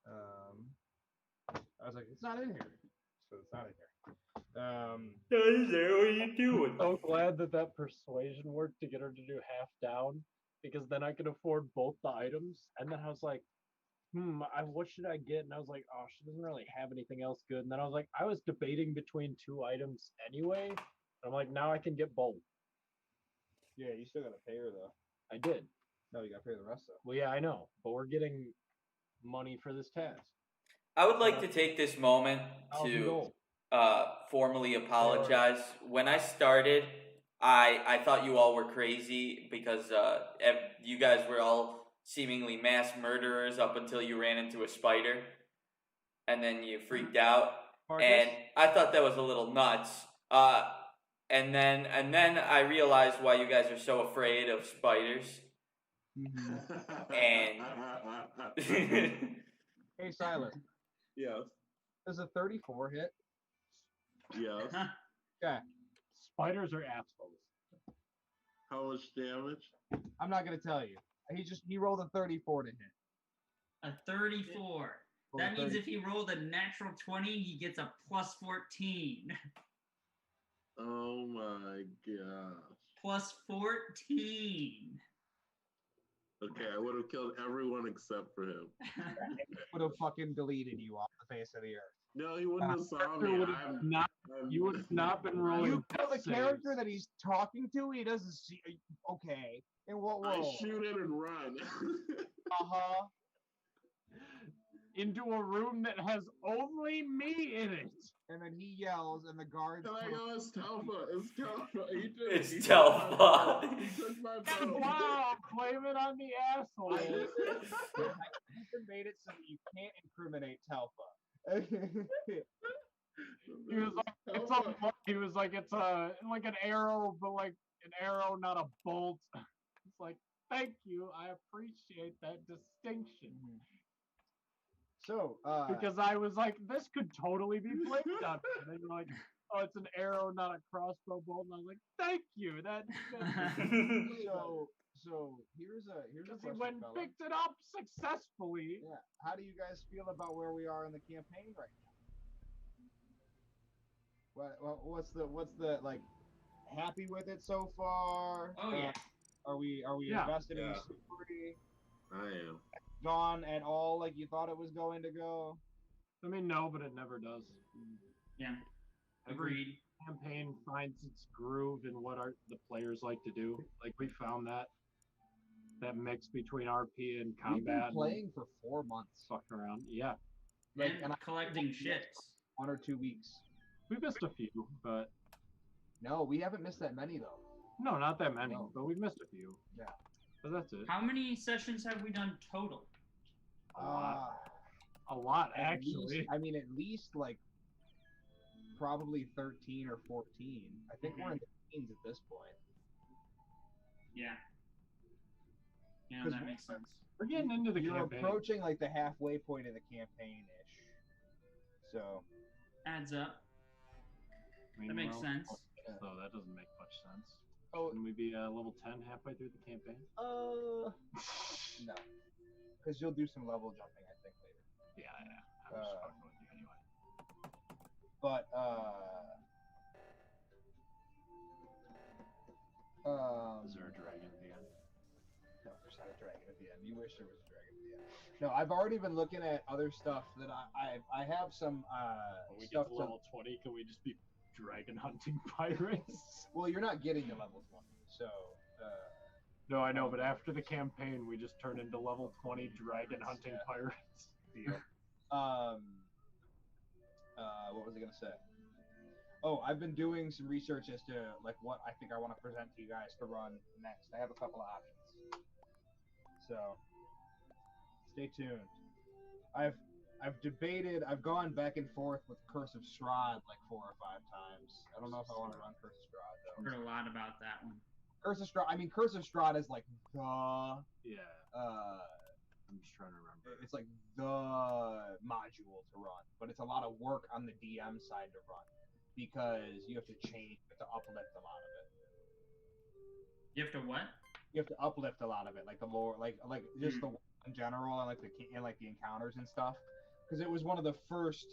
I was like, it's not in here, so it's not in here. What is there? What are you doing? So glad that persuasion worked to get her to do half down, because then I could afford both the items. And then I was like, what should I get? And I was like, oh, she doesn't really have anything else good. And then I was like, I was debating between 2 items anyway. I'm like, now I can get both. Yeah, you still gotta pay her though. I did. No, you gotta pay the rest though. Well, yeah, I know, but we're getting money for this task. I would like to take this moment 1,000 to gold. formally apologize. When I started, I thought you all were crazy because you guys were all seemingly mass murderers up until you ran into a spider, and then you freaked out, Marcus? and I thought that was a little nuts. And then I realized why you guys are so afraid of spiders. And Hey, Silas, Yes. does a 34 hit? Yes. Okay, Spiders are assholes. How much damage? I'm not gonna tell you. He rolled a 34 to hit. A 34. Rolled a That means 30. if he rolled a natural 20, he gets a plus 14. Oh my gosh. Plus 14. Okay, I would have killed everyone except for him. Would have fucking deleted you off the face of the earth. No, he wouldn't have saw me. You would have not been rolling. You kill the saves. character that he's talking to. He doesn't see. Okay, in what I world? shoot it and run. Uh-huh. Into a room that has only me in it. And then he yells, and the guards. And I go, it's Telfa. It's Telfa. It's He Telfa. took my bow. Wow, blame it on the asshole. I made it so that you can't incriminate Telfa. He was like, it's a, he was like, it's like an arrow, but like an arrow, not a bolt. It's like, thank you, I appreciate that distinction. So, Because I was like, this could totally be flamed up. And then you're like, oh, it's an arrow, not a crossbow bolt. And I was like, thank you. That's so here's a because he question, went and fella. picked it up successfully. Yeah. How do you guys feel about where we are in the campaign right now? What's the like? Happy with it so far? Oh, yeah. Are we Yeah. invested in Yeah. the story? I am. Gone at all like you thought it was going to go? I mean, no, but it never does. Yeah. Every Agreed. campaign finds its groove in what the players like to do. Like we found that mix between RP and We've been combat. playing for 4 months. Fucking around. Yeah, Like, And I- collecting ships. 1 or 2 weeks. we missed a few, but No, we haven't missed that many though. no, not that many. No. But we've missed a few. Yeah. But that's it. How many sessions have we done total? A lot, At actually. least, at least like probably 13 or 14. I think we're in the teens at this point. Yeah. Yeah, 'Cause that makes sense. We're getting into the You're campaign. approaching like the halfway point of the campaign-ish. So Adds up. I mean, That makes we're sense. So that doesn't make much sense. Oh. Can we be level 10 halfway through the campaign? no, because you'll do some level jumping, I think later. Yeah. I'm just fucking with you anyway. But Is there a dragon at the end? no, there's not a dragon at the end. You wish there was a dragon at the end. No, I've already been looking at other stuff that I have some When we stuff get to level 20, can we just be dragon hunting pirates? Well, you're not getting to level 20, so No, I know, but after the campaign, we just turn into level 20 dragon hunting Yeah. pirates. deal. What was I gonna say? Oh, I've been doing some research as to like what I think I want to present to you guys to run next. I have a couple of options, so stay tuned. I've debated. I've gone back and forth with Curse of Strahd like 4 or 5 times. I don't know if I want to run Curse of Strahd though. Heard a lot about that one. Curse of Strahd. I mean, Curse of Strahd is like the. Yeah, I'm just trying to remember. It's like the module to run, but it's a lot of work on the DM side to run because you have to change to uplift a lot of it. You have to what? you have to uplift a lot of it, like the lore, like just the world in general, and like the encounters and stuff, because it was one of the first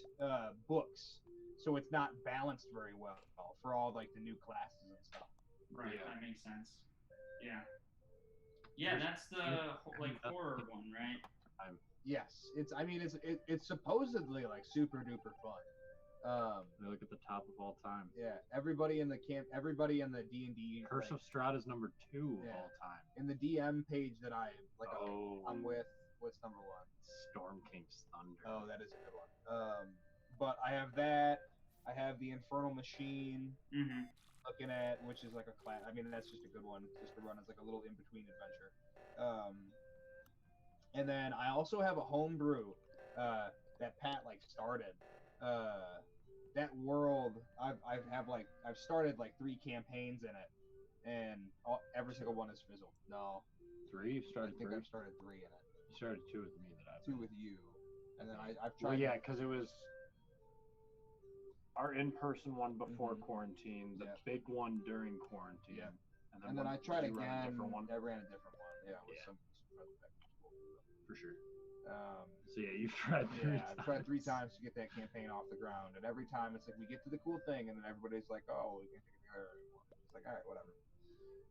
books, so it's not balanced very well for all like the new classes and stuff. Right, Yeah. that makes sense. Yeah. Yeah, that's the like horror one, right? Yes, it's supposedly like super duper fun. They look at the top of all time. Yeah, everybody in the D&D Curse of Strahd is number 2 Yeah. of all time. in the DM page that I'm with. What's number 1? Storm King's Thunder. Oh, that is a good one. But I have that. I have the Infernal Machine. Mm-hmm. Looking at, which is like a class. I mean, that's just a good one, just to run as like a little in between adventure. And then I also have a homebrew that Pat like started. That world, I've started like 3 campaigns in it, and every single one has fizzled. No, 3? You I started think 3? I've started 3 in it. You started 2 with me that I 2 with you, and then I've Well, tried. yeah, because it was our in-person one before Mhm. quarantine, the Yeah. big one during quarantine. Yeah. And then one- I tried did you run a again. different one? I ran a different one. Yeah, with Yeah. some For sure. Um, So yeah, you've tried 3 yeah, times. I've tried 3 times to get that campaign off the ground, and every time it's like we get to the cool thing, and then everybody's like, "Oh, we can't take it together anymore." It's like, all right, whatever.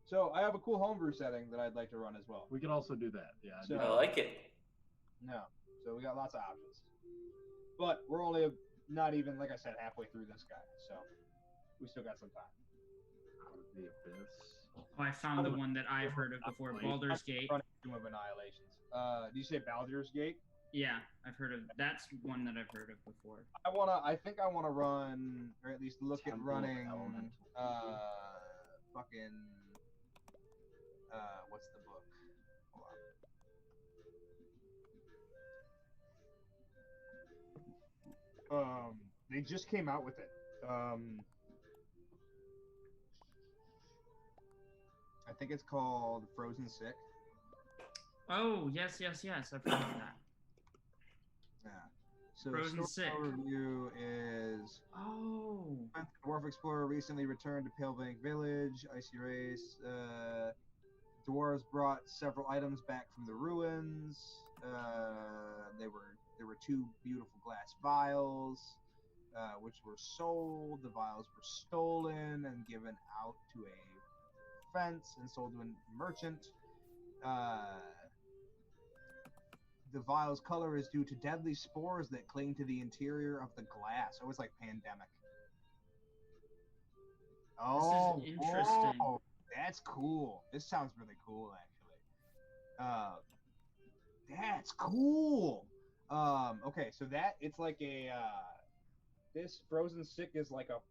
So I have a cool homebrew setting that I'd like to run as well. We could also do that. Yeah. So- I like it. No, so we got lots of options, but we're only not even, like I said, halfway through this guy, so we still got some time. Out of the Abyss. Oh, I found the one that I've heard of before, Baldur's Gate. Running Doom of Annihilations. Do you say Baldur's Gate? Yeah, I've heard of. That's one that I've heard of before. I think I wanna run, or at least look Temple at of running. Elemental. Fucking. What's the book? Hold on. They just came out with it. I think it's called Frozen Sick. Oh, yes. I've heard of that. Yeah. So Frozen the Sick. story overview is Oh. Dwarf Explorer recently returned to Palebank Village. Icy Race. Dwarves brought several items back from the ruins. There were 2 beautiful glass vials, which were sold. The vials were stolen and given out to a fence and sold to a merchant. The vial's color is due to deadly spores that cling to the interior of the glass. Oh, it's like pandemic. Oh, This is interesting. whoa, that's cool. This sounds really cool, actually. That's cool. Okay, so it's like a this Frozen Sick is like an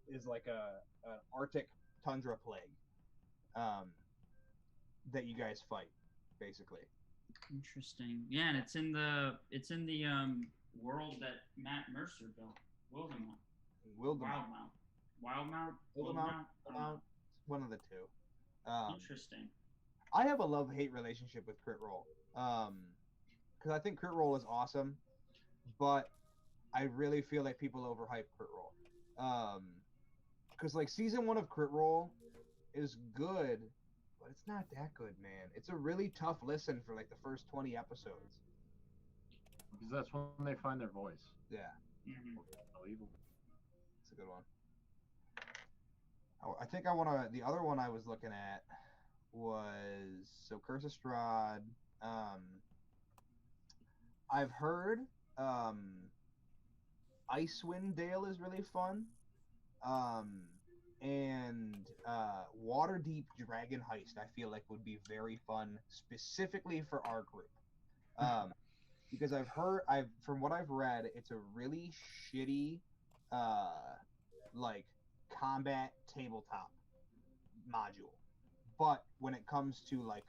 Arctic tundra plague. That you guys fight, basically. Interesting. Yeah, and it's in the world that Matt Mercer built. Wildemount. Wildemount. One of the 2. Interesting. I have a love-hate relationship with Crit Role. Because I think Crit Role is awesome, but I really feel like people overhype Crit Role. Because like season 1 of Crit Role is good, but it's not that good, man. It's a really tough listen for like the first 20 episodes. Because that's when they find their voice. Yeah. Mm-hmm. Unbelievable. It's a good one. I think the other one I was looking at was, so Curse of Strahd. I've heard Icewind Dale is really fun. And Waterdeep Dragon Heist, I feel like would be very fun, specifically for our group. Because from what I've read, it's a really shitty, like combat tabletop module. But when it comes to like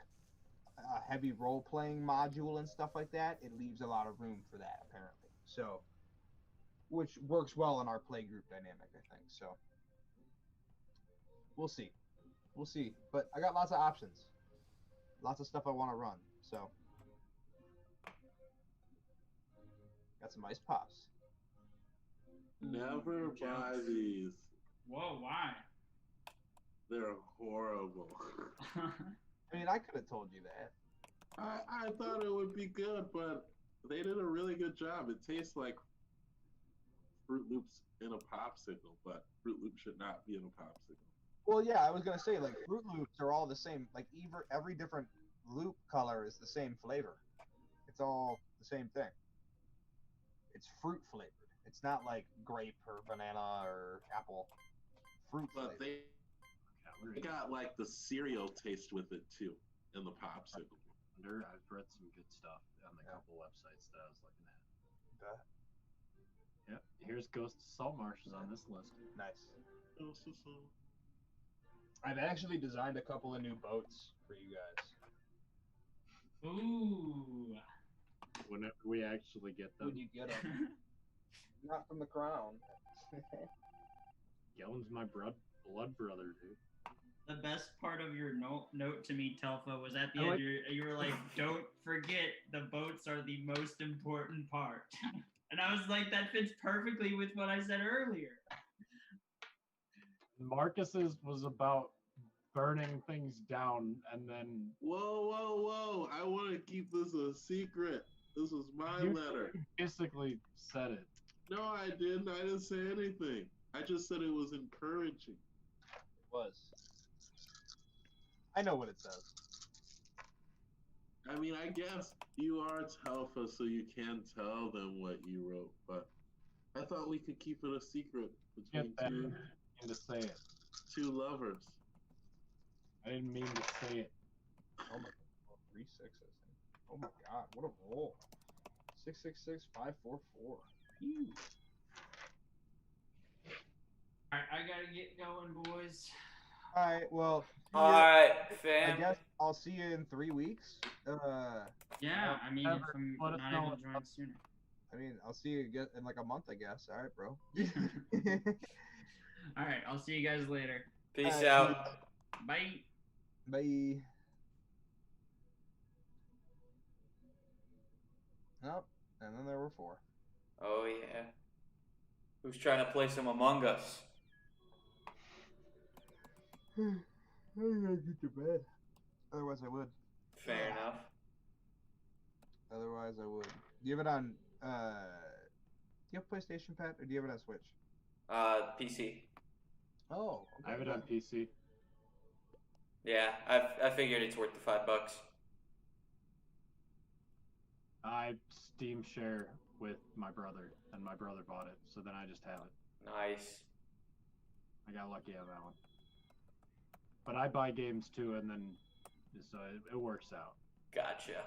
a heavy role playing module and stuff like that, it leaves a lot of room for that apparently. So, which works well in our play group dynamic, I think. So. We'll see. But I got lots of options. Lots of stuff I want to run. So. Got some ice pops. Never buy jealous. these. Whoa, why? They're horrible. I mean, I could have told you that. I thought it would be good, but they did a really good job. It tastes like Fruit Loops in a popsicle, but Fruit Loops should not be in a popsicle. Well, yeah, I was gonna say like Fruit Loops are all the same. Like every different loop color is the same flavor. It's all the same thing. It's fruit flavored. It's not like grape or banana or apple. Fruit But flavored. they got like the cereal taste with it too in the popsicle. I've read some good stuff on the couple websites that I was looking at. Okay. Yep. Here's Ghost of Salt Marshes on this list. Nice. I've actually designed a couple of new boats for you guys. Ooh. Whenever we actually get them. When you get them, not from the crown. Gellen's my blood brother, dude. The best part of your note to me, Telfa, was at the end. You were like, "Don't forget, the boats are the most important part." And I was like, "That fits perfectly with what I said earlier." Marcus's was about burning things down, and then Whoa! I want to keep this a secret. This was my letter. You basically said it. No, I didn't. I didn't say anything. I just said it was encouraging. It was. I know what it says. I mean, I guess you are Telfa, so you can tell them what you wrote, but I thought we could keep it a secret between to say it. Two lovers. I didn't mean to say it. Oh my god, 3 6s. Oh my god, what a roll. 666 544. Alright, I gotta get going, boys. Alright, well. Alright, fam. I guess I'll see you in 3 weeks. Yeah, I mean, if I'm not able to join sooner. I mean, I'll see you again in like a month, I guess. Alright, bro. Alright, I'll see you guys later. Peace out. Bye. Bye. Nope. And then there were 4. Oh, yeah. Who's trying to play some Among Us? I gotta get to bed. Otherwise, I would. Fair enough. Otherwise, I would. Do you have it on? Do you have PlayStation, Pat, or do you have it on Switch? PC. Oh, okay. I have it on PC. Yeah, I figured it's worth the $5. I Steam share with my brother, and my brother bought it, so then I just have it. Nice. I got lucky on that one. But I buy games too, and then so it works out. Gotcha.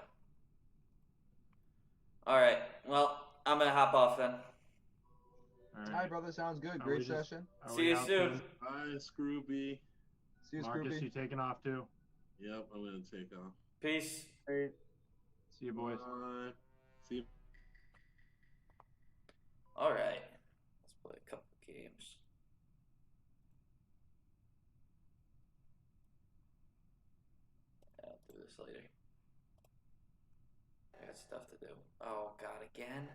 Alright, well, I'm gonna hop off then. Alright, brother, sounds good. Great session. See you soon. Bye, Scrooby. See you, Marcus, Scrooby. you taking off too? Yep, I'm gonna take off. Peace. Hey. See you, boys. Bye. See you. Alright. Let's play a couple games. I'll do this later. I got stuff to do. Oh god, again?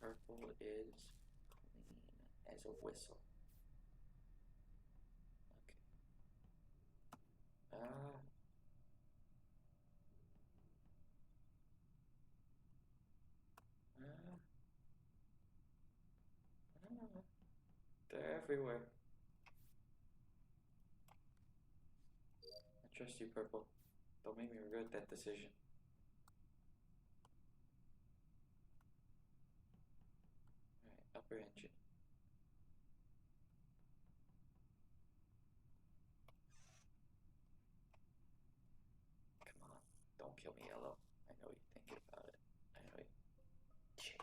Purple is clean as a whistle. Okay. They're everywhere. I trust you, Purple. Don't make me regret that decision. Alright, upper engine. Come on, don't kill me, Yellow. I know you're thinking about it. I know you. Shit.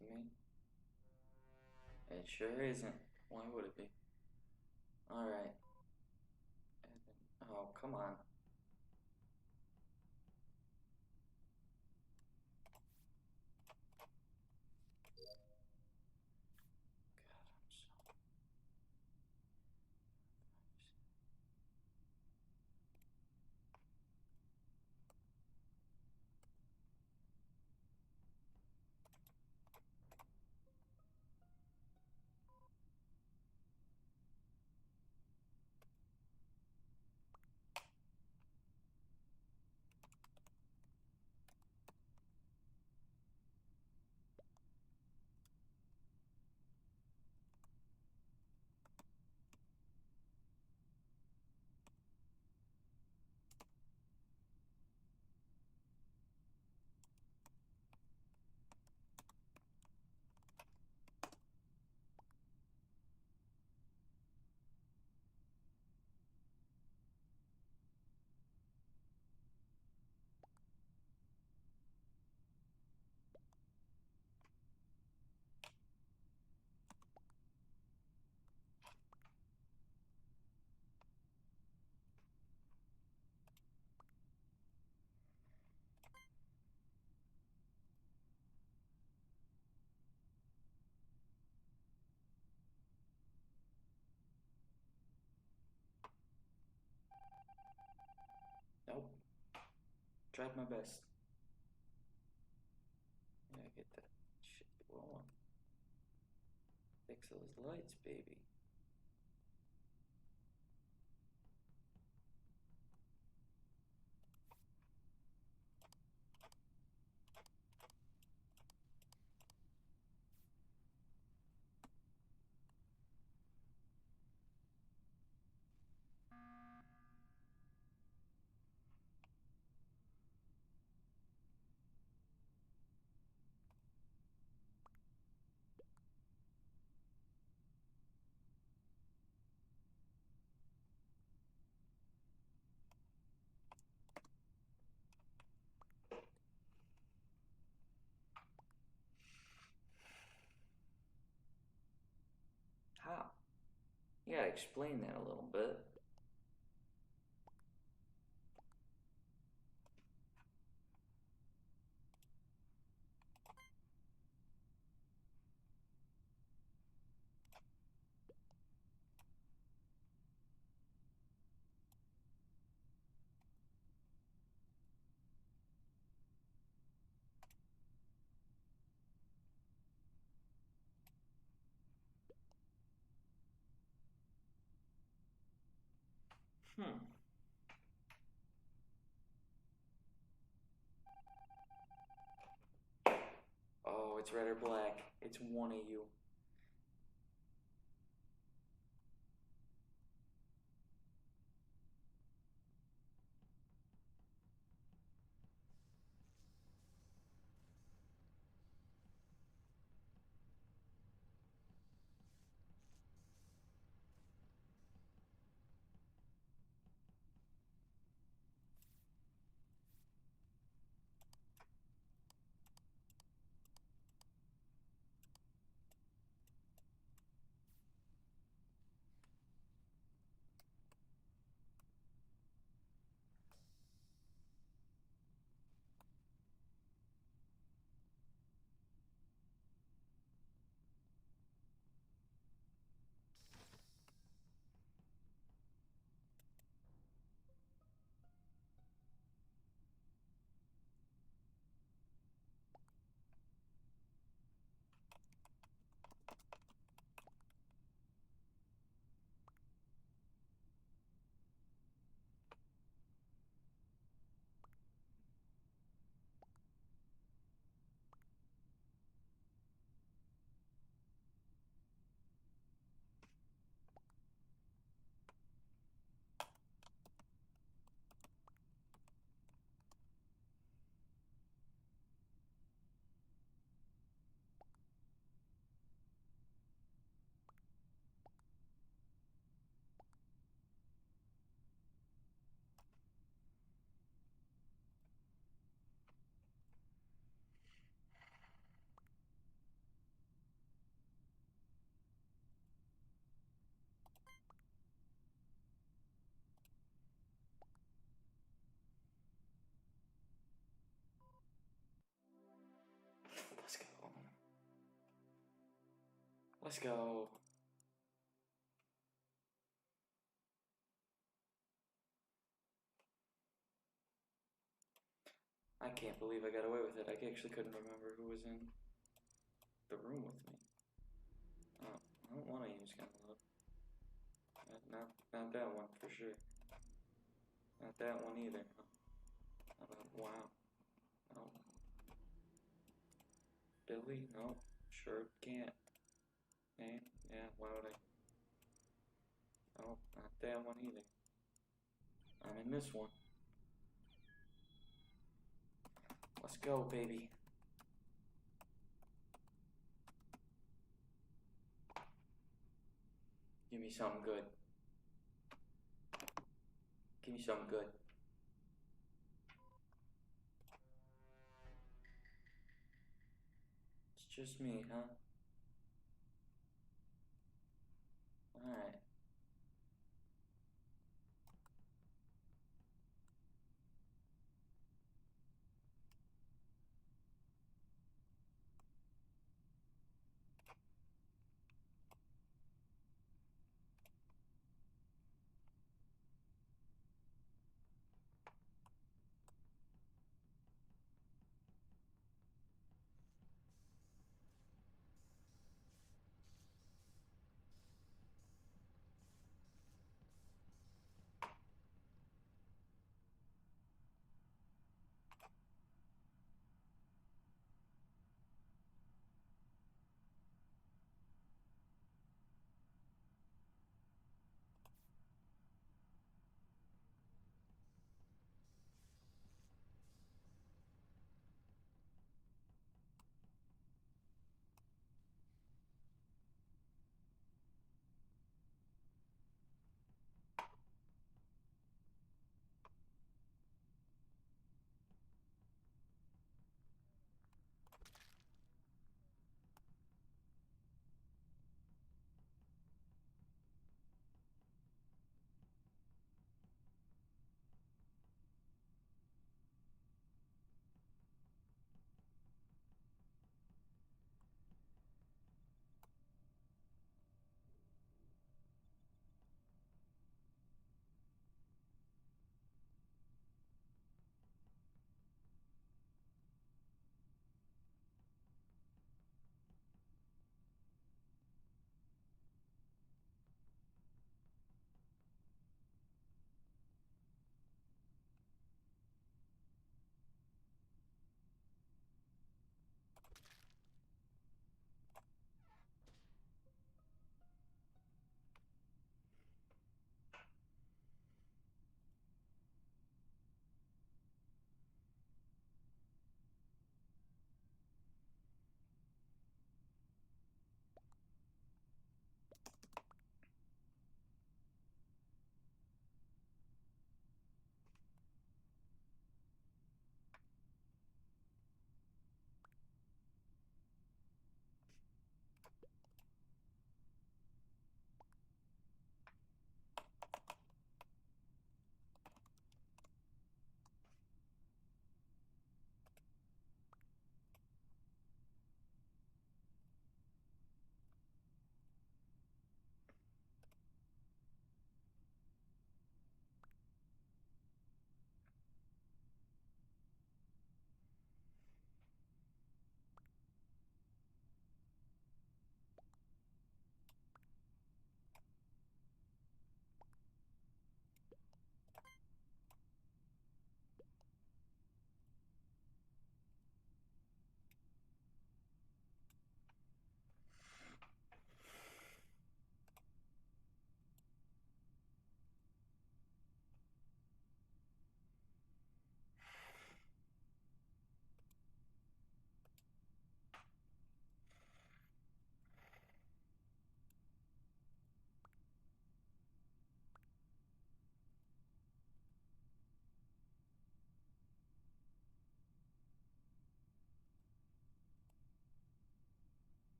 me. It sure isn't. Why would it be? Alright. Oh, come on. Nope. Tried my best. Yeah, get that shit going. Fix those lights, baby. How? You gotta explain that a little bit. Oh, it's red or black. It's one of you. Let's go. I can't believe I got away with it. I actually couldn't remember who was in the room with me. Oh, I don't want to use gun load. Not that one for sure. Not that one either. Wow. No. Billy? No. Sure can't. Okay. Yeah, why would I? Oh, not that one either. I'm in this one. Let's go, baby. Give me something good. Give me something good. It's just me, huh? Alright.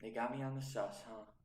They got me on the sus, huh?